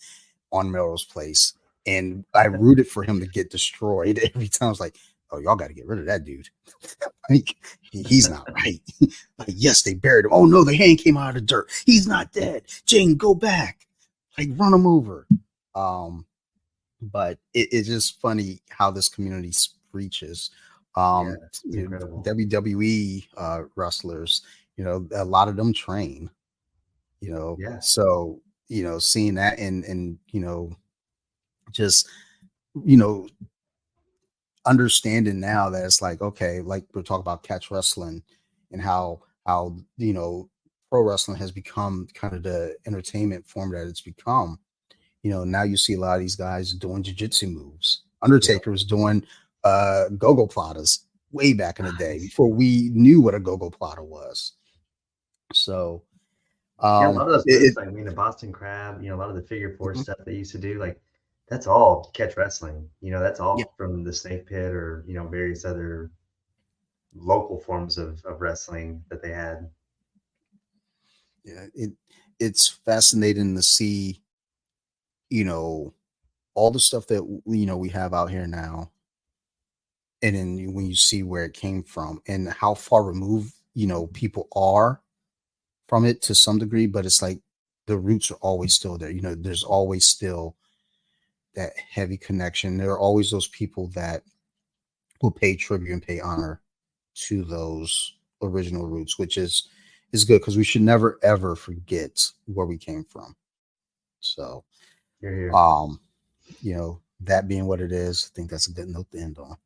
on Melrose Place, and I rooted for him to get destroyed every time. I was like, "Oh, y'all got to get rid of that dude. Like, he's not right." Like, yes, they buried him. Oh no, the hand came out of the dirt. He's not dead. Jane, go back. Like, run him over. Um, but it's just funny how this community reaches.
Yeah, it's incredible.
WWE wrestlers, a lot of them train,
Yeah.
so seeing that and just you know understanding now that it's like, okay, like we're talking about catch wrestling and how pro wrestling has become kind of the entertainment form that it's become. Now you see a lot of these guys doing jiu-jitsu moves.
Yep.
Undertaker was doing go-go platas way back in the day
Nice.
before we knew what a go-go plata was. So
Yeah, a lot of those
it,
moves, like, I mean, the Boston Crab, a lot of the figure four
mhm,
stuff they used to do, like, that's all catch wrestling. That's
yeah,
all from the snake pit, or, various other, local forms of wrestling that they had.
Yeah, it's fascinating to see, you know, all the stuff that we have out here now, and then when you see where it came from and how far removed people are from it to some degree, but it's like the roots are always still there. There's always still that heavy connection. There are always those people that will pay tribute and pay honor to those original roots, which is good because we should never ever forget where we came from. So,
You're here.
um, that being what it is, I think that's a good note to end on.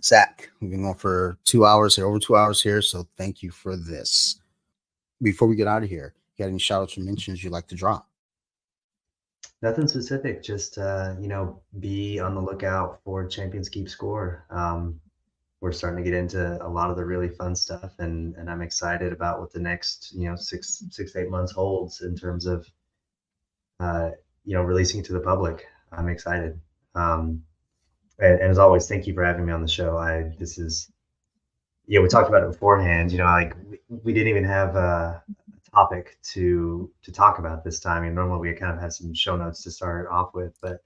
Zach, we've been going for 2 hours here, over 2 hours here. So thank you for this. Before we get out of here, you got any shout outs or mentions you'd like to drop?
Nothing specific, just be on the lookout for Champions Keep Score. We're starting to get into a lot of the really fun stuff, and I'm excited about what the next 6 to 8 months holds in terms of uh, releasing to the public. I'm excited. Um, and as always, thank you for having me on the show. This is we talked about it beforehand. Like we didn't even have a topic to talk about this time. And normally we kind of have some show notes to start off with, but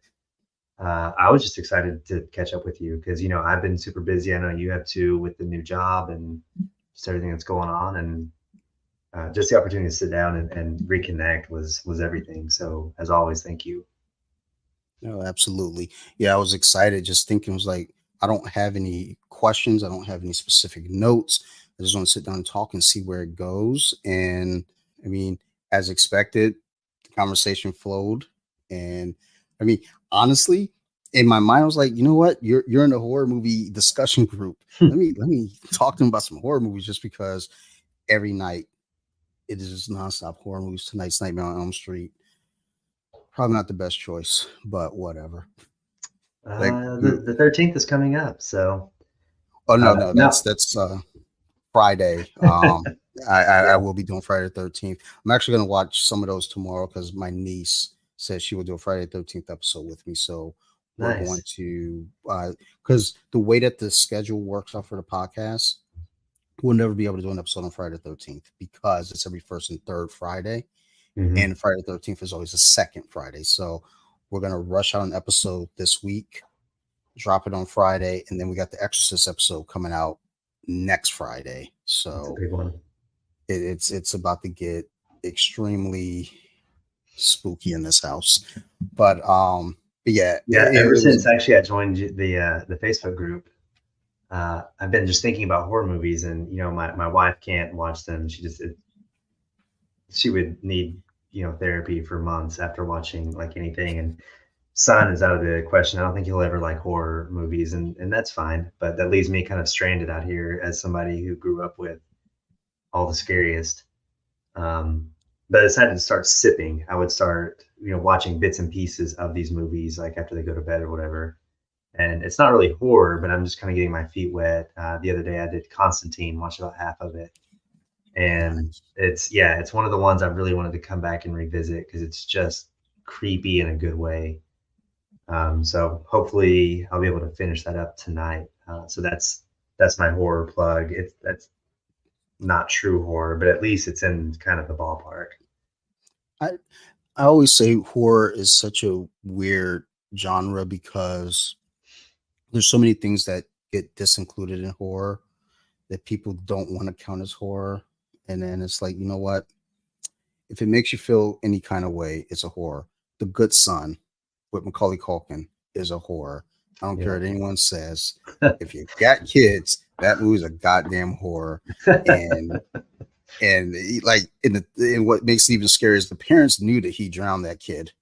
I was just excited to catch up with you because I've been super busy. I know you have too with the new job and just everything that's going on, and just the opportunity to sit down and reconnect was everything. So as always, thank you.
No, absolutely. Yeah, I was excited just thinking, was like, I don't have any questions. I don't have any specific notes. I just want to sit down and talk and see where it goes. And I mean, as expected, the conversation flowed. And I mean, honestly, in my mind, I was like, you know what? You're in a horror movie discussion group. Let me talk to them about some horror movies just because every night it is just nonstop horror movies. Tonight's Nightmare on Elm Street. Probably not the best choice, but whatever. Like,
The 13th is coming up, so
oh no,
no.
that's Friday. I
Yeah,
will be doing Friday the 13th. I'm actually gonna watch some of those tomorrow because my niece says she will do a Friday the 13th episode with me. So we're going
nice.
to because the way that the schedule works out for the podcast, we'll never be able to do an episode on Friday the 13th because it's every first and third Friday,
Hmm.
and Friday the 13th is always the second Friday. So we're gonna rush out an episode this week, drop it on Friday, and then we got the Exorcist episode coming out next Friday.
That's a
So
big one.
it's about to get extremely spooky in this house. But yeah,
Yeah, ever
it was
since actually I joined the Facebook group, I've been just thinking about horror movies, and my wife can't watch them. She would need therapy for months after watching like anything, and son is out of the question. I don't think he'll ever like horror movies, and that's fine. But that leaves me kind of stranded out here as somebody who grew up with all the scariest. Um, but I decided to start sipping. I would start watching bits and pieces of these movies like after they go to bed or whatever. And it's not really horror, but I'm just kind of getting my feet wet. The other day I did Constantine, watched about half of it, and
nice.
it's one of the ones I really wanted to come back and revisit because it's just creepy in a good way. So hopefully I'll be able to finish that up tonight. So that's my horror plug. That's not true horror, but at least it's in kind of the ballpark.
I I always say horror is such a weird genre because there's so many things that get disincluded in horror that people don't want to count as horror. And then it's like, you know what? If it makes you feel any kind of way, it's a horror. The Good Son with Macaulay Culkin is a horror. I don't care
Yeah.
what anyone says. If you got kids, that movie's a goddamn horror. And and what makes it even scarier is the parents knew that he drowned that kid,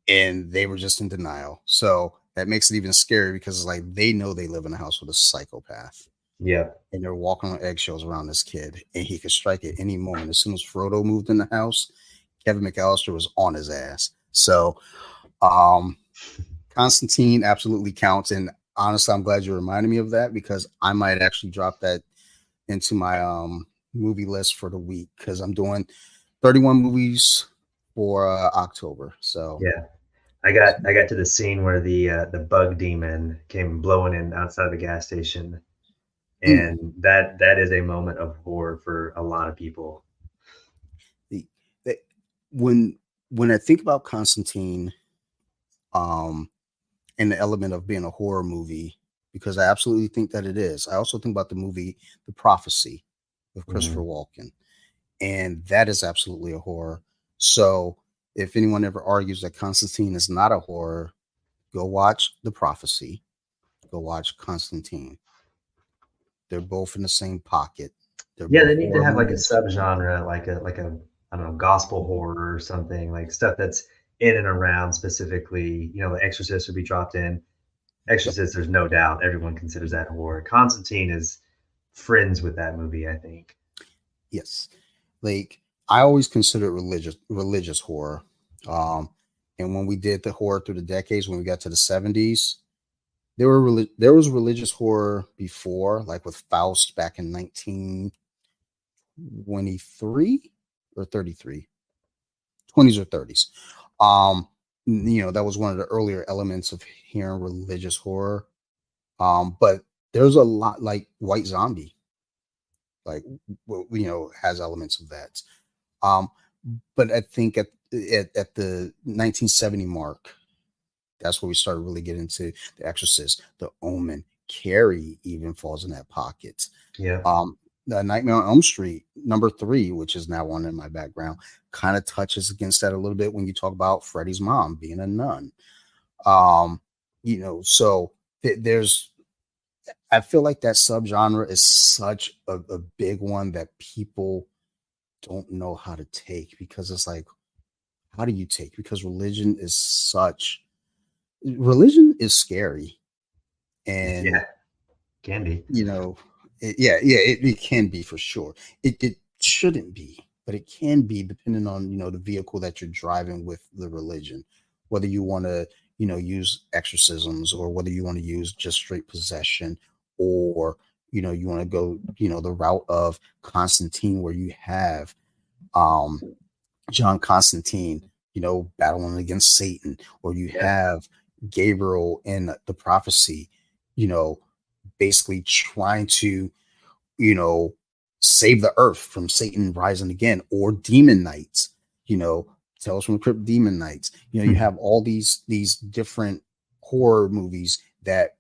and they were just in denial. So that makes it even scarier because it's like they know they live in a house with a psychopath,
Yeah.
and they're walking on eggshells around this kid, and he could strike at any moment. As soon as Frodo moved in the house, Kevin McAllister was on his ass. So, um, Constantine absolutely counts. And honestly, I'm glad you reminded me of that because I might actually drop that into my movie list for the week because I'm doing 31 movies for October. So,
Yeah. I got to the scene where the bug demon came blowing in outside the gas station. and that is a moment of horror for a lot of people.
the, the, when I think about Constantine, um, and the element of being a horror movie, because I absolutely think that it is. I also think about the movie The Prophecy with Christopher
Mhm.
Walken, and that is absolutely a horror. So if anyone ever argues that Constantine is not a horror, go watch The Prophecy. Go watch Constantine. They're both in the same pocket. They're
Yeah,
both
they need to
horror
have like a
movies.
subgenre, like a I don't know, gospel horror or something, like stuff that's in and around specifically. You know, The Exorcist would be dropped in.
Yep.
Exorcist, there's no doubt everyone considers that horror. Constantine is friends with that movie, I think.
Yes. Like I always considered religious horror. Um, and when we did the horror through the decades, when we got to the 70s, there was religious horror before, like with Faust back in 1923 or 33, 20s or 30s. That was one of the earlier elements of hearing religious horror. But there's a lot like White Zombie, like has elements of that. Um, but I think at the 1970 mark, that's where we started really getting into The Exorcist, The Omen, Carrie even falls in that pocket.
Yeah.
The Nightmare on Elm Street #3, which is now on in my background, kind of touches against that a little bit when you talk about Freddy's mom being a nun. So there's I feel like that subgenre is such a big one that people don't know how to take, because it's like, how do you take? Because religion is scary, and
Yeah, can be.
you know, it can be for sure. It shouldn't be, but it can be depending on the vehicle that you're driving with the religion, whether you want to use exorcisms, or whether you want to use just straight possession, or you want to go the route of Constantine, where you have um John Constantine, battling against Satan, or you
Yeah.
have Gabriel in the prophecy, you know, basically trying to, you know, save the earth from Satan rising again, or Demon Knights, you know, Tales from the Crypt, Demon Knights. You have all these different horror movies that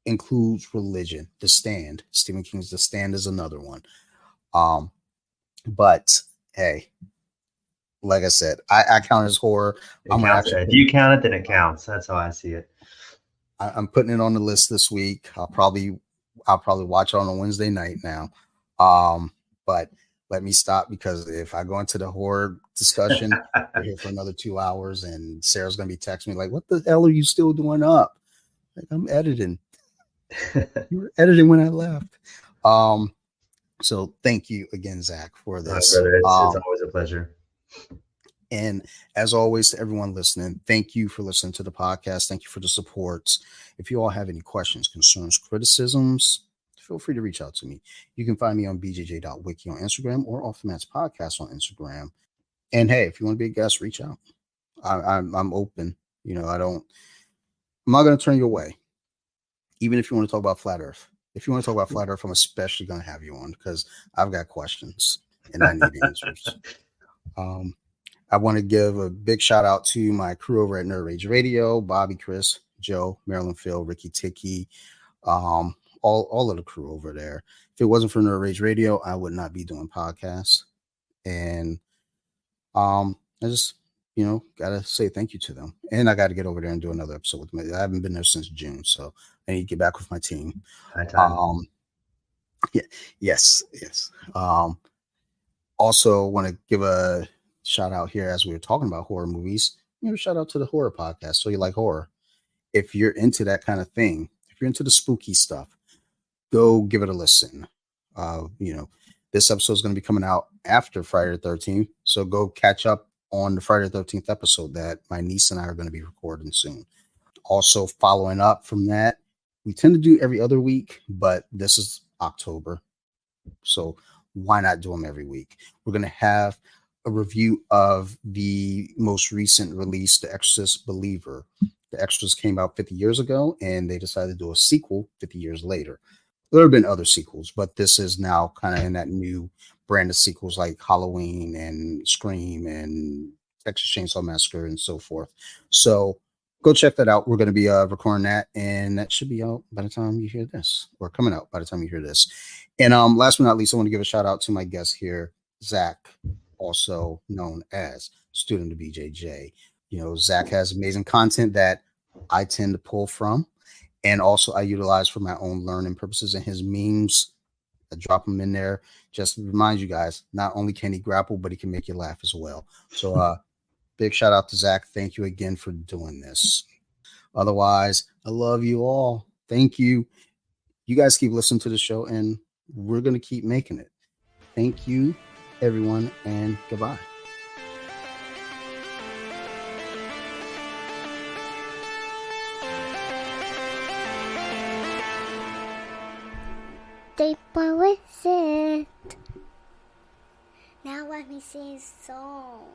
includes religion. The Stand, Stephen King's The Stand is another one. Um, but hey, like I said, I count it as horror.
It
I'm gonna
counts.
actually
If
put
you count it, then it counts. That's how I see it.
I'm putting it on the list this week. I'll probably watch it on a Wednesday night now. But let me stop, because if I go into the horror discussion, we're here for another 2 hours, and Sarah's gonna be texting me like, "What the hell are you still doing up?" Like, I'm editing. You were editing when I left. Um, so thank you again, Zach, for
All right,
this.
brother. It's always a pleasure.
And as always, to everyone listening, thank you for listening to the podcast. Thank you for the supports. If you all have any questions, concerns, criticisms, feel free to reach out to me. You can find me on bjj.wiki on Instagram, or Off the Mats Podcast on Instagram. And hey, if you want to be a guest, reach out. I'm open. I'm not going to turn you away, even if you want to talk about flat Earth. If you want to talk about flat Earth, I'm especially going to have you on, because I've got questions and I need answers. Um, I want to give a big shout out to my crew over at Nerd Rage Radio: Bobby, Chris, Joe, Marilyn, Phil, Ricky, Tiki, all of the crew over there. If it wasn't for Nerd Rage Radio, I would not be doing podcasts. And I just gotta say thank you to them. And I got to get over there and do another episode with them. I haven't been there since June, so I need to get back with my team.
High time.
Um, yeah, yes, yes. Also, want to give a shout out here, as we were talking about horror movies. Shout out to the horror podcast. So you like horror? If you're into that kind of thing, if you're into the spooky stuff, go give it a listen. This episode is going to be coming out after Friday the 13th, so go catch up on the Friday the 13th episode that my niece and I are going to be recording soon. Also, following up from that, we tend to do every other week, but this is October, so why not do them every week? We're going to have a review of the most recent release, The Exorcist Believer. The Exorcist came out 50 years ago, and they decided to do a sequel 50 years later. There have been other sequels, but this is now kind of in that new brand of sequels like Halloween and Scream and Texas Chainsaw Massacre and so forth. So go check that out. We're going to be recording that, and that should be out by the time you hear this, or coming out by the time you hear this. And last but not least, I want to give a shout out to my guest here, Zach, also known as student of BJJ. You know, Zach has amazing content that I tend to pull from, and also I utilize for my own learning purposes. And his memes, I drop them in there just to remind you guys, not only can he grapple, but he can make you laugh as well. So big shout out to Zach. Thank you again for doing this. Otherwise, I love you all. Thank you. You guys keep listening to the show, and we're going to keep making it. Thank you, everyone, and goodbye.
Deep with it. Now let me sing a song.